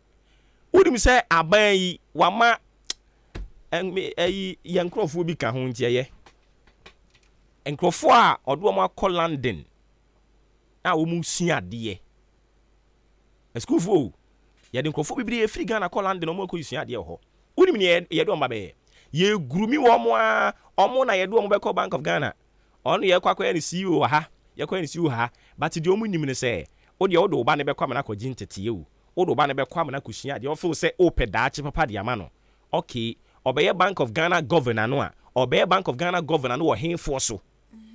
Wodim sɛ aban yi wama yankrofo bi ka ho ntieye enkrofo a odo mo akɔ London a wo mu sua de eskuufo ye de enkrofo bibiri efiri Ghana akɔ London o mo akɔ sua de ho wodim ne ye do mba be ye gurumi wo mo a omo na ye do mo be kɔ Bank of Ghana ono ye kwakɔ ne CEO ha ye kɔ ne CEO ha but de omo nim ne sɛ wo de wo do ba ne be kɔ ma na kɔ gintete o odo ba ne be kwa na kusua de o feel say o pedaachi papa de ama no okay obeye Bank of Ghana governor no a obeye Bank of Ghana governor no wo henfo so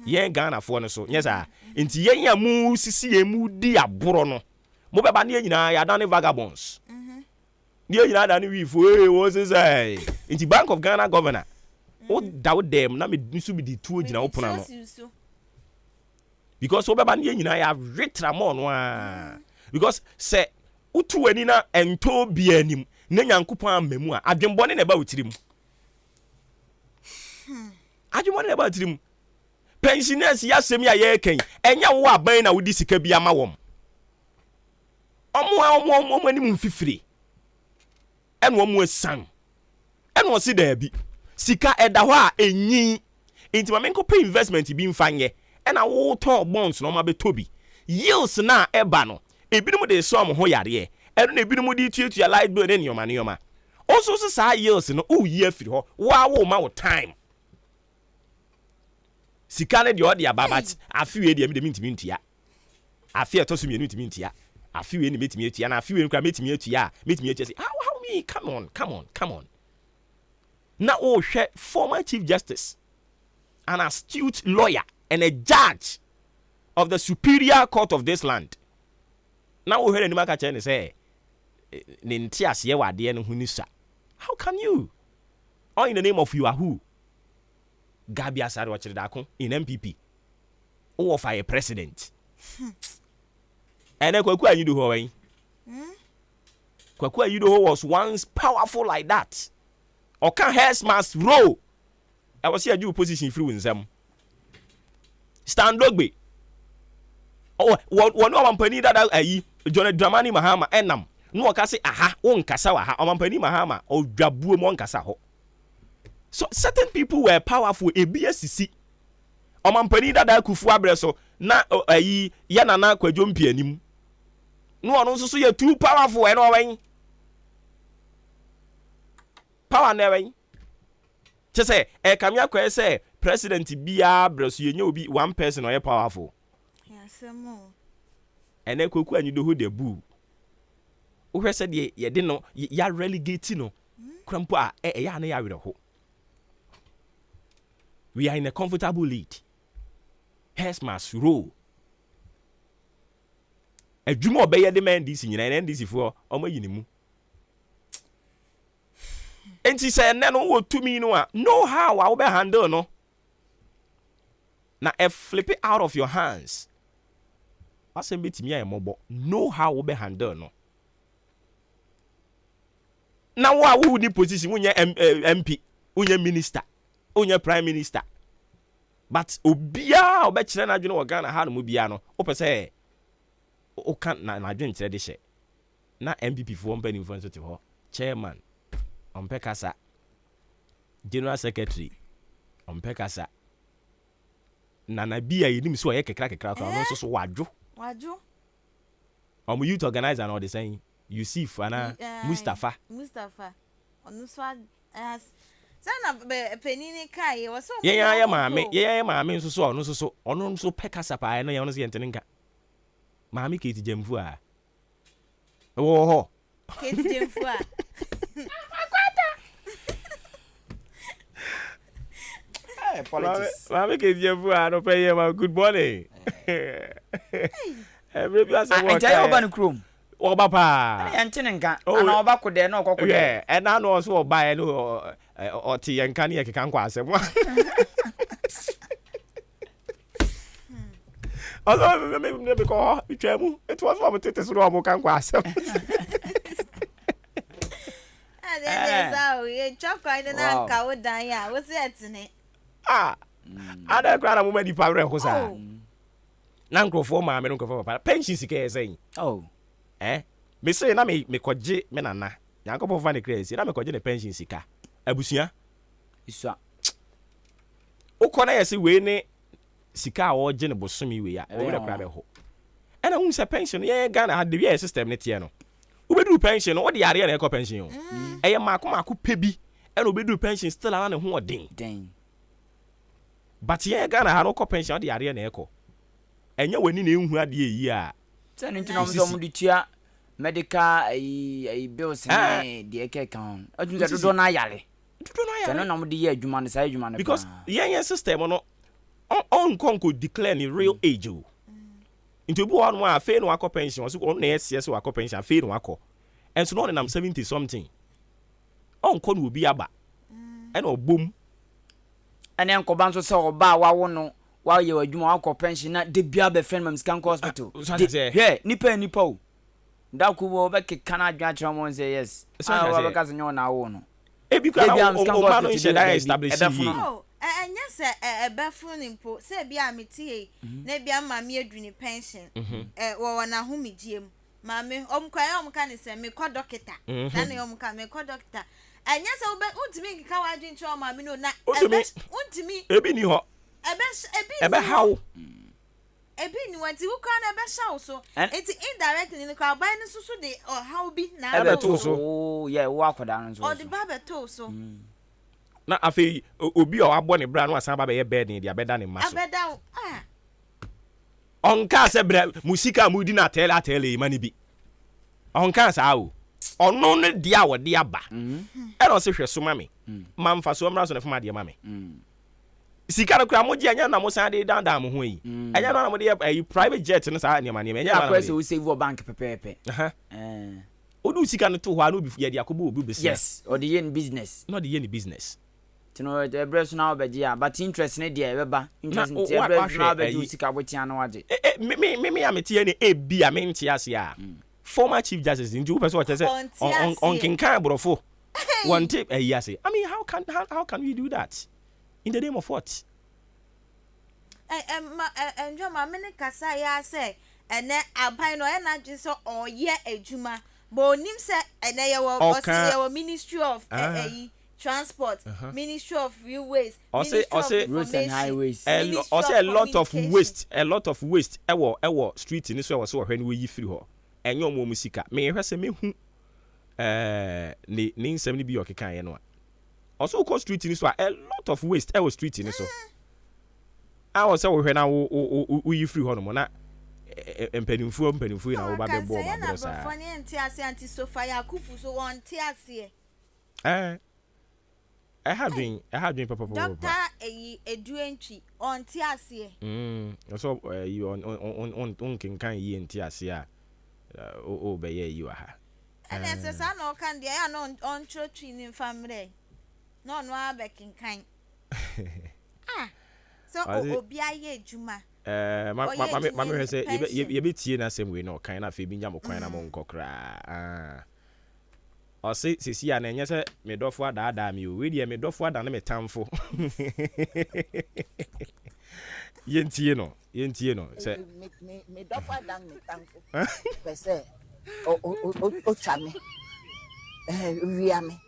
yen Ghana fo no so yes ah enti yen ya mu sisi ye mu di aboro no mo be ba ne nyina ya dan vagabonds ne nyina dan wi fo wo say enti Bank of Ghana governor o dawo dem na me nsu bi di tuo gina opona no because o be ba ne nyina ya retra mo no a because say utu wani na ento bia nim na nyankopon amamu a adwenbone na ba wotirim adwenbone na ba wotirim pensioners ya semi ya ye kan enya wo aban na wodi sika bia ma wom omo ani mu mfifire eno omo asan eno si da bi sika eda ho a enyi enti ma menko pay investment bi mfanye ena wo to bonds no ma betobi yields na eba no ebinom de so am ho yare eno na ebinom de tuatua light bill ne nyoma also so sa yields no o yi afiri ho wo ma wo time sika ne de o de ababat afiwe de me ntimi ntua afi eto so me ntimi ntua afiwe ne metimi atua na afiwe nkra metimi atua metimi atua say how me come on na o hwe former chief justice an astute lawyer and a judge of the superior court of this land. Now we heard any maka chene say nintias ye wade no hunisa. How can you? All in the name of you are who? Gabi Asare Wachidako in MPP. Or for a president. And then Kwaku you do Hawaii. Kwaku you do was once powerful like that. Or can hairs must roll. I was here do position through in them. Stand Dogbe. Oh, one company that I John Dramani Mahama enam. No ka say aha won kasa wa ha omampani Mahama o dwabuo mo nkasa ho. So certain people were powerful ebiasisi. Omampani that kufu abreso na ayi ya nana kwadwompi anim. No ono nso so ye too powerful e no wen. Power na wen. Che say e kamya kwa say president bia abreso ye nya obi one person o ye powerful. ene koku anyi do ho de bu wo hwese de ye de no ya relegate no krampo a ya na ya were ho. We are in a comfortable lead. Here's my roll. Adwuma obeye de man this nyina na ndisi fo omayinimu. Enti say na no wo tumi no a know how I will handle no. Na flip it out of your hands. Asem betimi ya mobo. Know how we handle no. Na wo ni position unye MP, unye minister, unye prime minister. But obia obekire na adwene wo Ghana ha no mu bia no. Wo pese o kan na adwene kire de hye. Na MPP fo mpa ni influence to ho. Chairman Ompekasa, General Secretary Ompekasa, Nana Bia yinim so ye kekra no so wadwo youth organizer and all the saying Yusuf ana Mustafa onu so as sana penini kai wo so ye maame so onu so onu so pekasa pa na ye onu so yentenka maame Kate Jemfu a wo ho Kate Jemfu a politics. Mama Kate Jemfu a no pay ma good morning. Every person work. Entire urban chrome. Oba pa. Yentene nka ana oba ko de na okoko de. Yeah, and na no so oba e no o ti yenka ne yekeka nkwa asem. Although me because itwemu it was what tete so no mo kan kwa asem. Then so you chop kind na nka wo dan ya wo se etene. Ada kwa na mo ma di pa re ho sa. Na nkrofo ma me nkrofo papa pension sika esen. Me say na me koje me nana. Yankopon fa ne crazy na me koje ne pension sika. Abusua. Isua. Ukona yesi we ne sika a wo je ne bosomi we ya. O we kra be ho. Ena hu se pension ye Ghana had the system ne tie no. Ubedu pension no de yare na ekọ pension o. Eye mako pebi. Ena ubedu pension still ana ne ho odin. But ye Ghana ha no kọ pension de yare na ekọ. Enye wani na ehu ade yi a. Say no ntina mo de tua medical bills ne de eke kan. Adun se do na yare. Say no na mo de ye adwuma ne say adwuma ne. Because ye system no on konko declare ni real age o. Into bi one a fe no akọ pension so on na yes akọ pension fe no akọ. And so no na 70 something. On ko no obi aba. E na obom. Ene nkoba nso se oba wa wo no wa ye wadwuma akọ pension na de bia be friend mam scan hospital. He nipa o. Da ku wo be kekana adwa kira mo say yes. Wa be ka se nyo na wo no. E bi ka o ma no sheda establish yi. Anya se ebefu nimpo se bia metie na bia ma me adwuni pension wo na ho megiem ma me omka ne se me kọ doctor na ne omka me kọ doctor anya se untimi nkika wa adwin cho ma me no na untimi ebi ni ho ebe how ebi ni wanti wo kwa na ebe shaw so enti indirectly ni kwa ban so so de how bi na ebe to so oh yeah wo akoda no so o de ba be to so na afi obi o abo ne bra no asan ba be ye bed ni dia beda ne maso abeda onka se bra musika mu di na tele mani bi onka sa o ono ne dia wo dia ba e no se hweso mame mamfa so mra so ne fama dia mame sika no kra mo gi anya na mo san de dan mo ho yi anya no na mo de private jet no sa ne mane anya na kwese we save bank pepepe odu sika no to ho a no bi ye dia kobo obi be yes or the yen business no the yen business no the breast now be ya but interest ne dia beba interest ne dia breast now be do sika botia no age me ametie ne e bia me ntia ase a former chief justice into person what say on kinkan brofo want it ase I mean how can we do that in the name of what enjo ma me ne kasa ya say ene aban no e na gye so oye adwuma bo nim se ene ye wo ministry of transport, Ministry of Railways, Ministry of Roads and Highways. Also a lot of waste. Ewo street in so was so when we yi free ho. Enyo mo musika. Me hwese me hu ni nsem ni bi okekan ye no. Also ko street in so a lot of waste ewo street in so. I was say we na wo yi free ho no mo na empenimfu na wo ba be bo ma bro sa Fani enti ase anti sofa ya kufu so won ti ase I have been papa doctor eduentry on ti ase so you on kan yi enti ase a o be ye you ha and ese no kan dia ya no on church ni family no abekin kan so obi aye ejuma ma say ye be tie na same way no kan na fe bi nya mo kwan na mo nkokra o se sisi ya na enye se me dofo ada mi o we die me dofo ada na me tamfo yentie no se me dofo ada me tamfo pese o chame wia me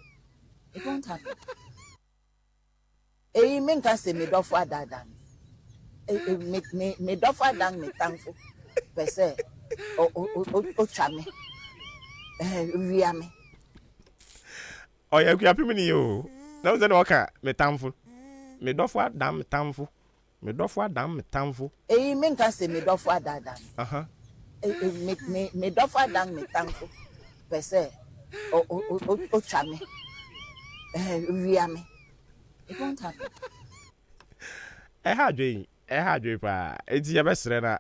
it won't happen me nka se me dofo ada me dofo ada me tamfo pese o chame wia me oya ku yapim ni yo na ze no ka metamfo me dofo adam metamfo me nka se me dofo adada me dofo adam metamfo pese o chame wia me it won't happen ha dwe pa enti ya besre na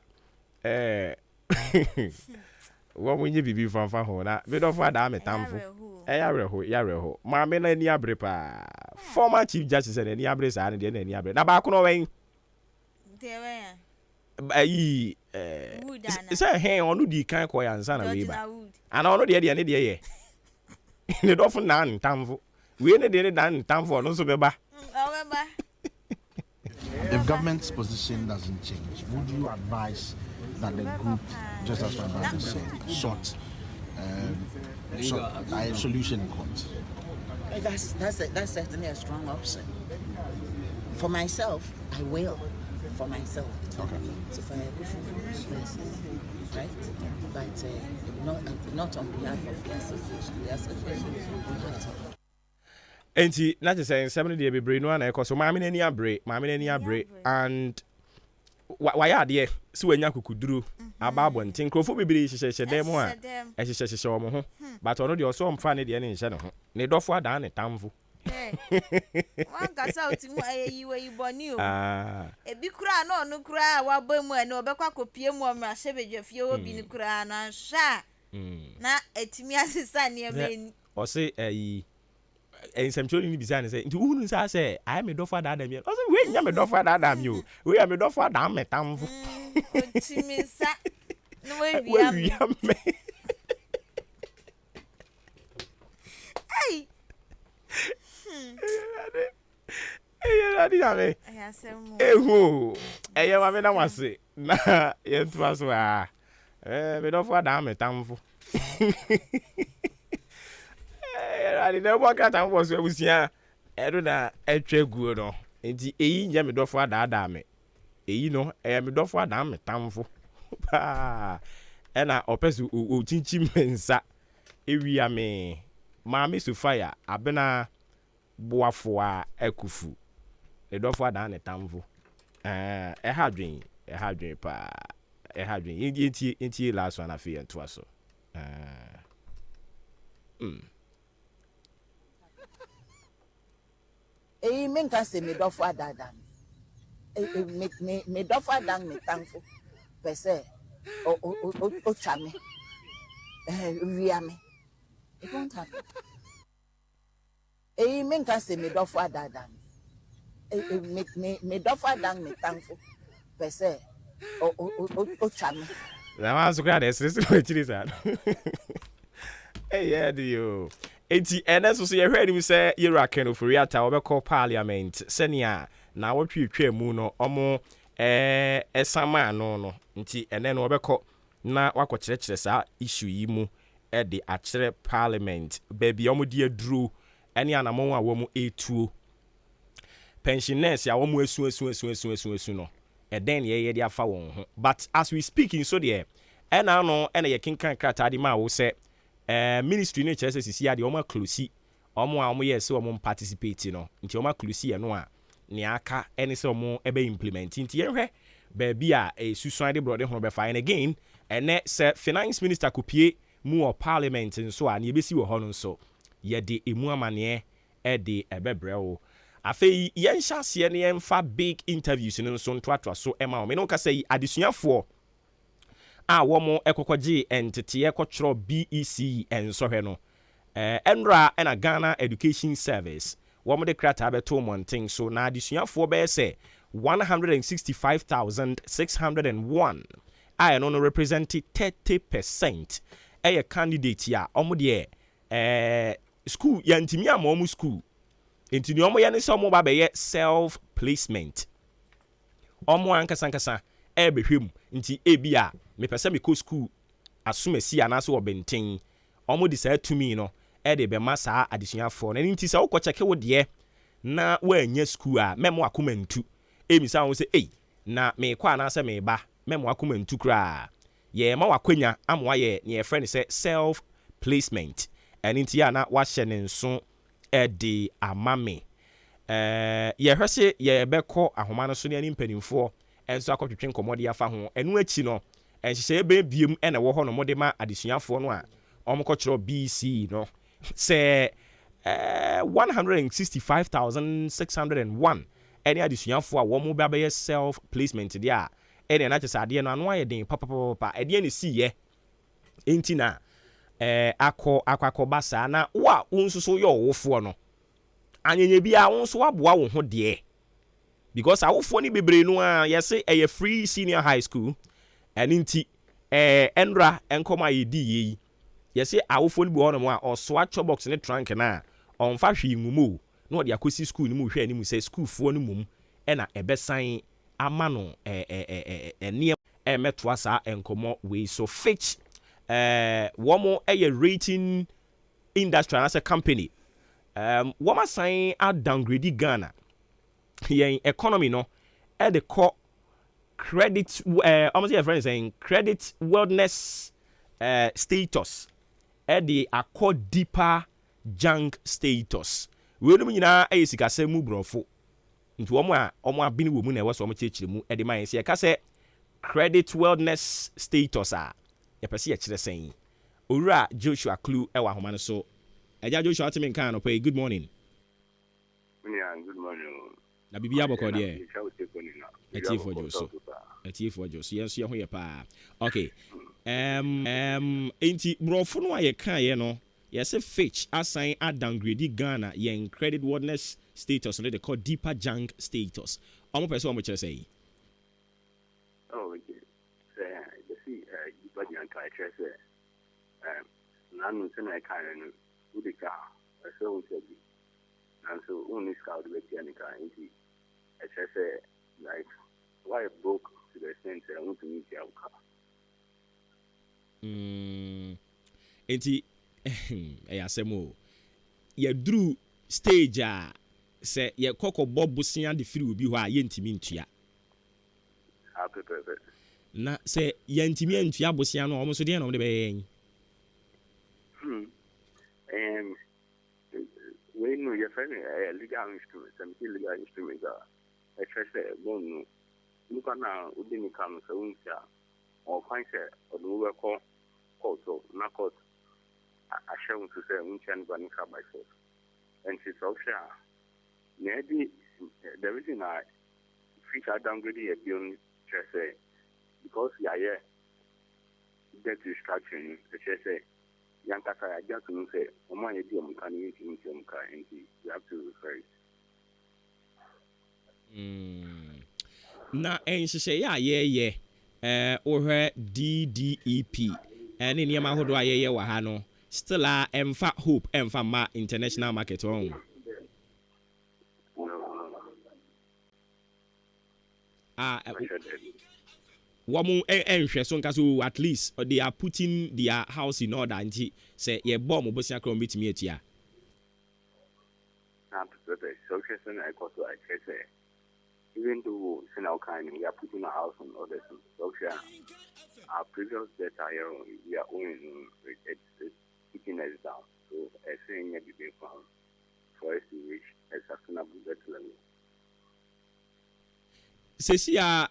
wo mo nyi bibi fanfa ho na me dofo adam metamfo ya reho ma me na ni abre pa former chief justice na ni abre sa na de na ni abre na ba ko no wen dewe ayi say hen onu di kan ko ya nsa na we ba ana onu de ne de ye ne do fu na ntamfo we ne de na ntamfo no so be ba if government's position doesn't change, would you advise that the group, just as my brother said, sought a solution in court? That's certainly a strong option. For myself, I will. For myself. Okay. So for right? But not on behalf of the association. The association will have to. Enti na je say nsem de bebre no na ekoso maame na ni abre and why ade si wanya kukuduru ababo ntin krofo bebre hyehyehye dem a hyehyehye omo ho but ono de oso mfa ne de ne nhye ne ho ne dofo ada ne tamfo wan kasa otimu ayeyiwe iboni o ebi kura na onu kura wa bamu ene obekwa kopie mu omra hyebedwa fie obi ni kura na sha na etimi asesa ne emeni o se ensem ni bisa ne say nti uhunu sa say I me dofo ada mi o say we nya me dofo ada mi o we ya me dofo ada metamfo otimisa no we bia me ai adi ame ehu eye ma me na wase na ye twa so me dofo ada metamfo I didn't work out and was here. I don't know, a trade good. And the Yammy Doffa Dame. No, I am a Doffa Dame, Tamfo. And I oppress who teach him and sat. Area me, Mammy Sophia, Abena Boafoa, Ekufu. A Doffa Dame, Tamfo. A hard dream, pa. A hard dream. Inti last one, I fear and twas so. Me nka se me dofo adada me dofo adan me tamfo pese o chame wia me it won't happen me nka se me dofo adada me dofo adan me tamfo pese o chame na ma so grade ese we chiri sa yeah dio enti eneso so ye hwani mi se AHENKAN933 Ofori ata obekọ parliament senia na wotwetwa mu no omo esama no nti ene no obekọ na wakokyerɛkyerɛ sa issue yi mu de akyerɛ parliament baby omo di aduro ene anamon a wo mu etuo pensioners ya wo mu esu no eden ye de afa won ho but as we speak in so there ena no ena ye kinkan krata de ma wo se ministry no chese sisi ade omo close omo a omo yes omo participate no nti omo close ye no a ne aka ene se omo ebe implement nti ye hwe baabi a susuan de brɔde ho bɛfa and again ɛnɛ sɛ finance minister kopie mu wɔ parliament nso a ne yɛbɛsi wɔ hɔ no nso yɛde emu amaneɛ ɛde ɛbɛbrɛ wo afei yɛnhyɛ aseɛ ne yɛmfa big interviews no nso ntoatoa so ɛma wo me ne woka sɛ yi adesuafoɔ a wɔn ɛkɔkɔgye nteteɛ kɔtwerɛ BEC nsɔhwɛ no ɛnra ɛna Ghana Education Service wɔn de krataa bɛto mmɔnten so na adesuafoɔ bɛyɛ sɛ 165,601 a ɛno no represent 30% ɛyɛ candidate a wɔn deɛ school yɛntumi ama wɔn school nti ne wɔn yɛ ne sɛ wɔn ba bɛyɛ self placement wɔn ankasa ɛbɛhwɛ mu nti ebi a mepɛ sɛ mekɔ school asomasi anaasɛ wɔ bɛnten wɔn de saa tumi no ɛde bɛma saa adesuafoɔ na nti sɛ wokɔ kyɛke wo deɛ na woanya school a mɛmo akoma ntu emisa wo sɛ na mekɔ anaasɛ meba mɛmo akoma ntu koraa yɛma wakwanya ama wayɛ ne yɛfrɛ ne sɛ self placement ɛne nti a na wahyɛ ne nso ɛde ama me yɛhwɛ sɛ yɛbɛkɔ ahoma no so ne ani mpanimfoɔ ɛnso akɔtwetwe nkɔmmɔ de afa ho ɛno akyi no nhyehyɛeɛ bɛn biem ɛna ɛwɔ hɔ no mode ma adesuafoɔ no a ɔmokɔkyerɛ BC no sɛ 165,601 ɛne adesuafoɔ a wɔn ba bɛyɛ self placement deɛ a ɛne na kyɛ sɛ adeɛ no ano ayɛ den papapapa ɛdeɛ ne siiɛ enti na akɔba saa na wo a wo nso so yɛ ɔwofoɔ no anyanya bi a wo nso waboa wo ho deɛ because awofoɔ ne bebree no a yɛse ɛyɛ free senior high school ɛne nti ɛnra nkɔm a yɛdi yie yɛse awofoɔ no bi hɔ nom a ɔsoa chɔbox ne trunk na ɔmfa hwee ngumu na ɔde akɔsi school no mu hwɛ anim sɛ schoolfoɔ no mum ɛna ɛbɛsan ama no ɛnneɛ ɛmɛtoa saa nkɔmmɔ wei so fitch wɔn ɛyɛ rating industry anaasɛ company wɔn asan adowngrade Ghana yɛn economy no ɛde kɔ credit almost yɛ friend saying credit wellness status ɛde akɔ deeper junk status wei no nyinaa ɛyɛ sikasɛm mu borɔfo nti wɔn abini wɔ mu na ɛwɔ so wɔn kyerɛkyerɛ mu ɛde ma yɛn sɛ yɛka sɛ credit wellness status a yɛpɛ sɛ yɛkyerɛ sɛn owura Joshua Clue ɛwɔ ahoma no so ɛgya Joshua ɔtemi nkan no pɛ good morning. Good morning. Na bibi abɔkɔ deɛ ɛtiefoɔ dwo so yɛn nso yɛ ho yɛ paa okay enti borɔfo no a yɛkaeɛ no yɛsɛ Fitch asan adowngrade Ghana yɛn credit worthiness status no de call deeper junk status ɔmo pɛ sɛ ɔmo kyerɛ sɛ yi deeper junk a kyerɛ sɛ nanu sɛ na ɛkaeɛ no wode ka ɛsɛ wo sɛ bi nanso only scout with Yanika into I say like why broke to the extent that I want to meet your car. Enti asemo ye drew stage a say ye koko bob busia de free obi ho a ye ntimi ntua. Na say ye ntimi antua busia no omo so de na omo de be we know your friend legal instruments and illegal instruments are a treasure bone. Look at now, we didn't come so or find or the work also not caught a show to say we can run myself. And she's also maybe the reason I feature downgraded a beyond treasure because yeah, debt restructuring, the treasure. Yankasa, I just want to say, Oma Edium can use in Jumka, and you have to refer it. Na enhyehyɛ ya or her DDEP and in Yamahodo ayeye wɔ ha no still a emfa hope emfa ma international market on. Woman enhwɛ so nka so at least they are putting their house in order nti say ye bomb obosia krom betimi atia na the social I got to I say even though now kind we are putting our house in order to social our previous data here we are owning it's putting us down so I saying it be found for us to reach a sustainable debt level. sesia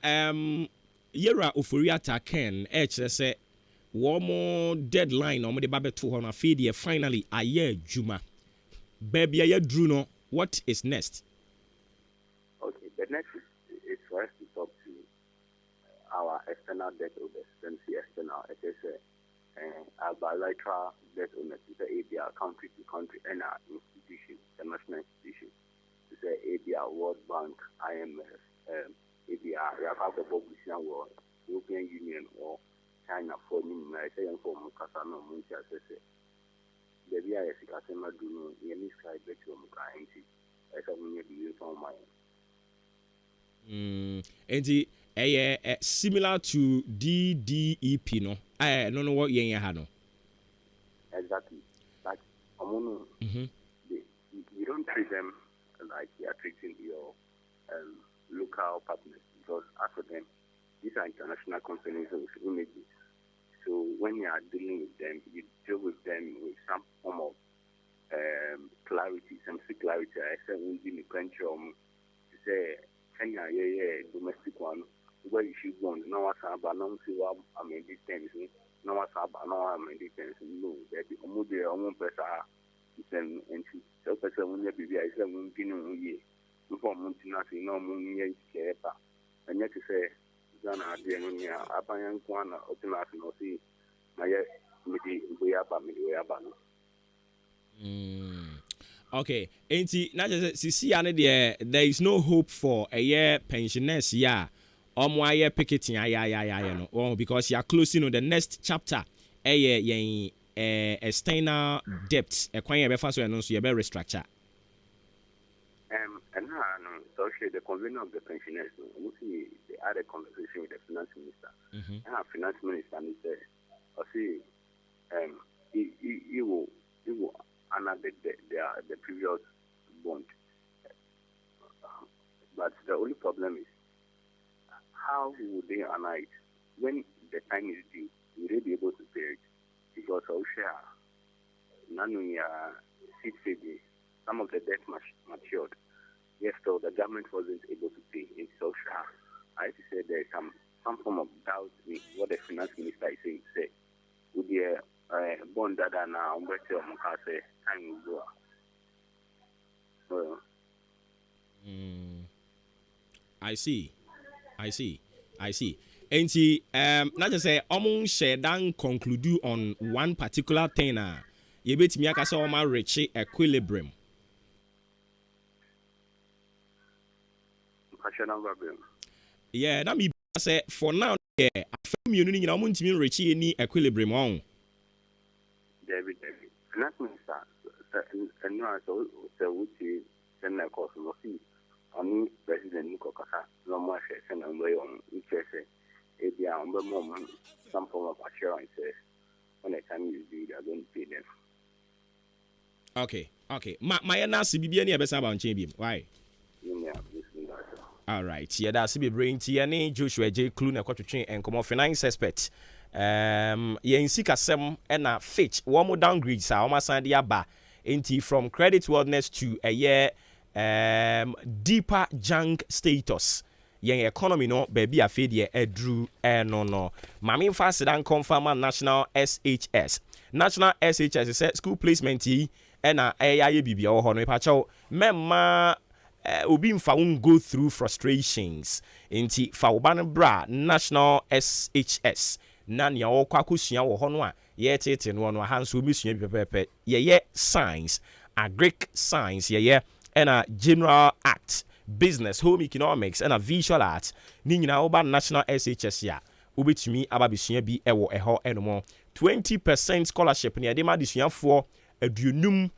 Yera Ofori Ken say one more deadline or the babe to on a feed finally a year Juma. Baby a drew no. What is next? Okay, the next is for us to talk to our external debt holders, MC external, our bilateral debt owners, to say ABR country to country and our institutions, international institutions, to say ABR World Bank, IMF, ABR, Rafa World, European Union or China for me, I say for Mukasano Muncha, the VIS Casema do any sky bet to Mukainti, as I mean, you from my. And similar to DDEP, no? I don't know what you had. Exactly. Like, you don't treat them like you are treating your local partners because after them, these are international companies with images. So when you are dealing with them, you deal with them with some form of clarity, some clarity. I said, we in the country, say, Kenya, domestic one, where you should go, no one's about, no one's about, I mean, these things, no one's about, no one, I mean, these things, no, that the Omude, one person, and so person, when you be, I said, when you year, before nothing, no moon, yes, and yet to say, Ghana, Denia, Abayan, Kwana, Otimasi, no see, my midi, we are about. Okay, ain't not just see there is no hope for a year pensioners, yeah, or more year picketing, no, because you are closing on the next chapter, a year, external debt, a quiet before so and so you better restructure. And now, so the convener of the pensioners, we had a conversation with the finance minister. And our finance minister said, I see, he will another the previous bond. But the only problem is, how would they honor it when the time is due? Will they be able to pay it? Because our share, none of some of the debt matured. Yes, so the government wasn't able to pay in social. I have to say there's some form of doubt with what the finance minister is saying. Say, would the bond that are now better say time will go. I see. And see, not just say share down conclude on one particular thing. You bet me I saw my rich equilibrium. Yeah, that me say for now. Yeah, I feel you need to reach any equilibrium on. David, finance minister, and no, so which is then of course no see. I mean, President Nico Kasa, no more shares and way on each say, if they are on the moment, some form of assurance when the time is due, they are going to pay them. Okay. My nasi bibi any abesa about change why? All right. Yeah, that's be bring TNA Joshua J. Clue na kwatwetwe and come finance expert. Yen sikasem na Fitch one more downgrade sa o masan dia ba enti from credit worthiness to a year deeper junk status. Yen economy no baby afedie edru no. Mami fa sedan confirm national SHS. National SHS is school placement yi na ayaye bibia wo ho no pa chaw memma obi mfa won go through frustrations inti fa oban bra national SHS na nia wo kwa kosua wo ho no a ye tete no no ha nso obi sua bi pepepe ye science agric science ye and general act business home economics and visual arts ni nyina oba national SHS ya obetumi ababesua bi ewo eho enomo 20% scholarship ni ade ma desuafo aduonum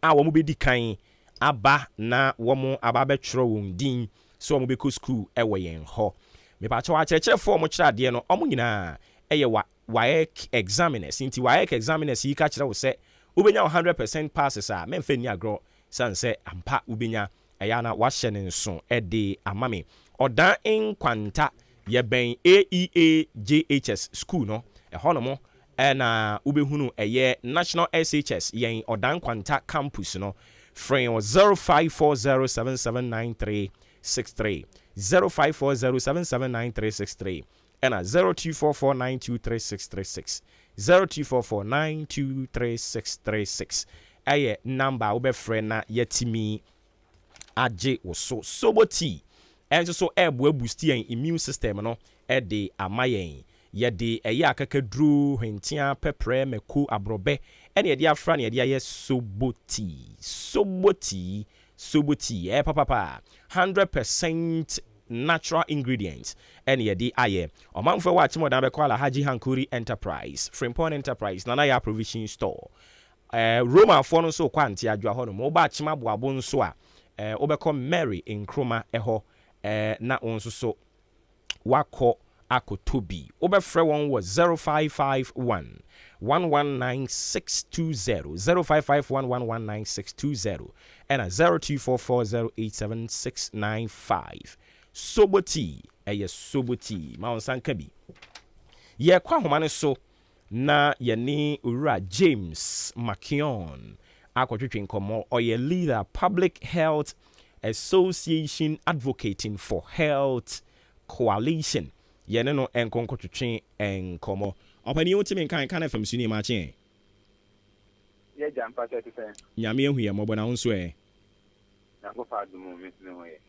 a wo mo bedi kan aba na womo aba betwero won din so womo beko school ewo yen ho me pa cha wa checherefo mo kira de no omo nyina eye WAEC examiners inti WAEC examiners yi ka kira wo se ubenya 100% passes a memfa ni agro san se ampa ubenya eya na wa hye ne nso ede amame odan enkwanta ye ben AEAJHS school no eho mo na ubehunu eye national SHS yen odan kwanta campus no frame 0540779363 0540779363 and 0244923636 0244923636 ɛyɛ number wobɛfrɛ na yɛtimi agye wo so soboti ɛnso so ɛboa boost yɛn immune system no ɛde ama yɛn yɛde ɛyɛ akakaduro hwentia pɛprɛ mako abrɔbɛ ɛne yɛde afra ne yɛde ayɛ soboti papapa 100% natural ingredients ɛne yɛde ayɛ ɔmanfo wɔ akyem ɔdan bɛkɔ Alhaji Hankuri Enterprise Frimpong Enterprise nana yɛ provision store Roma for no so kwanti adwa hɔ no mo ba akyem aboabo nso a wobɛkɔ Mary Nkrumah ɛhɔ na onso so wakɔ akotobi wobɛfrɛ wɔn wɔ 0551 119620 0551119620 and 0244087695 soboti soboti ma onsanka bi ye kwa homa ne so na yɛne owura James Maakye akɔtwetwe nkɔmmɔ ɔyɛ leader Public Health Association Advocating for Health Coalition yɛne no nkɔnkɔtwetwe nkɔmmɔ ɔpani wotimi nkan kan FM suni Maakye ye jampa tete fe nyame ehu ye mɔbɔ na wo nso na ko fa dumu mi ne ho ye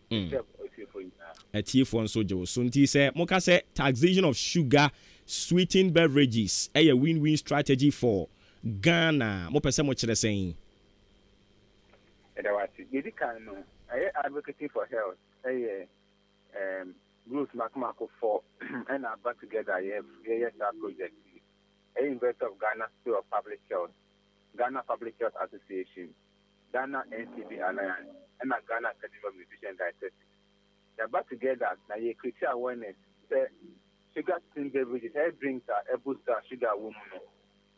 atiefo nso gye wo so nti sɛ moka sɛ taxation of sugar sweetened beverages win-win strategy for Ghana mo pɛ sɛ mo kyerɛ sɛn edawati yedi kan no advocating for health groups makamako for and back together that project University of Ghana School of Public Health, Ghana Public Health Association, Ghana NCB Alliance, and Ghana Academy of Nutrition Dietetics. They back together now you create awareness that sugar sweetened beverages drinks are booster sugar woman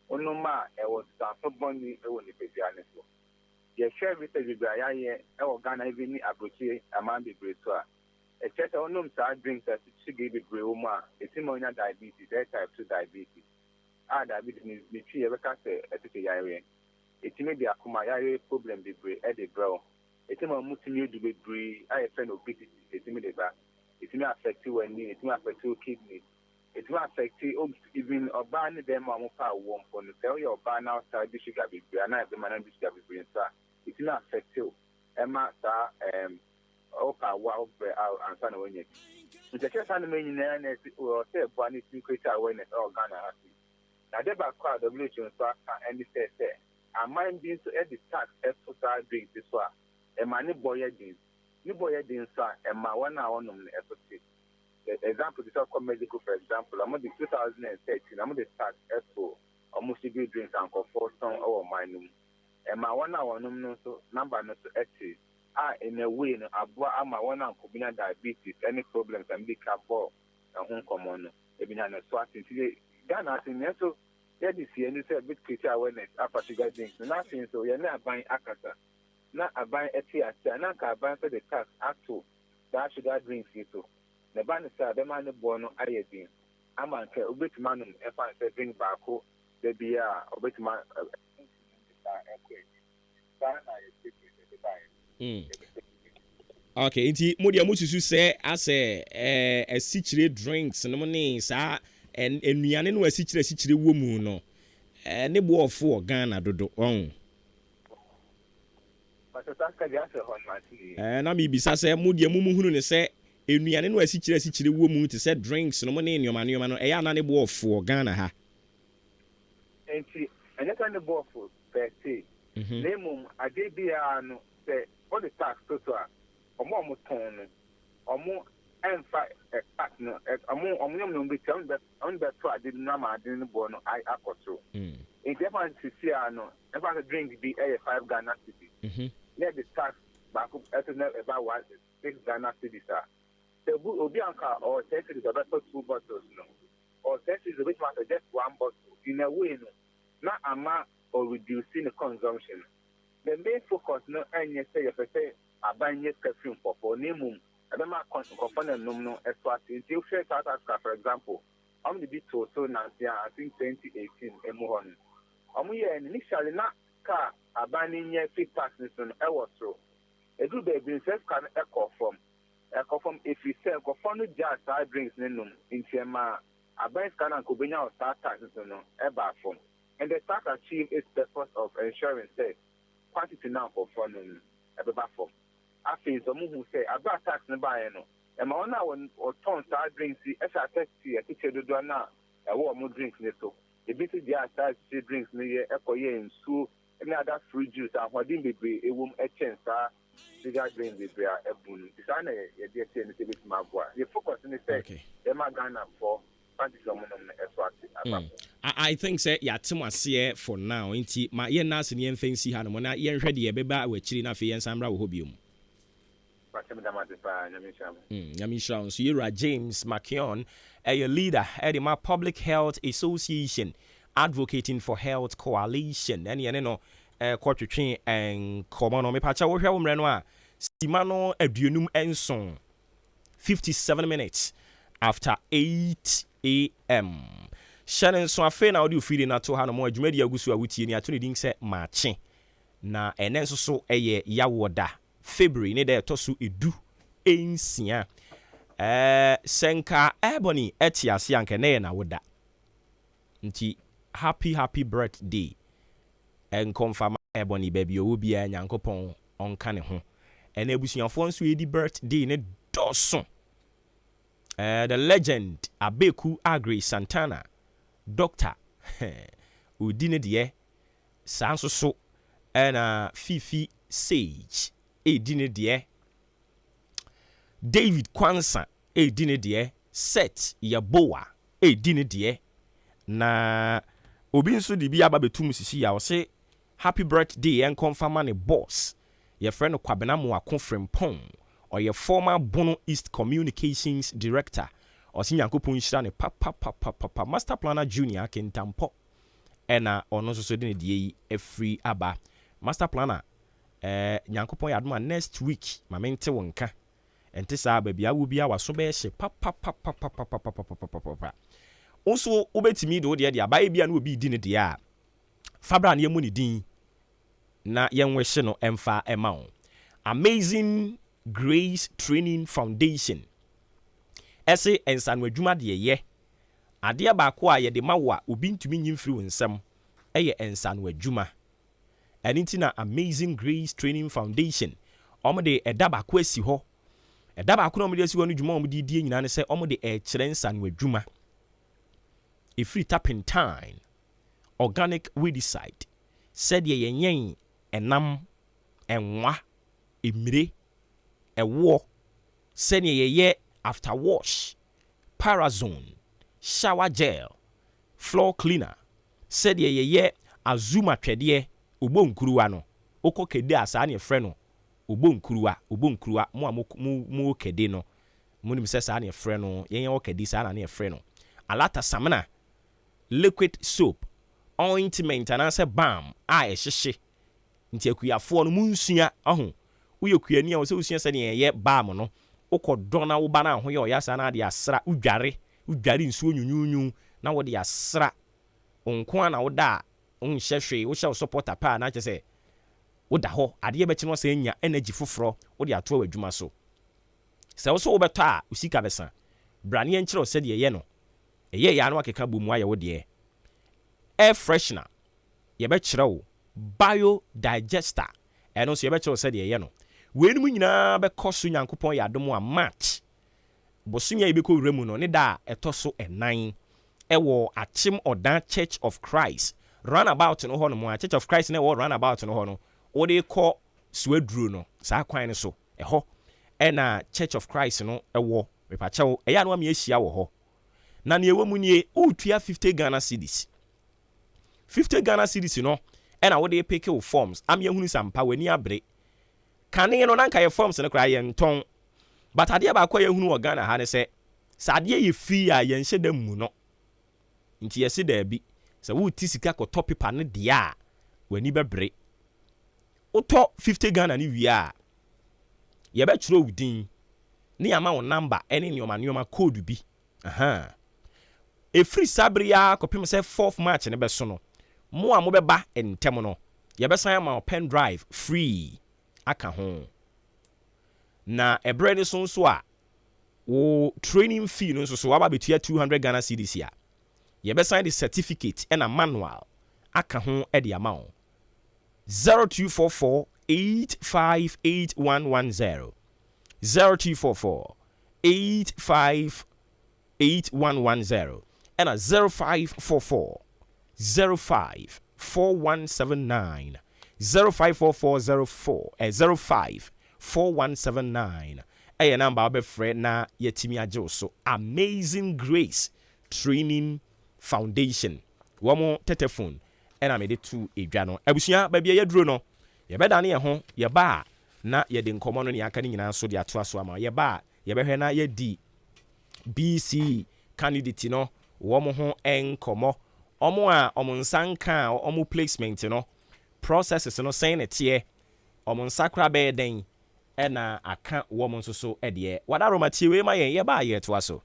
onoma was for bonding on the Pesianes. You share research with Ghana even approach among the Bresua. A church of drinks that sugar be breuma, a similar diabetes, type 2 diabetes. Diabetes is the it may be a kumaya problem be brave at the brow. It may multimedia to be brave. I friend obesity, it may it may affect you and it may affect your kidney. It may affect you even or ban them or power warm for the tell your ban outside the sugar be brave and I have the man sugar be brave. It may affect you. Emma Opa wow and son when you. The church animating or say one is to create awareness or Ghana happy. Now, they back crowd the relation and they say, I mind being to edit tax extra drink this one. And my new boy jeans, new boy jeans, and my 1 hour on the episode. The example is medical, for example, I'm on the 2013, I'm on the tax expo, almost a good drinks and for some or my name. And my 1 hour number not to exit. In a way, I brought my 1 hour combined diabetes, any problems, and be careful and home common. Even on a swat into Ghana, so that is here, and it's a bit critical awareness after sugar drinks. Nothing, so you're not buying Akasa, not a buying Etias, and not a buying for the tax, actual that sugar drinks. So the banner said, the man born on iodine. I'm on a bit man, if I say drink back, there be a bit man. Okay, nti mo dia mo susu sɛ asɛ asikyire drinks no ne saa enuane no asikyire wo mu no ne bo ofo Ghana dodo on na mi bisa sɛ mo dia mo hunu ne sɛ enuane no asikyire wo mu te sɛ drinks no ne nneoma no ɛyɛ ana ne bo ofo Ghana ha enti ɛnyɛ kan ne bo ofo pɛte lemum adebia no sɛ all the tax to omo ton omo enfa tax no omo nyom be tell on be to ade na ma ade no bo no I akoso in different city no if I drink be 5 Ghana cedis let the tax back up at about 6 Ghana cedis the obi anka or 10 cedis about 2 bottles no or 10 cedis which matter just 1 bottle in a way no not ama or reducing the consumption. The main focus no any say if I say abanye perfume for name adama component no expert until share South Africa for example I'm the bit so now I think 2018 emuhon ye initially na car abanye free tax no e was so e do be been self can echo from confirm if you say confirm no just side drinks no into ma aban scan and kobenya or start taxes no eba form and the tax achieve its purpose of ensuring say quantity now for fun eba form after so who say about tax no buy no e ma ona or turn side drinks e sa tax e teacher do na e wo mo drinks ne so e bi the side drinks ne e koye nsu any other free juice and what didn't be a woman a chance cigar drinks with their ebony. Design a dear thing is a bit my boy. You focus in the say, Emma Ghana for I think say ya timo ase for now nti ma ye na ase ne fancy ha no na ye nhwe de beba we chiri na fe ye nsamra wo hobium. Nyamisha so you James Maakye a leader at the Public Health Association advocating for health coalition and you know kwatwetwe en komo no me pacha wo hwe wo mre no a simano aduonum enson 57 minutes after 8 a.m. Shannon so afe na odi ofiri na to ha no mo adwumadi agusu awutie ni ato ne din se Maakye na enenso so eye yawoda February ne de to so edu ensia senka ebony etiase anke ne na woda nti happy birthday en confirm ebony baby owo bia nyankopon onka ne ho en ebusuafo nso edi birthday ne doso the legend Abeku Agri Santana Doctor udine de sanso so na Fifi Sage edine de David Kwansa edine de Set Yaboa edine de na obi nso de bi aba betum sisi ya o se happy birthday and confirm ne boss your friend Kwabena Moako Frempong or your former Bono East Communications Director or Sinyankopon Shira ne papa Master Planner Junior Kentampo ena ono so de die free aba Master Planner Nyankopon yadoma next week mamente wonka ente sa babia wo bia waso be hye papa also obetimi de wo de abaye bia na obi di ne de a fabra na yemu ne din na yenwehye no emfa ema Amazing Grace Training Foundation ese ensanwa adwuma de ye ade ba ko a ye de mawa obi ntumi nyimfiri wonsam eye ensanwa adwuma aninti na Amazing Grace Training Foundation omde edaba ko asi ho edaba ko no omde asi ho no dwuma omde die nyina ne se omde kire ensanwa adwuma a free tapping time organic weedicide said ye yen enam enwa emire ewo said ye after wash parazone shower gel floor cleaner said ye azuma twede obonkuruwa no okokede asa ne frɛ no obonkuruwa mo kede no mo nim sɛ sa ne frɛ no yen okede sa na ne frɛ no alata samana liquid soap ointment and answer balm a ehye nti akuyafo no munsua aho uyekuani a wo se usua se ne ye balm no ukodɔ na wo ba na ho ye oyasa na de asra udware nsuo nyunyunyu na wo de asra onko na wo da onhye hwe wo hye supporter pa na kyese wo da ho ade be chi no se nya energy foforo wo de ato adwuma so se wo so wo beto a usika besa brane en kire se de ye no eye ya no akeka bomu aye wo de air freshener ye be kire wo bio digester eno so ye be kire se de ye no we nu nyina be koso Nyankopon ya dom a March bosunya ye be ko wremu no ne da etoso enan ewo Achim Odan Church of Christ runabout no ho no mo Church of Christ na wo runabout no ho no wo de ko suaduro no sa kwan ne so eho ena Church of Christ no ewo mepachewo eya no am yehia wo ho na ne ewo mu nie utua 50 Ghana cedis 50 Ghana cedis no ena wo de pick your forms am yehunu sampa wani abre kane no nanka ye forms no kra ye nton but ade ba kwa yehunu wo Ghana ha ne se sade ye fi a ye nhye da mu no nti ye se da bi se wo ti sika ko top paper ne de a wani bebre uto 50 Ghana ni wi a ye be chiro wudin ni ama wo number ene nioma code bi aha e free sabria kopim se 4th March ne be so no mo a mo be ba entem no ye be san ma pen drive free aka ho na ebre ne so a wo training fee no so waba betua 200 Ghana cedis a ye be sign the certificate and a manual aka ho e de amount 0244 858110 0244 858110 and a 0544 054179 054404 054179 a number of friend na yetimi ajo so Amazing Grace Training Foundation womo telephone and I made it to Adriano abusia ba bia yeduro no ye beda na ye ho ye ba na ye de nkomo no ne aka ni nyina so de atoa so ama ye ba ye behwe na ye di BC candidate no womo ho enkomo omo a omo nsanka omo placement no processes no saying it here omo nsakra be den ena aka womo nso so ede wada romati we ma ye ba ye to aso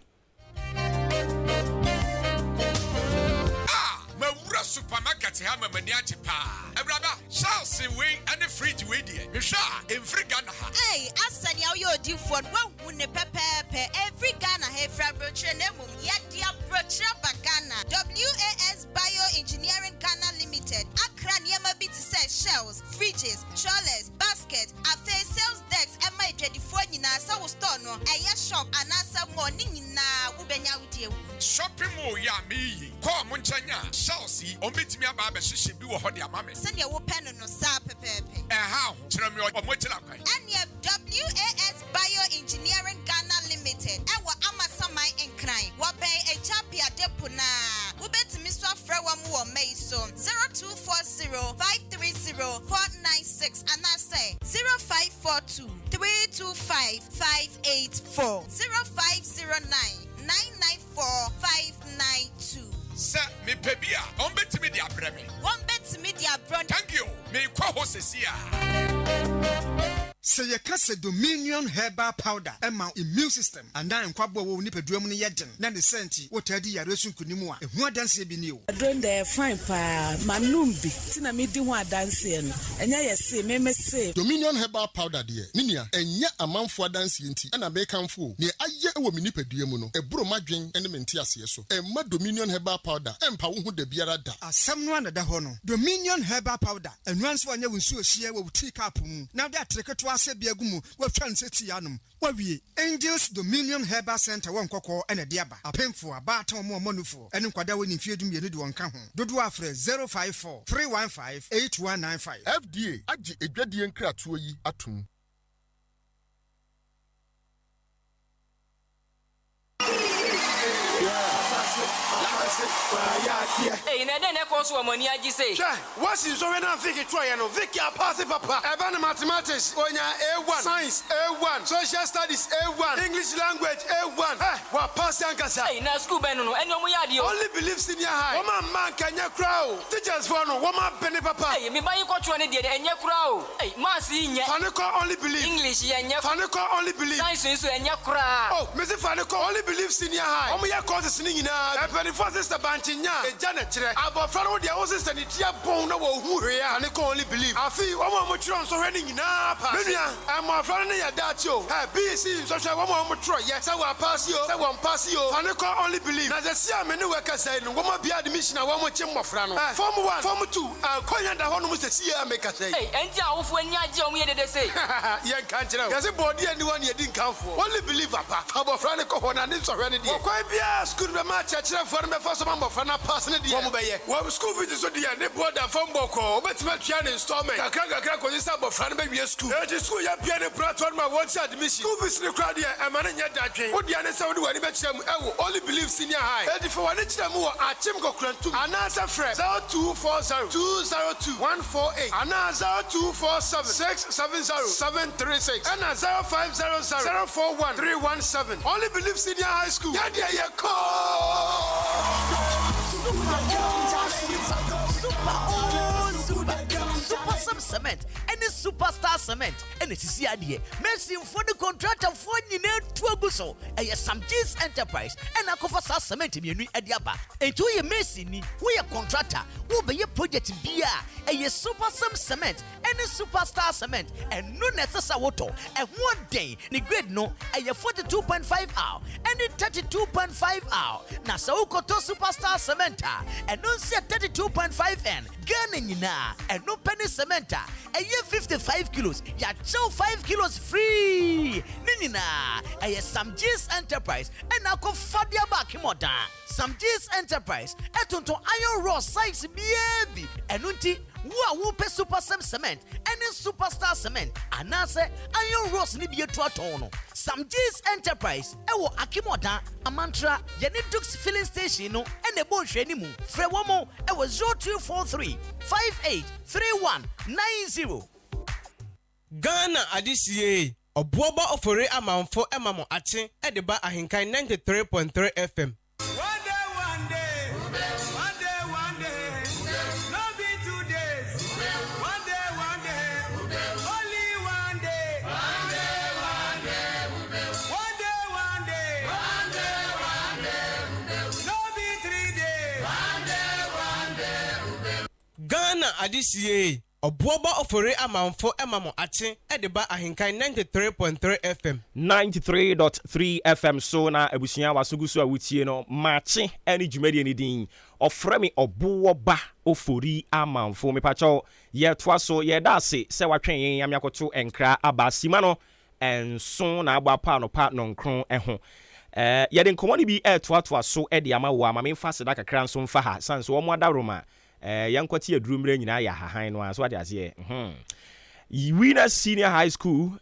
supermarket ha mamani ajepa ebraba Charles we and the fridge we there me sha every Ghana ha hey asani awo yo di for wo ne pepepe every Ghana he fra broche na mum ya dia broche bagana WAS Bioengineering Ghana Limited akra niema bi to say shells fridges trollers baskets afa sales decks e mai 24 nyina sa wo store no eye shop anasa morning nyina wo benya wudie shopping mall ya me ko mo nchanya Charles ometimi aba ba hihye bi wo hode amame se ne wo pen no sa pepepe ha kire me omochila kwan anya WAS Bioengineering Ghana Limited ewa amasamai enkran wo ben e chapia depo na wo betimi so afra wa mu wo mai so 0240 530 496 and I say 0542 325 584 0509 994 592 Sir, me pebia, on bet me the abreme. One bet me the abron. Thank you. Me kwa hosesia. Say your case Dominion Herbal Powder, Emma immune system, and I am Quabo will nip a drum in yet. Nan the senti, what I did, Yaresun Kunimua, and what dance be new. I don't dare fine pa, Manumbi, Tina Midiwa dancing, and I say, Meme say Dominion Herbal Powder, dear, Minia, and yet a month for dancing, and a bacon fool. Near I yet a woman nip a diamono, a broma drink, and a mentias so, and my Dominion Herbal Powder, and Pawu de Biarada. As someone at the Hono, Dominion Herbal Powder, and once one you will see a share will take up. Now that trick to us a biagumu. Well, Transianum. Well, we Angels Dominion Herbal Center, one cocoa and a diaba. A painful, a baton more monuful, and Quadawin in Field Mid one come. Dodo Afre 054 315 8195. FDA, Aji, a Gradian Kratui Atum. Hey, na den e ko so amani agi say. What's in so when I think it try no Vicky pass papa. Even mathematics onya A1, science A1, social studies A1, English language A1. What pass yankasa. Hey, na school ben no eni omo yade o. Only believe senior high. Woman man kanya crowd. Teachers for no woman penny papa. Hey, me buy ko tro ne de enye kura o. Hey, mass nye. Faniko only believe. English yenye. Faniko only believe. Science so enye kura. Oh, me say Faniko only believe senior high. Omo ya courses ni nyina. Penny for sister banchinya. E jana chire. Abofra wo de wo sister ni tia bon na wo hu hwe ya. Faniko only believe. Afi omo mo chiro so hwe ni nyina pa. Menua, amofra no ya dachi o. BC so hwe wo mo chiro ye. Say wa pass yo. Say wa pass yo. Faniko only believe. Na se sia me ne we ka say no. Wo mo bia admission na wo mo chi mmofra no. Form 1, Form 2. Konya da ho no mo se sia me ka say. Hey, enti awofo ani age o mo ye de say. Ye kan kire. Ye se body ani one ye din kanfo. Only believe apa. Abofra ne ko ho na ne so hwe ne de. Wo kwa bia school be ma chire for me for so mmofra na pass ne de. Wo mo be ye. Wo school fees so de ne border form boko. Obetima twa ne installment. Kakra ko isa abofra ne be wie school. E school ya bia ne platform ma want admission. School fees ne crowd ya e ma ne nya dadwen. Wo dia ne se wo de wani be kire mu. E wo only believe senior high. E di for wani kire mu wo achim kokrantum. Anasa fre 0240 202 148. Anasa 0247 670 736. Ana 0500 041 317. Only believe senior high school. Ya dia ye Super cement and superstar cement and sisi adie Messi for the contractor for nyina tuagu so some G's enterprise and akofa sa cement mienu adiaba ento ye Messi ni wo ye contractor wo be ye project bia super cement and superstar cement and no necessary water and one day the grade no 42.5 hour and 32.5 hour na so ukoto superstar cement and no see 32.5 n Ghana nyina and no penny cement 55 kilos ya chow 5 kilos free ninina some G's enterprise and ako fadia back moda some G's enterprise etonto iron raw size baby enunti wo pe super cement and superstar cement anase iron rods ni bi etu aton some G's enterprise ewo akimoda amantra yene dux filling station no ene bo hwe ni mu frɛ wo mo ewo 0243 583190 Ghana adisie Obuoba Ofori Amanfo emamo ache edeba ahenkan 93.3 FM. Ghana adisie Obuoba Ofori Amanfo emamo ache edeba ahenkan 93.3 FM. 93.3 FM so na abusia wasugusu awutie no Maakye eni dwumadi ni din ofremi Obuoba Ofori Amanfo mepacho ye toa so ye dase se watwen yen yamiakoto enkra abasima no enso na agba pa no pa nonkron eho ye den komoni bi toa so e de ama wo ama memfa seda kakra nso mfa ha sanso wo mo adaroma yankwati adurumre nyina ya hahan no so ade ase Winners Senior High School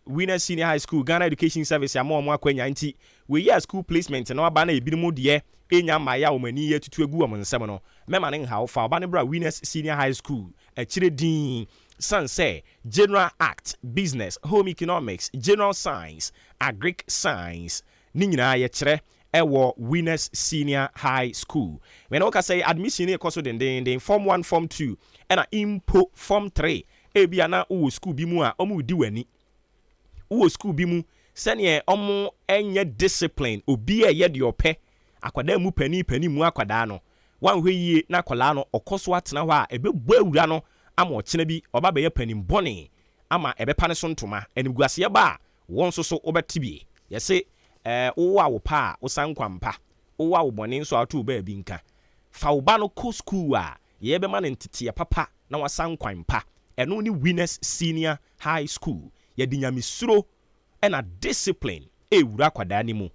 Ghana Education Service amon akwanya nti we year school placement no aba na ebinumu de enya maya omani ye tutu egu am nsem no mema ne ha ofa aba ne bra Winners Senior High School akire din sanse General Act Business Home Economics General Science Agric Science ni nyina ye kire ewo Winners Senior High School when oka say admission e koso den form 1 form 2 and impo form 3 ebia na uwo school bi mu a omu di wani uwo school bi mu sene omu enye discipline obi eye de opɛ akwada mu pani mu akwada no wan hweyie na akwala no okoso atena hɔ a ebebu awura no ama ɔkyena bi oba bɛyɛ pani bɔne ama ɛbɛpa ne so ntoma eniguase ba won so obɛtibie yɛse wo a wo pa wo san kwampa wo a wo bɔne nso ato ba bi nka fa wo ba no ko school a yɛbɛma ne ntete papa na wasan kwampa eno ni Winners Senior High School ya dinyamisuro ena discipline ewura kwada ni mu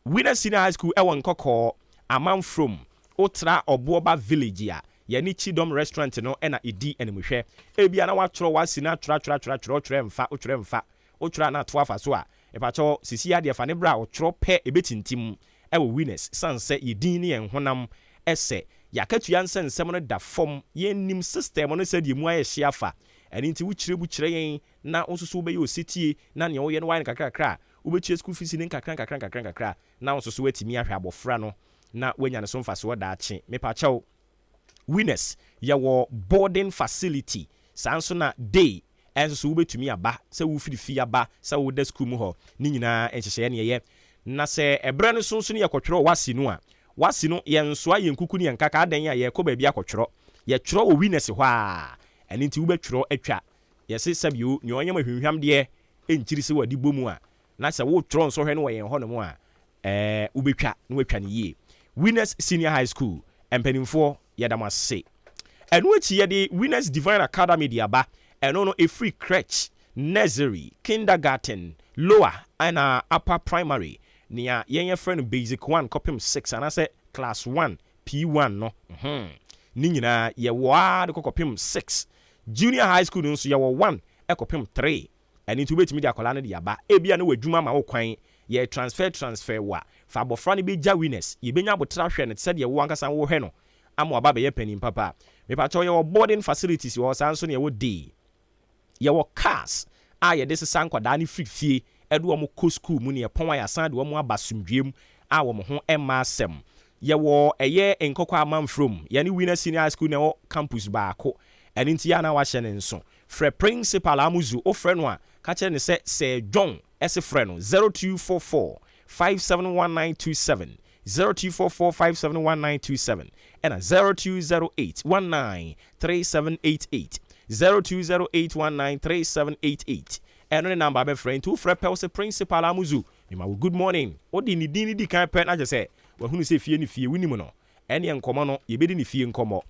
Winners Senior High School ewo nkoko amam from Otra Obuoba Village ya ni Chidom Restaurant no ena edi enemuhwe ebia na watro wasi na tra mfa otwra na to afa so a epacho sisi ade fa ne bra otro pe ebetintim ewo Winners sanse yedin ne enhonam ese yakatu yansen nsem no da fom yennim system no sɛ die mu ayɛ hye afa ɛne nti wo kyerɛ yen na onsoso wo bɛyɛ osetie na ne wo yɛ no wine kakra wobɛkyɛ school fees ne kakra na onsoso watimi ahwɛ abɔfra no na wanya ne so mfa so da akye mepa kyɛw Winners yɛwɔ boarding facility sanso na day enso wo betumi aba sɛ wo firi aba sɛ wo da school mu hɔ ne nyinaa enhyehyɛ ne yɛ na sɛ ɛbrɛ no so ne yɛkɔtwerɛ wasi no a wasi no yensoa yenkuku ne yenkaka adan ya yekɔ ba bia kɔtwerɛ yɛtwerɛ o Winners hɔ a ɛne nti wobɛtwerɛ atwa yɛse sabio ne onyam ahwehwam de enkyiri se wadi bomu a na sɛ wo twerɛ nso hwɛ no wɔ yɛn hɔ no mu a wobɛtwa na watwa ne yie Winners Senior High School empanimfoɔ yɛdamase ɛno akyi yɛde Winners Divine Academy de aba ɛno no a free crèche nursery kindergarten lower and upper primary nia yenye friend basic 1 copy 6 and I say class 1 P1 no ni nyina ye wa de copy 6 junior high school nso ye 1 e copy 3 and into betimi de akola no de aba ebia na wadwuma ma wo kwan ye transfer wa fa bofra ne be ja Winners ye benya botra hwe ne said ye wo ankasa wo hwe no ama aba be ye panim papa me pa cho ye boarding facilities wo sanso ne ye wo day ye wo cars a ye de sesan kwada ne fie edu omo ko school mu ne pon ya san de omo abasumdwem a wo mo ho ema asem ye wo eye enkokwa amam from ye ne Winners Senior High School ne wo campus baako eni ntia na wa hye ne nso frɛ principal amuzu o frɛ no a ka kyerɛ ne sɛ John ɛse frɛ no 0244 571927 0244571927 and 0208193788 0208193788 and the number be friend to frɛ pɛ principal amuzu ni ma good morning odi ni din di kan pɛ na je sɛ wa hunu sɛ fie ni fie winimu no ɛne nkɔmɔ no yɛbɛdi ni fie nkɔmɔ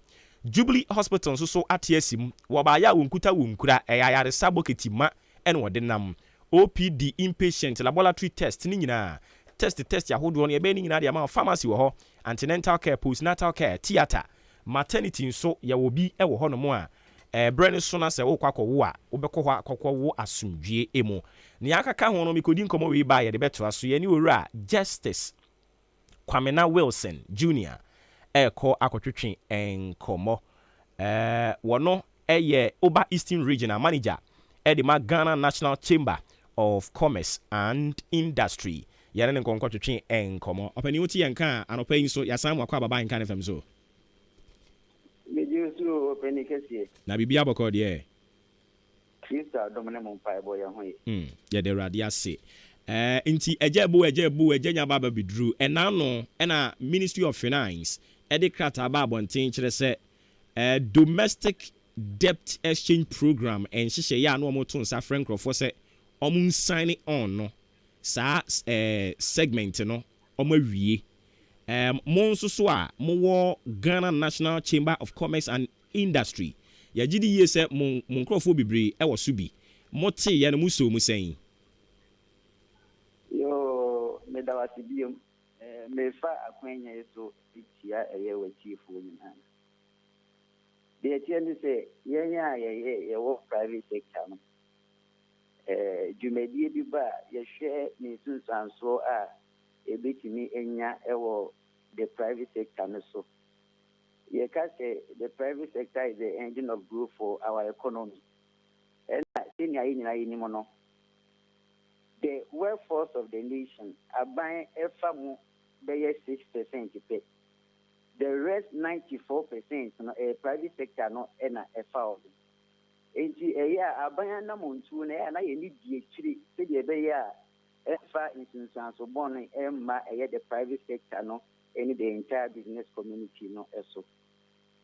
Jubilee Hospital so ate asim wo ba ya wonkuta wonkura ɛyayare saboketi ma ɛne wɔde nam OPD inpatient laboratory test ni nyinaa test ahodoɔ no yɛbɛni nyinaa de ama pharmacy wɔ hɔ antenatal care postnatal care theater maternity nso yɛwɔ bi ɛwɔ hɔ no mu a brɛ ne so na sɛ wokɔ akɔwo a wobɛkɔ hɔ akɔkɔwo asomdwie emu ne akaka ho no mikodi nkɔmɔ wei ba yɛde bɛtoa so yɛne owura Justice Kwamena Wilson Jr. Eko akotwetwe nkɔmɔ wɔno ɛyɛ Oba Eastern Regional Manager Edima Ghana National Chamber of Commerce and Industry yɛne ne nkɔnkɔtwetwe nkɔmɔ ɔpɛni woti yɛnka anɔpɛ yi so yɛsan mu akɔ ababa AHENKAN FM so mejusu ɔpɛni kɛseɛ na bibia bɔkɔ deɛ Krista domine mo mpaebɔ yɛ ho yi yɛde awurade ase nti ɛgya nya baba bidru ɛna no ɛna Ministry of Finance ɛde krata ba abɔnten kyerɛ sɛ domestic debt exchange program ɛnhyehyɛ yɛ a no ɔmo to nsa frɛ nkurɔfoɔ sɛ ɔmo sign on no saa segment no ɔmo awie mo nso so a mowɔ Ghana National Chamber of Commerce and Industry yɛgye di yie sɛ mo nkurɔfoɔ bebree ɛwɔ so bi mote yɛ no mu so mu sɛn yo medawasi biom mefa akwanya so tia ɛyɛ watiefo nyinaa deɛ tie ne sɛ yɛnya yɛwɔ private sector no dwumadie bi ba yɛhwɛ ne sunsansoɔ a ɛbɛtumi anya ɛwɔ the private sector no so yɛka sɛ the private sector is the engine of growth for our economy ɛna sɛnea yɛ nyinaa yɛnim no the workforce of the nation aban ɛfa mu bɛyɛ 6% pɛ the rest 94% no private sector no ɛna ɛfa ɔdo enti ɛyɛ a aban anam ntuo no ɛyɛ na yɛne die kyiri sɛdeɛ ɛbɛyɛ a ɛfa nsunsuanso bɔn no ɛmma ɛyɛ the private sector no ɛne the entire business community no ɛso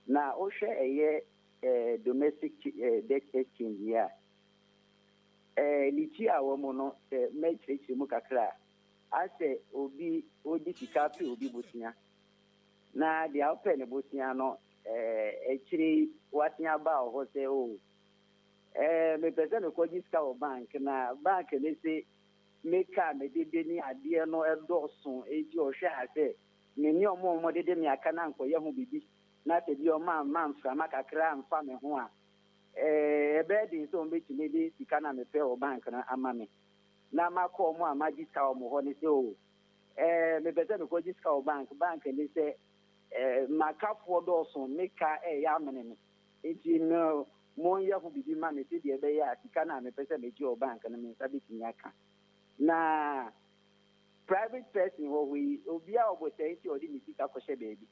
na wohwɛ ɛyɛ domestic debt exchange yi a liti a wɔn no mɛkyerɛkyerɛ mu kakra asɛ obi odi sika pe obi bosia na deɛ ɔpɛ ne bosia no akyire watea ba hɔ sɛ o mepɛ sɛ mekɔgye sika wɔ bank na bank ne sɛ meka medede ne adeɛ no ɛdɔɔso enti ɔhwɛ ha sɛ mene ɔmo dede me aka na nkɔyɛ ho bibi na sɛ bi ɔma mframa kakra mfa me ho a ɛbɛyɛ den sɛ ɔmbɛtumi de sika na mepɛ wɔ bank no ama me na makɔ ɔmo a magye sika wɔ mo hɔ ne sɛ o mepɛ sɛ mekɔgye sika wɔ bank ne sɛ makafoɔ dɔɔso meka ɛyɛ amene me enti no monyɛ ho bibi ma me sɛ deɛ ɛbɛyɛ a sika na mepɛ sɛ megye wɔ bank no me nsa bɛtumi aka na private person hɔ hɔ yi obi a ɔbɔtɛ nti ɔde ne sika kɔhyɛ baabi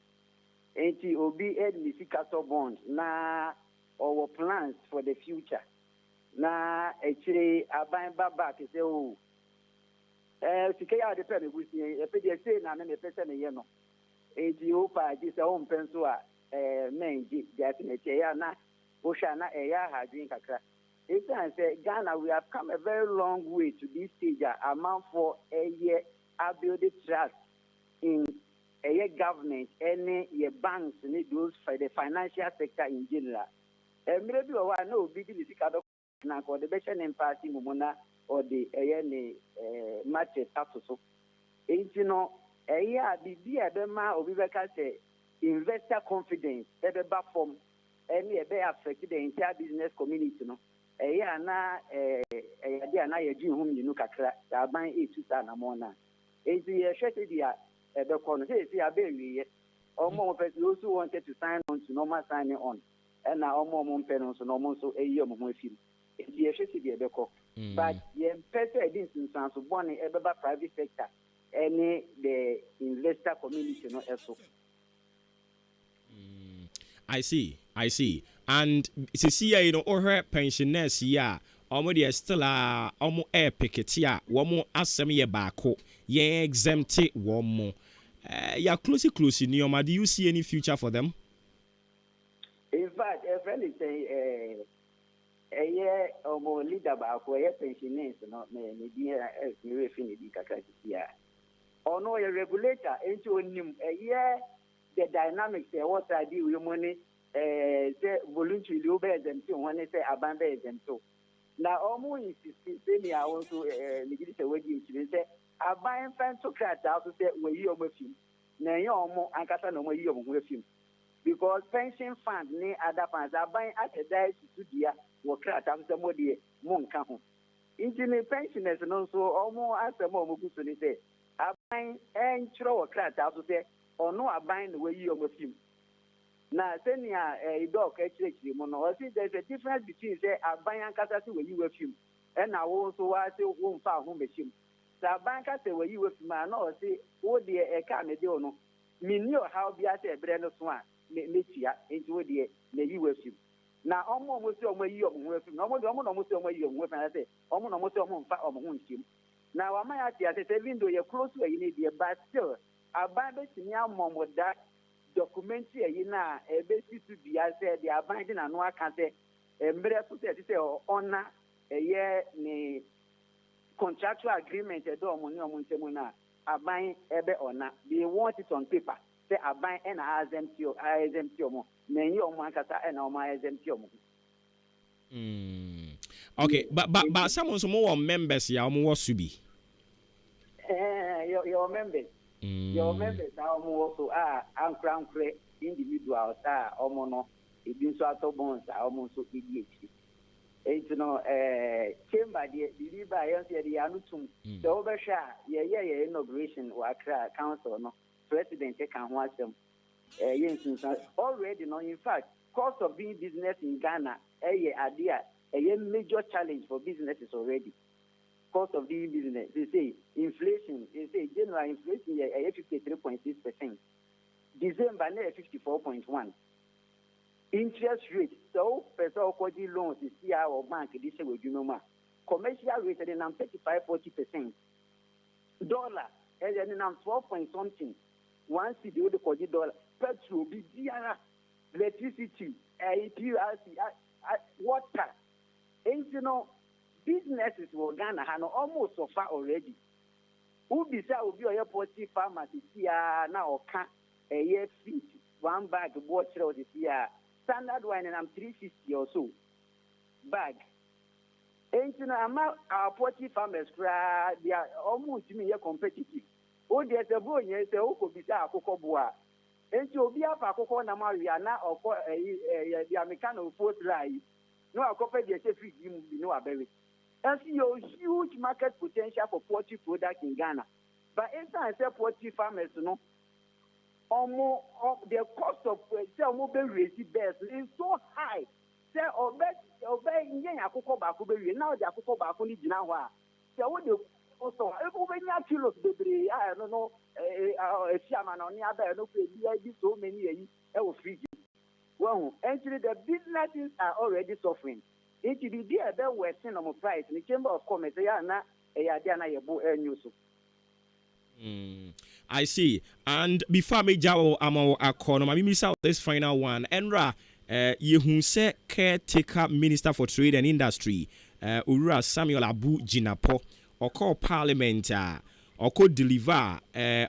enti obi ɛde ne sika tɔ bond na ɔwɔ plans for the future na akyire aban ba back sɛ o sika yɛ a ɔde pɛ me busia ɛpɛ deɛ sei na me mepɛ sɛ meyɛ no enti wopa agye sɛ wompɛ nso a mɛngye deɛ ase n'akyi ɛyɛ a na wohwɛ a na ɛyɛ ahadwen kakra ɛsiane sɛ Ghana we have come a very long way to this stage a amanfoɔ ɛyɛ abuild trust in government and your banks and those for the financial sector in general. Maybe one no big difficult na ko the best in party mumuna or the match status so. You know, be a bema or say investor confidence ebe form any be affect the entire business community no. Na na ye jin hum yinu kakra da ban 8,000 amona. Ye shete dia the conversation abewie omo person also wanted to sign on to normal signing on and now omo mpeno so no so eyi omo ho afim ye hwese de ebeko but ye person edin sans so bone ebeba private sector any the investor community no eso I see. And see, you know, or her pensioners here. Omo still omo air picket ya womo asem ye baako ye exempt womo ya close in your do you see any future for them? In fact, a friend is saying a year or more leader baako a pensioners not me dear me finish kakra here. Or no a regulator into him a year the dynamics what I do with money say voluntary obey them too when they say abandon them too. Now, almost say I want to negate the way you say, I buy and fan to crack out to say, where you are with him. Now, you are more uncasa no more you are with him. Because pension fund, ne other funds are buying at a dice to dear, or crack out somebody, monk. Internet pensioners and also almost as a more good to say, I buy and throw a crack out to say, or no, I buy the way you are with him. Now, send a dog actually, see there's a difference between say a bank and when you were him, and I also won't find home machine. So a bank say where you were man or say, oh dear, a canadian, no, me knew how be at a brand of swan, Michia, into a dear, may you were him. Now, almost where you are with him, almost where you are with, and I say, almost on him. Now, I might ask you, even though you're close where you need, but still, a bank in your mom with that. Documentary na ebesi to be as they are binding and no can say embrace to say honor a year ni contractual agreement e do money o montemu na aban ebe honor they want it on paper say aban and exempt mo na yi o mo akata and o ma exempt mo. Okay, but someone so more members ya o mo subi your members. Your members are also uncrowned individuals are almost so bonds are almost so ADHD. It's no chamber the by the Anutum, the overshare, inauguration or council, no president can watch them. Already, no, in fact, cost of doing business in Ghana, a major challenge for businesses already. Cost of doing business. They say inflation. They say general inflation is 53.6%. December 54.1. Interest rate. So, person loans is here or bank. This is what you know. Commercial rate is 35-40%. Dollar is 12 point something. One city with the dollar. Petrol, electricity, water. And you know. Businesses will Ghana have almost so far already. Who beside will be a poultry farmer this year now or can a year feet, one bag of water this year. Standard wine and I'm 350 or so. Bag. And you know, our poultry farmers they are almost competitive. Oh, there's a boy, yes, a Oko Bisa Coco Bois. And you be up a Coco Namariana or the American Post Rise. No, I copy the free you know a berry. And see your huge market potential for poultry products in Ghana. But inside poultry farmers, you know, almost the cost of mobile raising bears is so high. Say, obey, now they are cocoa back on the Jinawa. So, what you also, when you have kilos, baby, I don't know, a shaman on the other, no, so many years, I was free. Well, actually, the businesses are already suffering. It will be there that we're seeing on price in the Chamber of Commerce. I see. And before me jawo amo akono, I miss out this final one. Enra, you say caretaker Minister for Trade and Industry, Ura Samuel Abu Jinapo, or call Parliament, or could deliver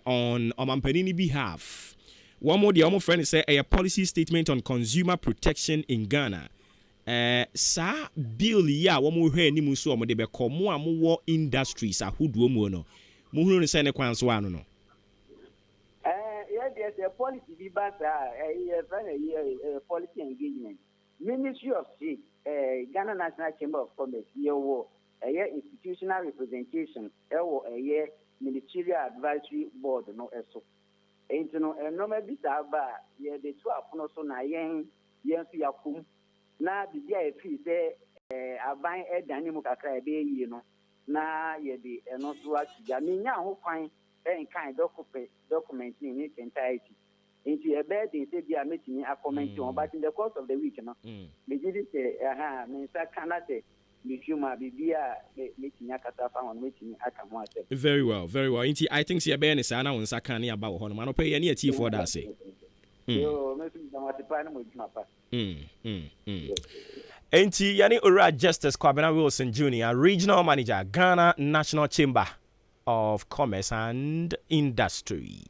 on Mampanini behalf. One more, the other friend say a policy statement on consumer protection in Ghana. Sa bill ya one more here ni muso mo de be komo amu industries ahudu mu no. Mu hunu ne say ne kwan so ano no. Yeah, there's a policy debate, a policy engagement. Ministry of Trade, Ghana National Chamber of Commerce, institutional representation, ministerial advisory board, no eso. And you know, no maybe saba, the 12 so na yen so yakum. Na the DIF say, I buy a dynamic kakra be you know. Na ye no so at ya me nya ho kwan kind document in its entirety. into a bed they say be a meeting a comment on but in the course of the week no me did say me sa kana say me fuma bibia meeting akasa fa on meeting aka ho asem. Very well. Inti I think see be ne sa na won saka ne aba wo hono ma no pay ne ati for that say. Yo me fi na what pa na mo juma pa. Enti yani Ura Justice Kwabena Wilson Jr., Regional Manager, Ghana National Chamber of Commerce and Industry.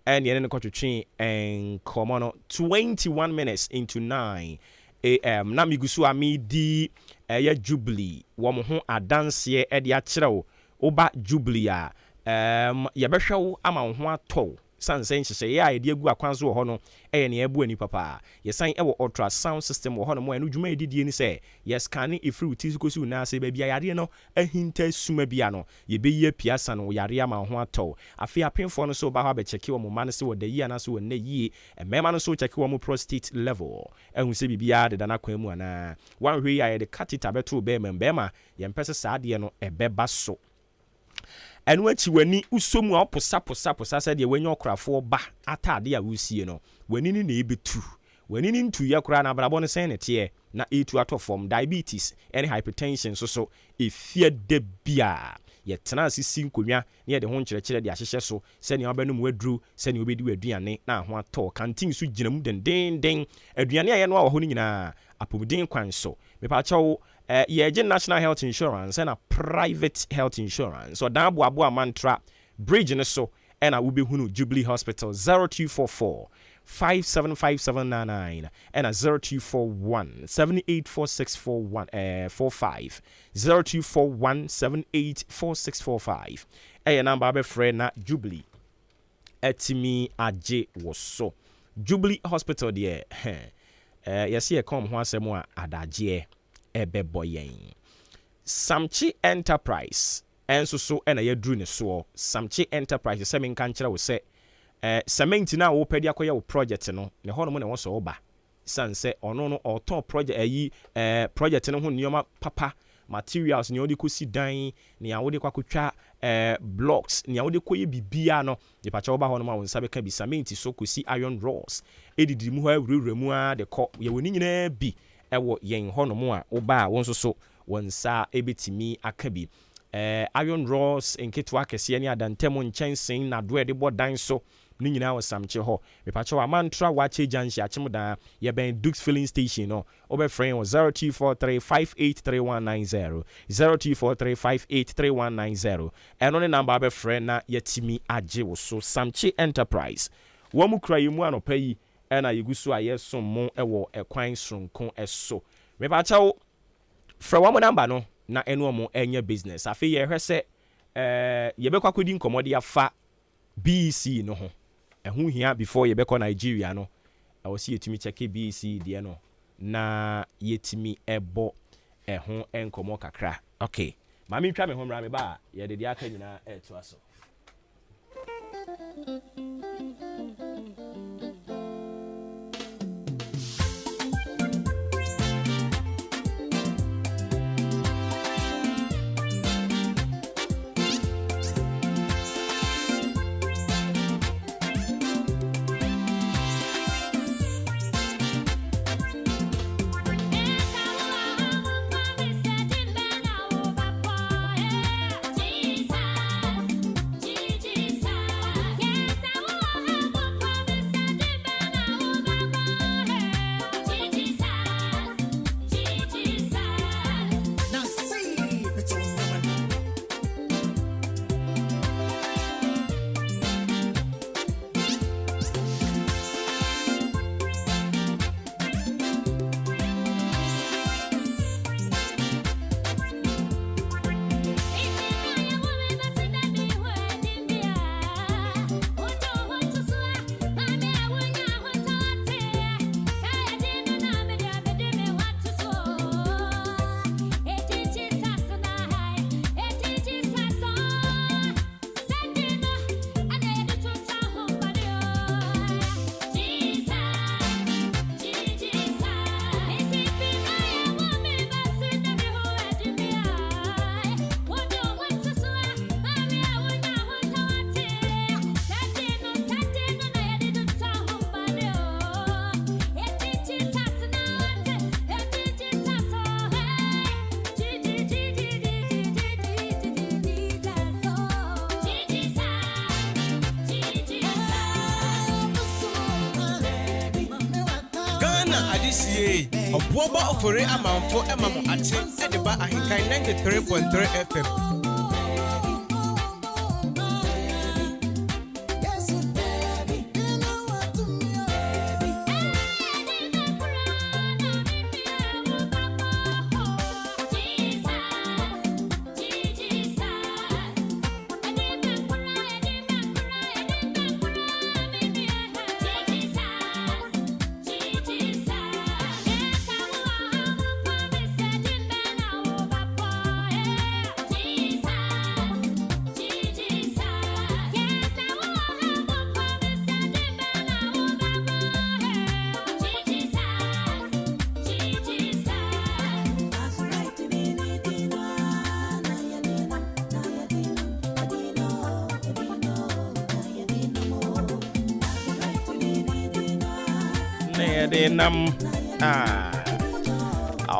And yani Kochuchi and Komono 21 minutes into 9 a.m. Na migusu amidi ya Jubilee. Wamuhu adansiye edi achirawo oba Jubilee ya yabehwe ama ho ato sansen hye ya edi egu akwanzo wo ho no ne ebu ani papa yesan ewo ultrasound system wo ho no mo enu dwuma edidie ni se yes scan ifri uti kosi na ase ba bia yare no ahinta suma bia no ye beyi piasa no yare ama ho ato afi apemfo no so ba ha be cheki wo mo man se wo da yi ana so wo na yi emema no so cheki wo mo prostate level ehun se bibia de dana kwan mu ana wan hwe ya de catheter beto be membema ye mpese saade no ebeba so enu achi wani usomu a posa se de wanyi okrafo ba atade a wusie no wani ni na ebetu wani ni ntu ye kra na brabo ne sen ne tie na etu ato form diabetes and hypertension so efie de bia ye tena asisi nkonwa ne ye de ho nkyerɛkyerɛ de ahyehye so se ne obanu mu aduru se ne obedi waduane na ho ato kantin so gyinamu den aduane a ye no a wo ho ni nyina apobuden kwan so mepa chawo yeje national health insurance and a private health insurance so dan boabo mantra bridge ne so and a will hunu Jubilee Hospital 0244 575799 and a 0241 784645 0241 784645 number abe friend na Jubilee etimi aje woso Jubilee Hospital there yes ye come ho asem a adaje ebeboyen Samchi Enterprise enso so na yadru ne so Samchi Enterprise se men kan kire wo se cement na wo pedi akoye wo project no ne hono mo ne wo so oba sanse ono no oton project ayi project no ho nioma papa materials ne odi kosi dan ne awode kwakotwa blocks ne awode koye bibia no de pacha oba hono ma won sabe ka bi cement so kosi iron rods edidi mu ha awurewuremu a de ko ye woni nyina bi ewo yen hono mo a oba won so wonsa ebetimi akabi iron rods enketwa kese ne adantemo nchensen na do de bodan so ni nyina wo samche ho mepacho wa mantra wa che janshi achimda ye ben Dukes filling station no obe friend 0243583190 0243583190 eno ne number obe friend na yetimi age wo so Samche Enterprise wo mu kra yimu anopa yi ena yegusu ayeso mo ewo ekwan sonko eso mepacho fra wa mo number no na eno omo enye business afi ye hwese ye bekwa kodi nkomode afa BC no ho ehu hia before ye beko Nigeria no awosi yetimi cheke BC de no na yetimi ebo ehu enkomo kakra okay mami twa me ho mra me ba ye de aka nyina eto aso Yeah. CCA Obuoba Ofori Amanfo Emamo Achen Ediba Ahinkai 93.3 FM.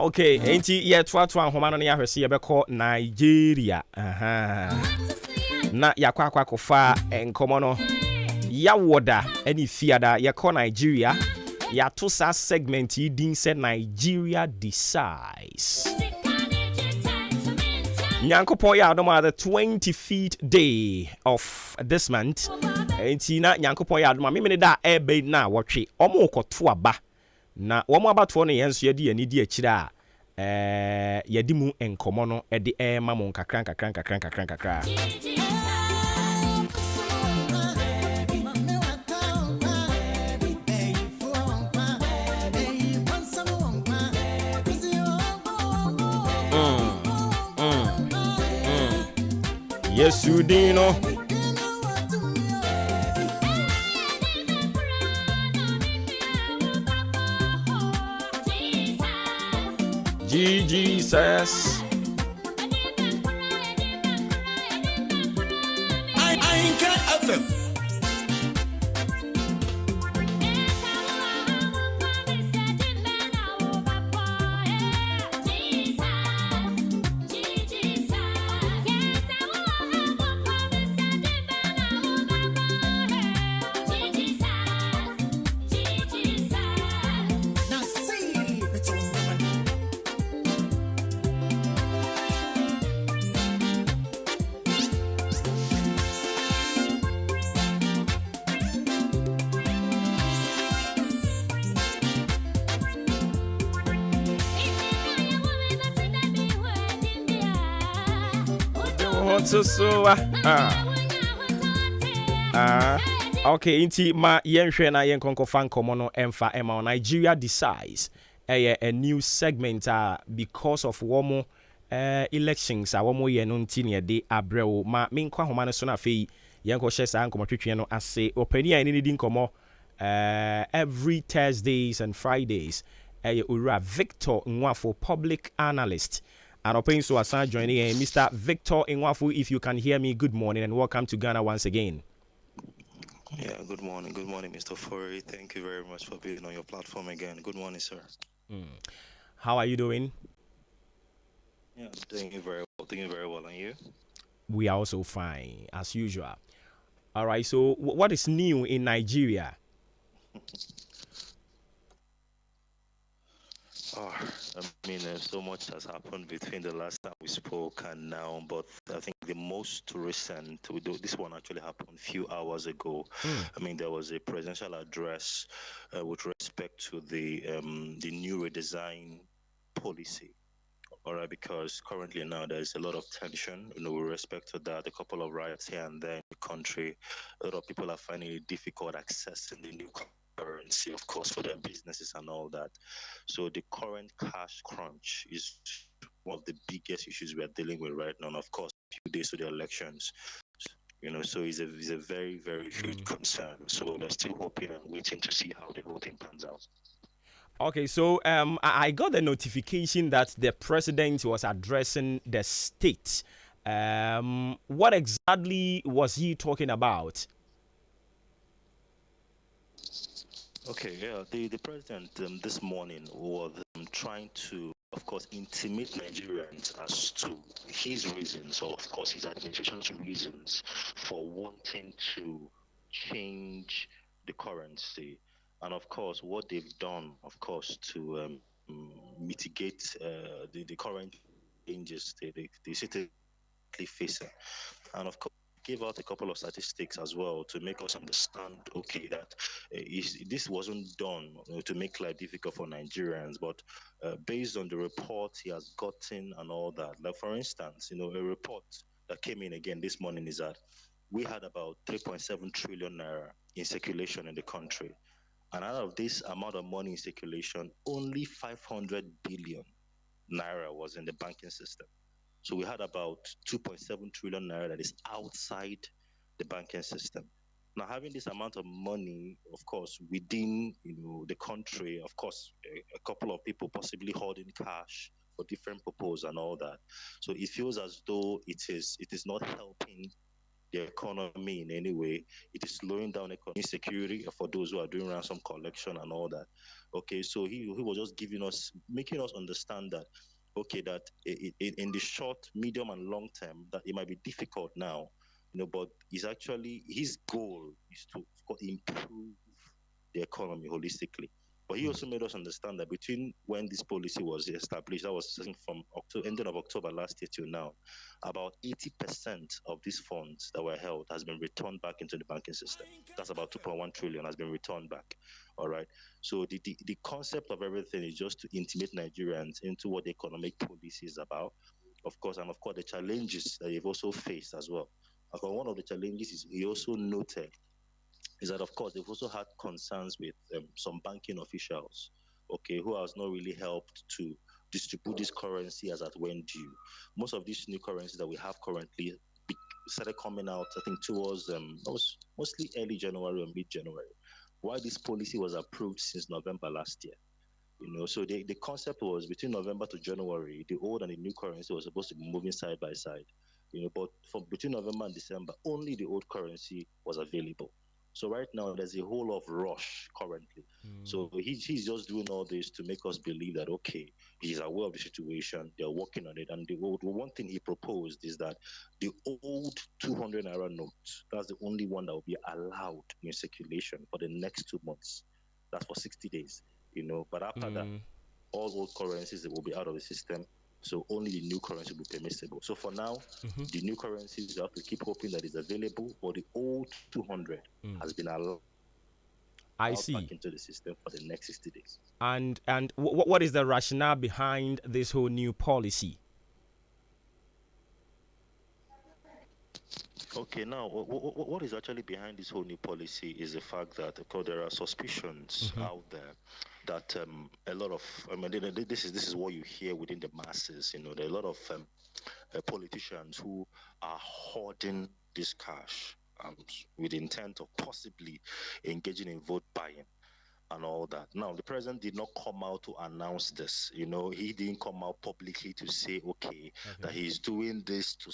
Okay, enti ye twa homa no ne ahwese ye beko Nigeria. Na yakwa kofa enkomo no ya woda ani fiada ye ko Nigeria ya to sa segment yi din se Nigeria decides. Nyankopon ya no ma the 25th day of this month. Enti na Nyankopon ya no ma me da ebe na wotwe omo koto aba. Na womo abato no yenso ye di ani di akira yedi mu enkomo no ede ma mo nkakran. Yes, you dino. Jesus. AHENKAN933FM. Okay, inti ma yenhwe na yenkonko fan komono emfa ema Nigeria decides a new segment because of womo elections womo ye no ntine de abreo ma menkwa homa no so na fei yenko hye sa nkomo twetwe no ase opani ani ni di nkomo every Thursdays and Fridays Ura Victor Nwafo, public analyst. And open so as joining Mr. Victor Nwafo. If you can hear me, good morning and welcome to Ghana once again. Yeah, good morning, Mr. Ofori. Thank you very much for being on your platform again. Good morning, sir. How are you doing? Yeah, doing very well, and you? We are also fine, as usual. All right, so what is new in Nigeria? I mean, so much has happened between the last time we spoke and now, but I think the most recent, this one actually happened a few hours ago. I mean, there was a presidential address with respect to the new redesign policy. All right, because currently now there's a lot of tension, with respect to that, a couple of riots here and there in the country. A lot of people are finding it difficult accessing the new currency, of course, for their businesses and all that. So the current cash crunch is one of the biggest issues we are dealing with right now. And of course, a few days to the elections, so it's a very, very huge concern. So we're still hoping and waiting to see how the whole thing pans out. Okay, so I got the notification that the president was addressing the state. What exactly was he talking about? Okay, yeah, the president this morning was trying to, of course, intimate Nigerians as to his reasons, or of course his administration's reasons for wanting to change the currency. And of course, what they've done, of course, to mitigate the current changes the city facing. And of course, gave out a couple of statistics as well to make us understand, okay, that this wasn't done to make life difficult for Nigerians, but based on the report he has gotten and all that. Like, for instance, a report that came in again this morning is that we had about 3.7 trillion naira in circulation in the country. And out of this amount of money in circulation, only 500 billion naira was in the banking system. So we had about 2.7 trillion naira that is outside the banking system. Now, having this amount of money, of course, within the country, of course, a couple of people possibly holding cash for different purposes and all that. So it feels as though it is not helping the economy in any way. It is slowing down economic security for those who are doing ransom collection and all that. Okay, so he was just making us understand that, okay, that in the short, medium, and long term, that it might be difficult now, but it's actually his goal is to improve the economy holistically. But he also made us understand that between when this policy was established, that was from ending of October last year till now, about 80% of these funds that were held has been returned back into the banking system. That's about 2.1 trillion has been returned back. All right. So the concept of everything is just to intimate Nigerians into what the economic policy is about, of course, and of course the challenges that they've also faced as well. Because one of the challenges is he also noted is that, of course, they've also had concerns with some banking officials, okay, who has not really helped to distribute this currency as at when due. Most of these new currencies that we have currently started coming out, I think, towards mostly early January or mid-January, while this policy was approved since November last year. So the concept was between November to January, the old and the new currency was supposed to be moving side by side. But from between November and December, only the old currency was available. So right now, there's a whole lot of rush currently. So he's just doing all this to make us believe that, okay, he's aware of the situation, they're working on it. And the one thing he proposed is that the old 200 naira note, that's the only one that will be allowed in circulation for the next 2 months. That's for 60 days, But after that, all old currencies will be out of the system. So only the new currency will be permissible. So for now, the new currencies, you have to keep hoping that it's available, but the old 200 has been allowed back into the system for the next 60 days. And what is the rationale behind this whole new policy? Okay, now, what is actually behind this whole new policy is the fact that, of course, there are suspicions out there that a lot of, this is what you hear within the masses, there are a lot of politicians who are hoarding this cash with the intent of possibly engaging in vote buying and all that. Now, the president did not come out to announce this. He didn't come out publicly to say, okay, that he's doing this to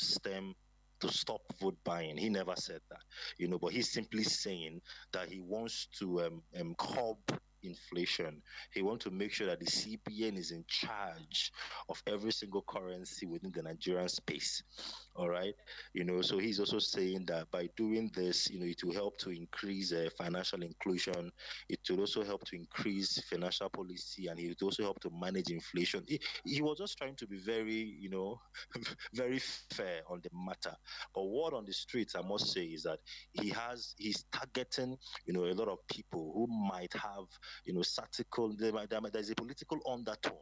stop vote buying. He never said that, but he's simply saying that he wants to curb inflation. He wants to make sure that the CBN is in charge of every single currency within the Nigerian space. All right, so he's also saying that by doing this, it will help to increase financial inclusion. It will also help to increase financial policy, and it will also help to manage inflation. He was just trying to be very, very fair on the matter. But what on the streets, I must say, is that he's targeting, a lot of people who might have, there's a political undertone,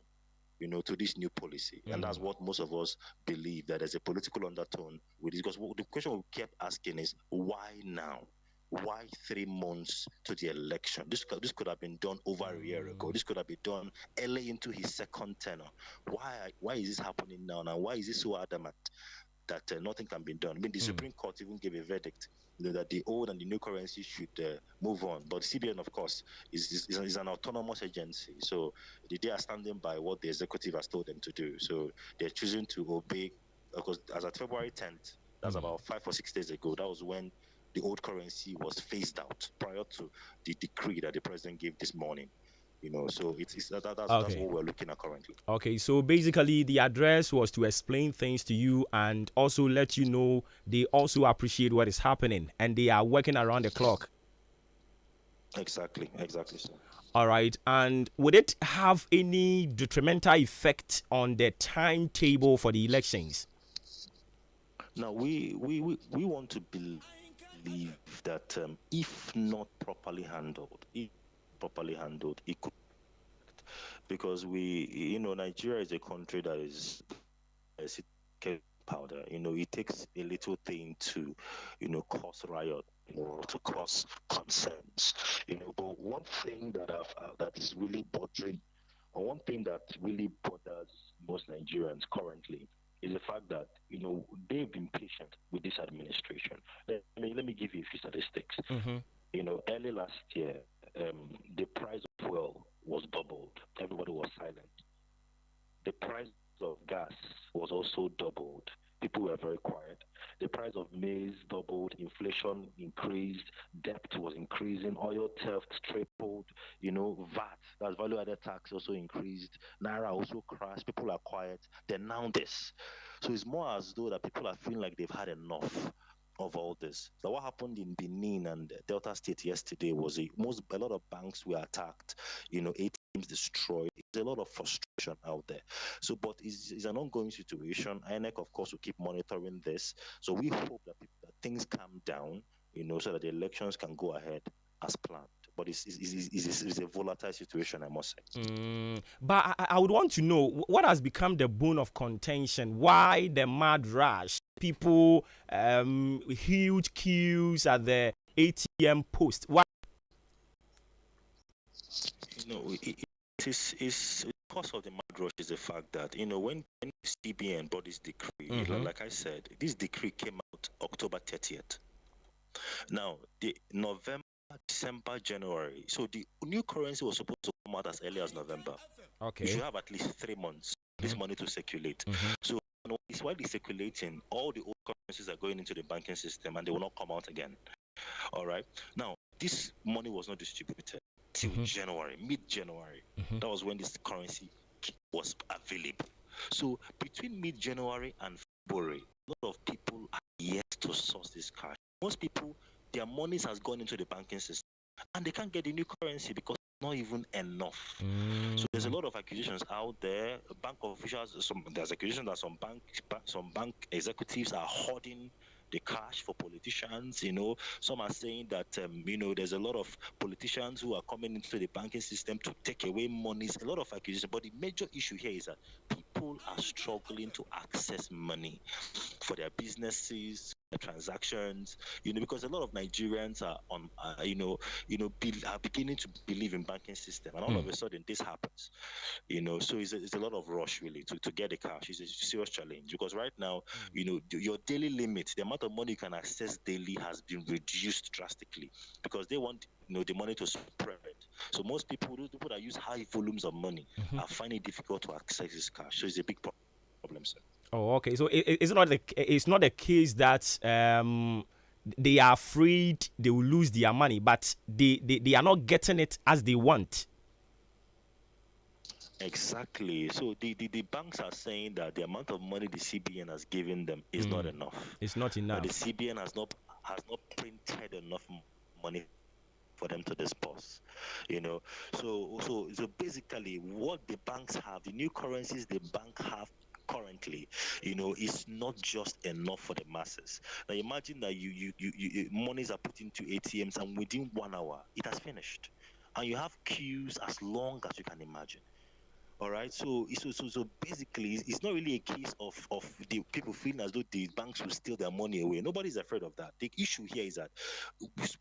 to this new policy. And that's what most of us believe, that there's a political undertone with it. Because the question we kept asking is, why now? Why 3 months to the election? This could have been done over a year ago. This could have been done early into his second tenure. Why is this happening now? And why is this so adamant that nothing can be done? The Supreme Court even gave a verdict that the old and the new currency should move on. But CBN, of course, is an autonomous agency. So they are standing by what the executive has told them to do. So they're choosing to obey, because as of February 10th, that's about 5 or 6 days ago, that was when the old currency was phased out, prior to the decree that the president gave this morning. So that's what we're looking at currently. Okay, so basically the address was to explain things to you and also let you know they also appreciate what is happening and they are working around the clock. Exactly, sir. All right. And would it have any detrimental effect on the timetable for the elections? Now, we want to believe that if not properly handled, it could, because Nigeria is a country that is powder. It takes a little thing to, cause riot or to cause concerns. But one thing that is really bothering, or one thing that really bothers most Nigerians currently is the fact that they've been patient with this administration. Let me give you a few statistics. Early last year, the price of fuel was doubled. Everybody was silent. The price of gas was also doubled. People were very quiet. The price of maize doubled, inflation increased, debt was increasing, oil theft tripled, VAT, that's value added tax, also increased, Naira also crashed, people are quiet. Then now this. So it's more as though that people are feeling like they've had enough of all this. So what happened in Benin and Delta State yesterday was a lot of banks were attacked, ATMs destroyed. There's a lot of frustration out there. So, but it's an ongoing situation. INEC, of course, will keep monitoring this. So we hope that things calm down, so that the elections can go ahead as planned. But it's a volatile situation, I must say. But I would want to know what has become the bone of contention. Why the mad rush? People, huge queues at the ATM post. Why? It's because of the mad rush is the fact that when CBN brought this decree, like I said, this decree came out October 30th. Now the November, December, January. So the new currency was supposed to come out as early as November. Okay. You should have at least 3 months this money to circulate. So it's while it's circulating, all the old currencies are going into the banking system and they will not come out again. All right. Now, this money was not distributed till January, mid-January. That was when this currency was available. So between mid-January and February, a lot of people are yet to source this cash. Most people, their monies has gone into the banking system and they can't get the new currency because it's not even enough. So there's a lot of accusations out there. Bank officials, there's accusations that some bank executives are hoarding the cash for politicians. Some are saying that there's a lot of politicians who are coming into the banking system to take away monies. A lot of accusations, but the major issue here is that people are struggling to access money for their businesses, their transactions. Because a lot of Nigerians are are beginning to believe in banking system, and all of a sudden this happens. So it's a lot of rush really to get the cash. It's a serious challenge because right now, your daily limit, the amount of money you can access daily has been reduced drastically because they want the money to spread. So most people that use high volumes of money are finding it difficult to access this cash. So it's a big problem, sir. Oh, okay. So it's not the case that they are afraid they will lose their money, but they are not getting it as they want. Exactly. So the banks are saying that the amount of money the CBN has given them is not enough. It's not enough. The CBN has not printed enough money for them to disperse. So basically what the banks have, the new currencies the bank have currently, is not just enough for the masses. Now imagine that you monies are put into ATMs and within 1 hour it has finished, and you have queues as long as you can imagine. All right, so basically, it's not really a case of the people feeling as though the banks will steal their money away. Nobody's afraid of that. The issue here is that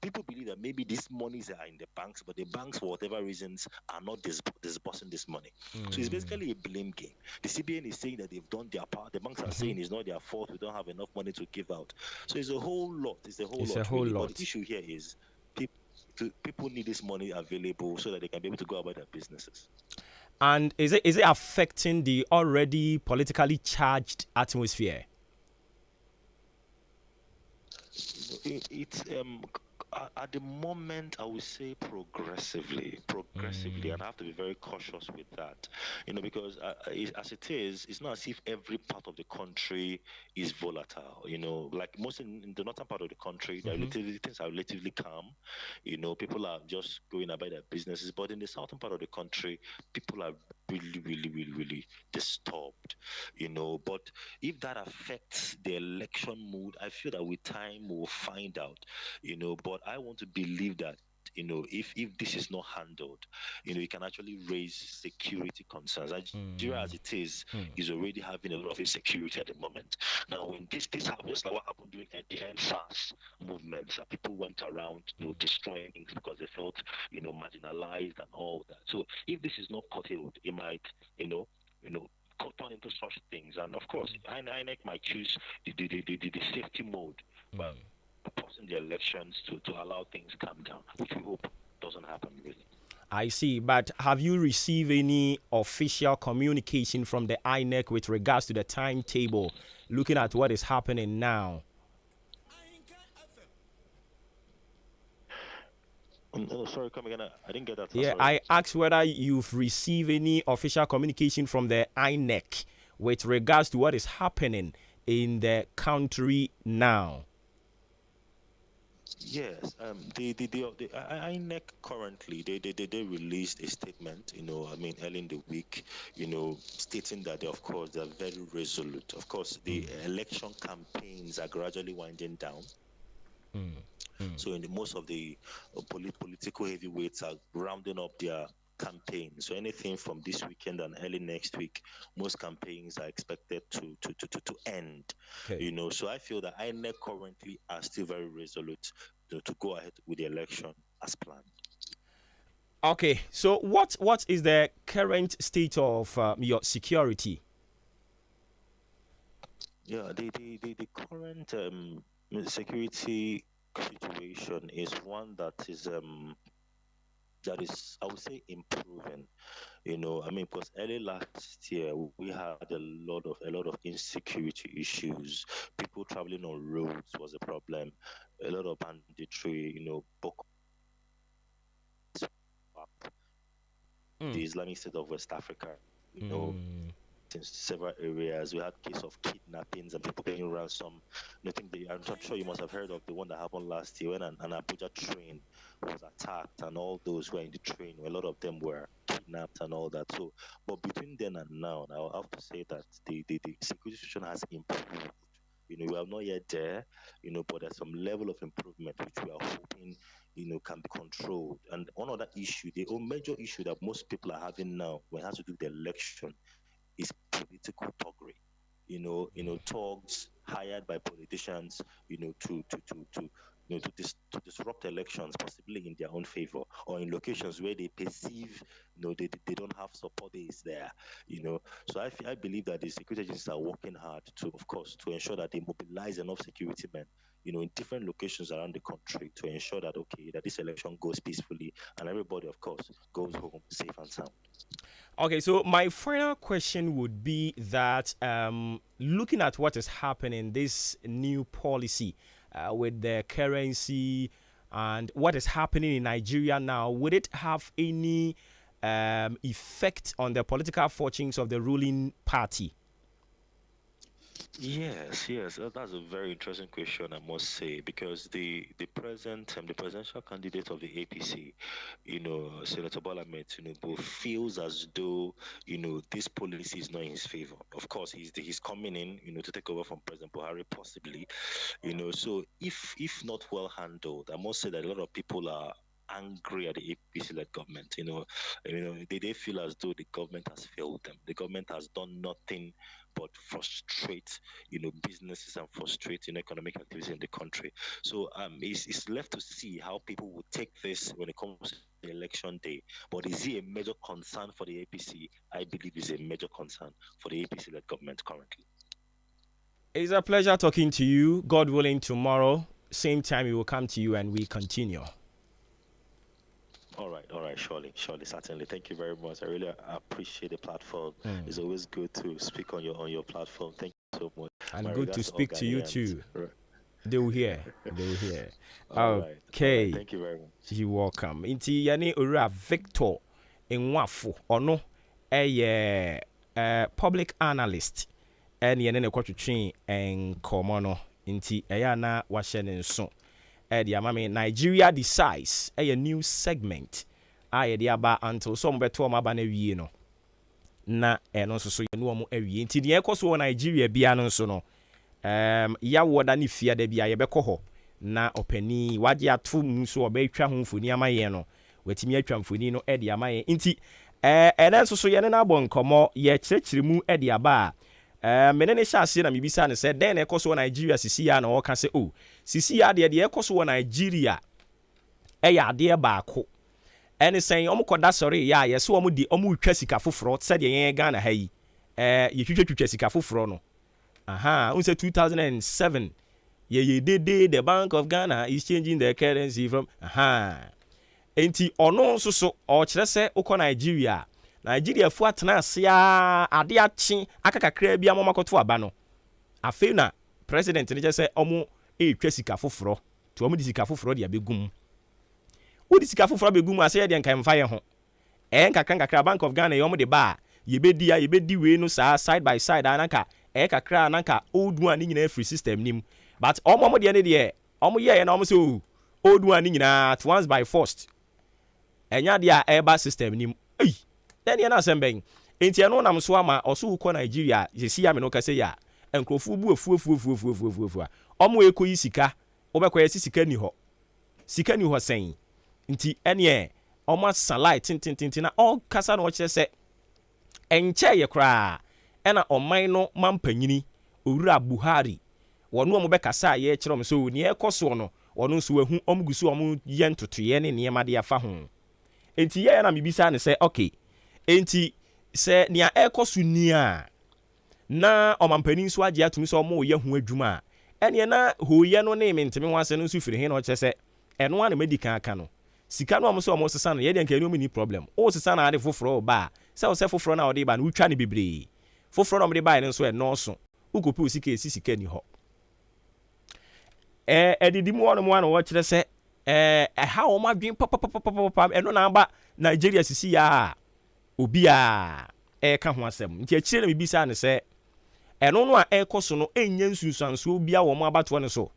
people believe that maybe these monies are in the banks, but the banks, for whatever reasons, are not disbursing this money. So it's basically a blame game. The CBN is saying that they've done their part. The banks are saying it's not their fault. We don't have enough money to give out. So it's a whole lot. It's a whole lot. But the issue here is people need this money available so that they can be able to go about their businesses. And is it affecting the already politically charged atmosphere? It's At the moment, I would say progressively, and I have to be very cautious with that, because as it is, it's not as if every part of the country is volatile. Like most in the northern part of the country, things are relatively calm. People are just going about their businesses, but in the southern part of the country, people are really, really, really, really disturbed. But if that affects the election mood, I feel that with time we'll find out. But I want to believe that if this is not handled, it can actually raise security concerns. Nigeria, as it is already having a lot of insecurity at the moment. Now, when this happens, like what happened during the end fast movements, that people went around, destroying things because they felt, marginalized and all that. So, if this is not curtailed, it might, turn into such things. And of course, INEC might choose the safety mode, but pausing the elections to allow things calm down, which we hope doesn't happen really. I see, but have you received any official communication from the INEC with regards to the timetable, looking at what is happening now? Sorry, come again. I didn't get that. Yeah, sorry. I asked whether you've received any official communication from the INEC with regards to what is happening in the country now. Yes, the INEC currently they released a statement, early in the week, stating that they, of course, they're very resolute. Of course, the election campaigns are gradually winding down. So, most of the political heavyweights are rounding up their campaigns. So, anything from this weekend and early next week, most campaigns are expected to end. Okay. So I feel that INEC currently are still very resolute to go ahead with the election as planned. Okay, so what is the current state of your security? Yeah, the current security situation is one that is I would say improving. Because early last year we had a lot of insecurity issues. People traveling on roads was a problem. A lot of banditry. The Islamic State of West Africa. In several areas, we had case of kidnappings and people paying ransom. I'm sure you must have heard of the one that happened last year when an Abuja train was attacked, and all those who were in the train, a lot of them were kidnapped and all that. So, but between then and now, I have to say that the security situation has improved. We are not yet there, but there's some level of improvement which we are hoping, can be controlled. And one other issue, the major issue that most people are having now when it has to do with the election, is political thuggery. Thugs hired by politicians, to disrupt elections, possibly in their own favor, or in locations where they perceive, they don't have support is there. So I believe that the security agencies are working hard to ensure that they mobilize enough security men, in different locations around the country to ensure that that this election goes peacefully and everybody, of course, goes home safe and sound. Okay, so my final question would be that looking at what is happening, this new policy with the currency and what is happening in Nigeria now, would it have any effect on the political fortunes of the ruling party? Yes, that's a very interesting question, I must say, because the presidential candidate of the APC, Senator Bola Ahmed Tinubu, feels as though this policy is not in his favor. Of course, he's coming in, to take over from President Buhari, possibly, So if not well handled, I must say that a lot of people are angry at the APC-led government. They feel as though the government has failed them. The government has done nothing but frustrate, businesses and frustrate, economic activity in the country. So it's left to see how people will take this when it comes to the election day. But is it a major concern for the APC? I believe it's a major concern for the APC-led government currently. It's a pleasure talking to you. God willing, tomorrow, same time, we will come to you and we continue. All right, surely, certainly. Thank you very much. I really appreciate the platform. It's always good to speak on your platform. Thank you so much. And good to speak to you too. They will hear. They will hear. All right. Okay. All right. Thank you very much. You're welcome. Inti yani ura Victor Enwafo ono public analyst. And yene ne kwatwetwe enkomo no. Inti eya na wahye ne nso. The amame Nigeria Decides a new segment. Aye the aba until some beto ma ba na wie no. Na eno so ye no mo awie. Inti de ekoso Nigeria bia no so no. Ya woda ni fia da bia ye bekọ ho. Na opani waje ato mu so obetwa ho mfoni amaye no. Watimi atwa mfoni no e de amaye. Inti ene so ye ne na abọ nkomo ye kyerɛkyerɛ mu e de aba mene ne hyase na mebisa ne sɛ den na ekoso wɔ Nigeria sisi ya na wɔka sɛ oh sisi ya de ekoso wɔ Nigeria ɛyɛ ade baako ɛne sɛn ɔmo kɔda sɔre ya yɛ so ɔmo di ɔmo twa sika foforo sɛ de yɛn Ghana ha yi yɛ twitwa sika foforo no unse 2007 ye dede the Bank of Ghana is changing the currency from enti ɔno nso so ɔkyerɛ sɛ ukɔ Nigeria fu atena asia ade achi akakakra bia mo makoto aba no afei na president ne sɛ ɔmo etwa sika foforo to ɔmo di sika foforo de abegum odi sika foforo abegum ase ye de nkan mfa ye ho kakra Bank of Ghana ɔmo de ba yebedi we no saa side by side anaka kakra anaka old one ni nyina free system nim but ɔmo de ne de ɔmo ye na ɔmo sɛ old one ni nyina at once by forced enya de a eba system nim then you know something enti eno nam so ama oso ukọ Nigeria yesi ya me no kase ya enkrofu bu afu omo ekoyi sika obekọ sika ni ho sen nti ene omo salai tintintin na all kasa na o kire se enche ye kra ena oman no mampanyini owura Buhari wono omo bekasa ye kire omo so ni ekoso no wono so ehu omo gusu omo ye ntotoye ne niema de afa ho enti ye na mebisa ne se okay enti se nia ekoso nia na omampani so age atumi so omo ye hu adwuma ene na hoye no ne menteme wase no so firi he na o kyese eno ana medical aka no sika no omo so omo sesa no ye de nka ni omi problem o sesa na ade foforo ba se o se foforo na o de ba na utwa ne bebre foforo na omo de ba ne so eno so ukopi osika sika ni ho edidimu ono mo ana wo kyere se ha o ma dwen papa eno na aba Nigeria sisi ya obi a ka ho asem nti akire na bibisa ne se eno no a ekoso no enye nsunsanso obi a wo mo abato ne so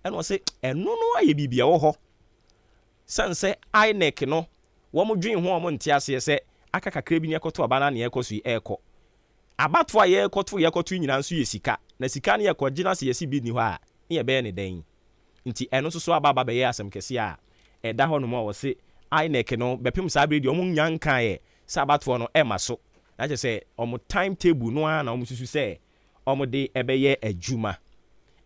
eno se eno no aye bibia wo ho sanse INEC no wo mo dwen ho mo ntia se se aka kakra bi ne ekoto abana ne ekoso yi eko abato a ye ekoto nyina nso ye sika na sika ne ekogina se yesi bi ni ho a ne ye be ne den nti eno so ababa be ye asem kese a eda ho no mo wo se INEC no bepem sa abredi omo nyankan ye sabato no ema so na je say omo timetable no na omo susu say omo de ebeye adwuma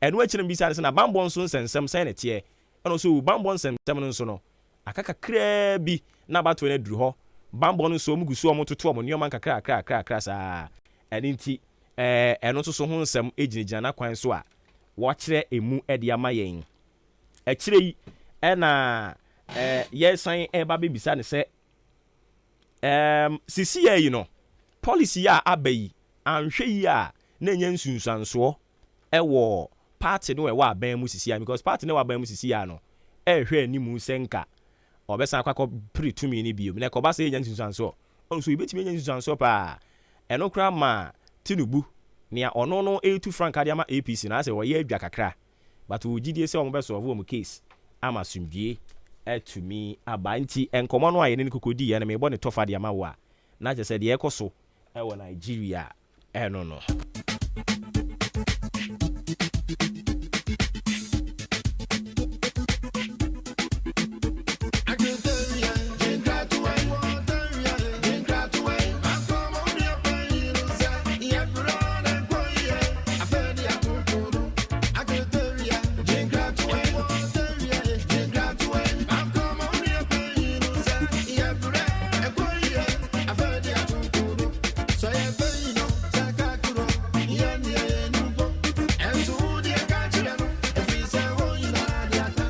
eno akire mbisa na bambon so nsensem say na tie eno so bambon nsensem no so no akaka kra bi na bato na duru ho bambon no so omo gusu omo toto omo nioma kakra saa eninti eno so ho nsem ejinejina na kwan so a wo kire emu ede ama yen akire yi ena yesan eba bebisa ne se sisi ya yi no policy ya abayi anhwe yi a na nya nsunsanso ewo party no ewa aban mu sisi ya because party no aban mu sisi ya no ehwe animu senka obesan akwa pretumi ni bio na ko ba se nya nsunsanso onso ibetimi nya nsunsanso pa eno kra ma Tinubu nia ono no 82 franc ade ama APC na ase wo ye adwa kakra but wo gidie se o mo be solve wo case ama sumdie etumi abanti enkomo no aye ne kokodi ya na me bo ne tofa de ama wa na je se de ekoso e wo Nigeria eno no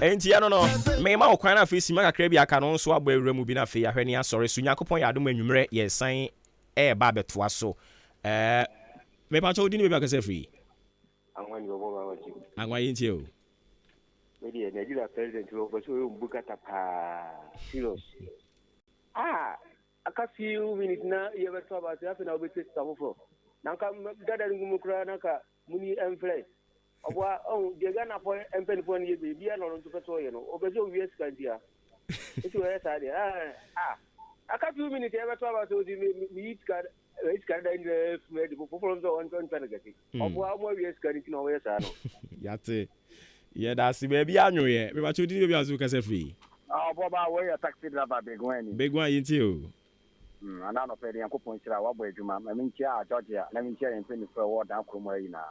enti ya no me ma okwan na face maka kra bi aka no so agba ewura mu bi na fe ya hwani asore so Yakopon ya adom anwumre ye san ba betoa so me pa cho di ni be aka se free anwan yo bo ba wa ji anwan yin tie o maybe a Nigeria president who was Bukata serious. A few minutes now, you ever saw about half an hour with some for. Now come gathering Mukranaka, Muni and Flesh. Oh, the Ghana for and penny for you, be alone to Paso, over so yes, Candia. It's your idea. A few minutes ever saw about those meat card. It's kind of made the performance on Penagati. Of what more yes, can you know, yes, I know. Yate. Yeah, that's the baby. I know it. We want you to be as a free. Oh, Boba, where you taxi driver, big one, you too. And I'm not paying a coupon. What way you, ma'am? I mean, Georgia, let me share in penny for what down Kumarina.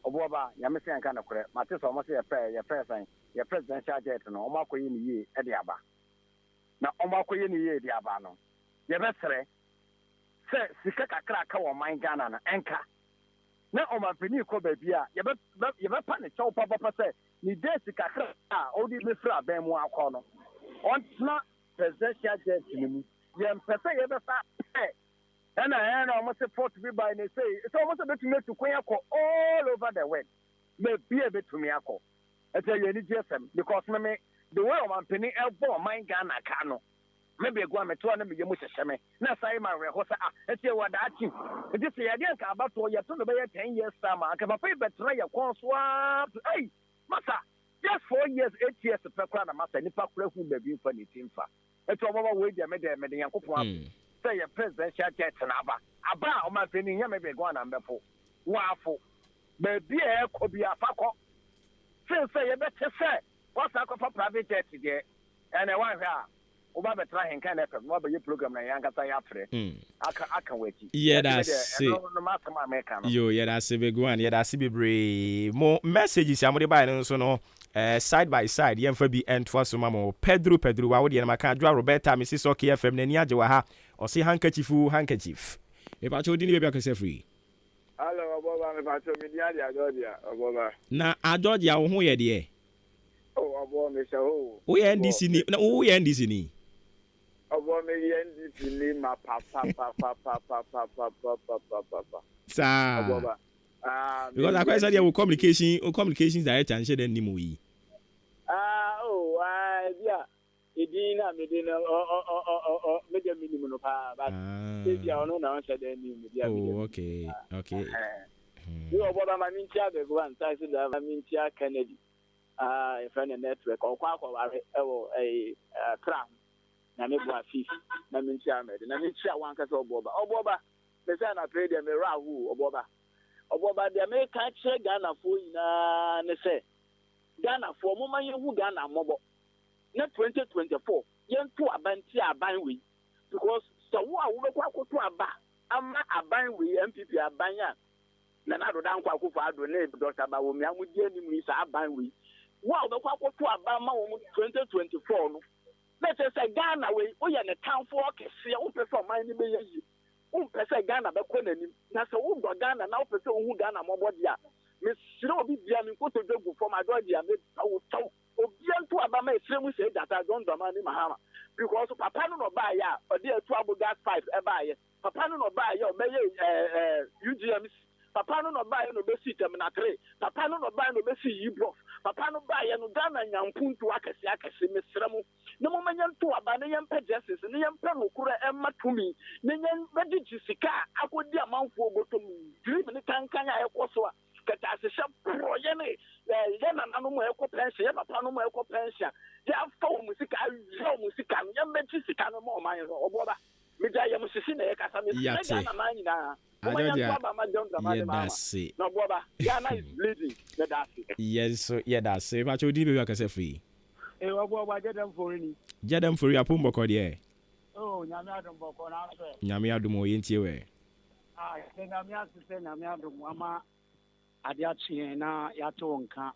Obuoba, Yamisan kind of correct. My sister almost a pair, your person, your presidential jet, and Omako in the year, Ediaba. Now, Omako in the year, Diabano. Your best say, Sikaka crack our mind Ghana and anchor. Now, on my penny, baby, you better punish your papa say, ni desika all the Mifra Bemo corner. On not presidential jet to me. Yam Pesa ever fat. And I almost afford to be by and say, it's almost a bit to make to Quayako all over the world. Maybe a bit to me, Ako. I tell you, because the way I'm penny elbow, my Ghana cano. Maybe a guam at 200 million Mushame. Now, say my rehosa, and say what that you. This is the idea about your 10 years summer. I can pay better your corn swap. Hey, Massa, just 4 years, 8 years to Pekra, Massa, Nipa who may be for the team. It's all over with your medium. Say a presidential jet and about my opinion, maybe one number 4. Waffle. Maybe a could be a fuck. Say a better say, what's up for private jet today? And I want her. Obuoba trying kind of what your program na yanka say after. I can wait. Yeah, that's it. Yo, yeah, that's a big one. Yeah, that's a big more messages. I'm going to so no. Side by side, yemfa bi entwa so mamo Pedro wa wo de na maka dwa Roberta Mrs. Okay FM na ni ajewa ha o si handkerchief e pa chodi ni be akase free. Hello Obuoba, me pa chodi ni ade Georgia Obuoba na a Georgia wo ho ye de oh Obuoba me sha ho wo ye NDC ni na wo ye NDC ni Obuoba me ye NDC ni ma pa sa Obuoba because I quite said you communications director and share them ni mu yi yeah Edina Medina media minimum no pa but they are no na share them ni media okay you Obuoba ma mintia be go and say that ma mintia Kennedy a friend network okwa ware crown na me bo afif na mintia me na mintia wan ka say Obuoba me say na trade me rahu Obuoba the American che Ghana for na ne say Ghana for mo man hu Ghana mobo na 2024 yen to abanti aban we because so wo a wo be kwa to aba ama aban we MPP aban ya na do dan kwa ko fa do na Dr. Bawomi amudie ni mu sa aban we wo a wo be kwa to aba ma wo 2024 no na say Ghana we o ye ne town for kese o pe so man ni be yi person Ghana be ko nanim na so wo do Ghana na wo person wo Ghana mobo dia me sire obi dia me ko to jogu from adodia me wo taw obi anto abama esire mu say data don do man ni mahama because papa no ba ya o dey to abo gas pipe e ba ye papa no ba ya o be UGM papa no ba ya no be si terminal 3 papa no ba ya no be si yibro papa no ba ya no Ghana nyampuntu akese me sire mu ne mo manyan to aba ne yem pe justice ne yem pe no kura e matumi ne yem bedi jisika akodi amanfo obotom dream ne kankan ya ekoso a kata se pro ye ne ye na nanu mo eko pension ye papa no mo eko pension ya fa o musika yem be jisika no mo man Obuoba me ja yem sisi na ye kasa me na man nyina no Obuoba Ghana is bleeding yes that's it but you di be akase free Obuoba Jedem for you apum boko de oh nyame adom boko na so nyame adom o yentie we nyame adom ama ade achi na ya to nka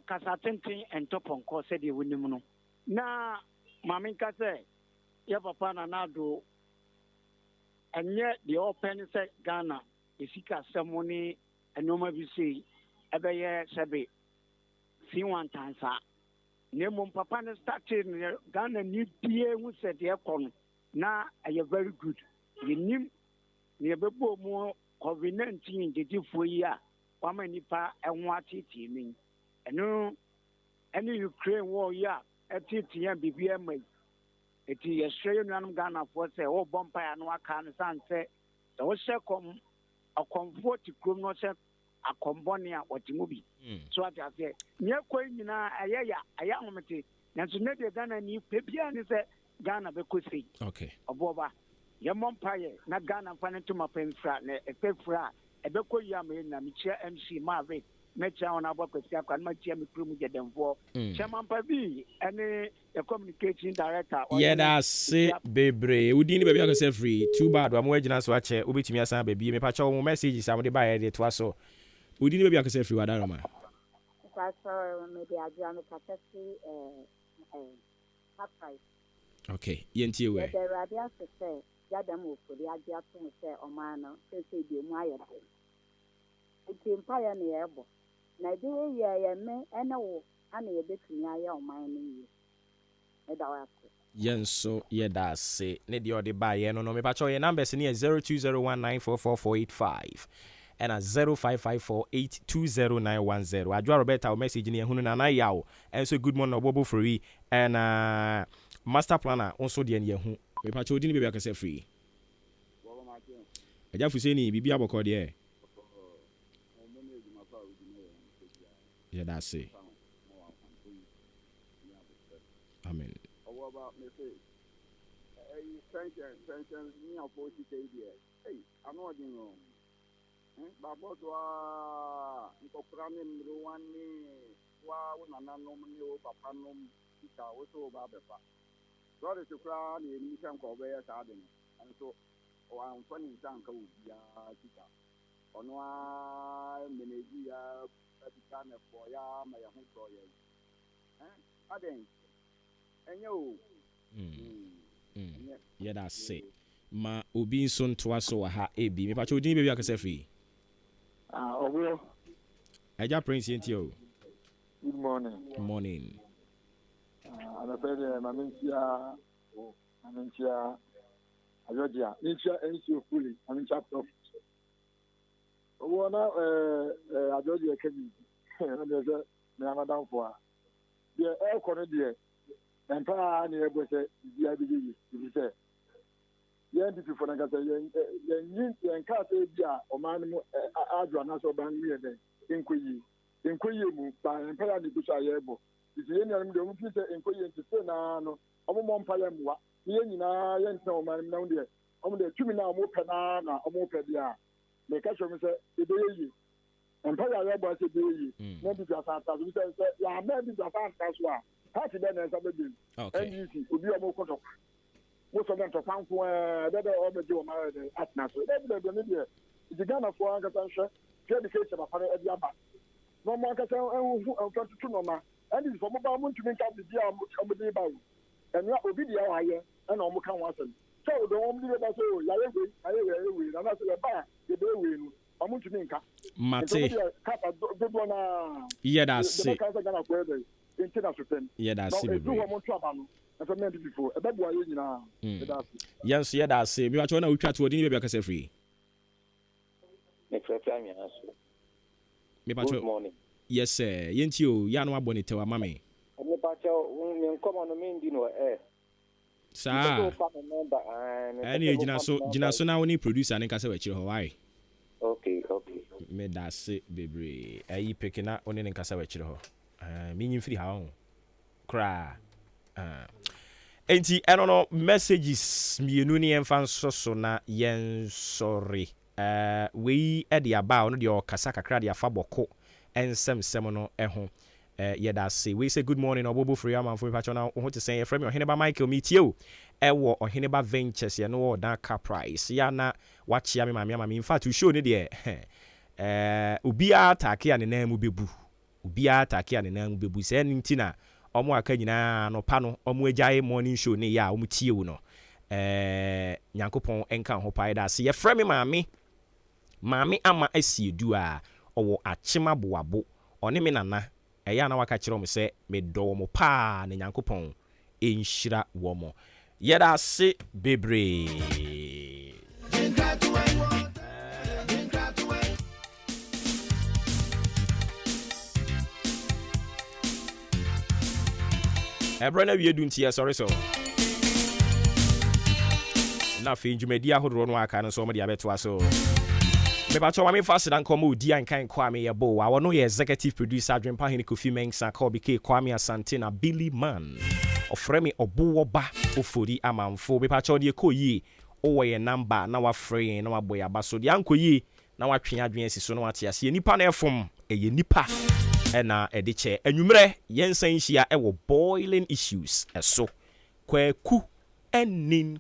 kasa tenten entoponko se de wonim no na mame nka se ya papa na nado enye de open se Ghana esika semoni enoma bi sei ebeye sebe si one time sa Nemo papa ne started Ghana ni pie hu said e kono na aye very good yenim ne bebo mu COVID-19 dedifo yi a wama nipa enho atete min eno ɛne Ukraine war ya ɛtitia bibia mai eti yɛhwɛ nnuanom Ghanafoɔ sɛ wɔbɔ mpaeɛ no aka no san sɛ sɛ wɔhyɛ akɔmfoɔ te kurom no sɛ akɔmbɔne a wɔte mu bi so ate aseɛ nyɛ kɔ nyinaa ɛyɛ ahomete nanso ne deɛ Ghana ni pɛbia ne sɛ Ghana bɛkɔ sei ɔboɔba yɛmmɔ mpaeɛ na Ghana mfa no ntoma pɛmfra na ɛpɛfra a ɛbɛkɔ yi ama yɛnyina mekyia MC Maverick mɛkyia wɔn abɔ kwasi akwa no makyia me kurom gyɛdɛmfoɔ kyɛmampa bi ɛne the communication director yɛda se bebree wodi ne baabi akɔsɛ free too bad wa mo agyina so akyɛ wobɛtumi asan baabi mepakyɛ wo mo messages a mode baeɛ de toa so wodi ne baabi akɔsɛ free wadaroma okay yɛntie wɛ Yadam Ofori Amanfo sɛ ɔman no sɛ bi mu ayɛ dɛ. Nti mpaeɛ ne yɛbɔ. Na de yɛ me ɛne wo ana yɛbɛtumi ayɛ ɔman no yie. Ɛda wa ase. Yɛnso yɛda ase ne deɛ ɔde baeɛ no mepakyɛ yɛ numbers ne yɛ 0201944485 ɛna 0554820910 adwoa Roberta wo message ne yɛhunu na yaw ɛnso good morning Obuoba Ofori ɛna master planner nso deɛ ne yɛhu mepakyɛ odi ne baabi akasɛ free agya fuseni bibi abɔkɔ deɛ yɛda ase amen Sorry to cry, you can go away as Adam, and so I'm funny tank of Tika. On one minute, for ya, my home for you. I think, and you, yeah, that's it. Ma Obi son to us so ha AB, me pacho dini baby akase free. Obo. Aja Prince Yentio. Good morning. Good morning. Anapende mamintia ajodia mintia NCO fully amintia prof wona ajodia kemi na de me amadam fo a de e kono de empa na ebo se bia bi se yen di fo na kasa yen ka se bia o man mu adwa na so ban mi de enkoyi mu ba empa ya ni kusa yebo isi yeni anum de mu fi se enkoyi ntse na no omo mpale mwa ye nyina ye ntena o man na de omo de tumi na omo pe na omo pe dia me ka show me se ebe yi empire ya bo se be yi na bi ja sa ta so se ya ma bi ja sa ta so a party de na sa be bi NDC obi omo koto mo so na to fanko de o be di o ma de atna so de ne de di Ghana fo an ka san hwe education ba fare e di aba no mo ka san enhu en to no ma NDC fo mo ba mo ntumi nka bi dia mo de ba wo and obi dia wa ye na omo kan wa asem so do omo di ba so ya ye we na na so ye ba ye be we nu omo ntumi nka mate kapa do na ye da se ye da se be omo tu aba no na so men before e be bo ye nyina ye da se yes ye da se bi wa cho na utwa to odi ni be akase free me prefer me aso me pa cho yes sir yenti o ya no abone tewa mame me pa cho me nkomo no me ndi no sa ani gina so na woni producer ne kase wa chire ho why okay me da se bebre ayi pekina oni ne kase wa chire ho me nyin free ha ho kra enti eno no messages mienu ne yemfa so na yen sorry we e dia ba ono de o kasa kakra de afa boko ensem no eho yeda say we say good morning Obuoba Ofori Amanfo pacho na ho te say frame Oheneba Michael metie o ewo Oheneba Ventures ye no wo dan car price ya na wachia me mama in fact we show ne de obi atake ya ne na mu bebu say ntina omo aka nyina no pa no omo agyae morning show ne ya omo tie wo no nyankopon enka ho pa da say ye frame mame ama asiedu a owo achema boabo one me nana eya na waka kire mo se me do mo pa na nyankopon enhyira wo mo yeda se bebre Ebrana we do ntia sorry so. Na fe dwumadi ahodoro no aka no so mo de abeto aso. Me ba cho ma me fast dan come odi ankan Kwame Yebo. I no executive producer Adwempa Hene Kofi Mensah Kobi K Kwame Asante na Billy Man. Ofremi Obuoba Ofori Amanfo. Me ba cho de ekoyi o ye number na wa free na wa boy abaso de ankoyi na wa twen adwen si so na wa te ase nipa na efom eye nipa na ede che anwumre yensan hia e wo boiling issues eso kwaku enin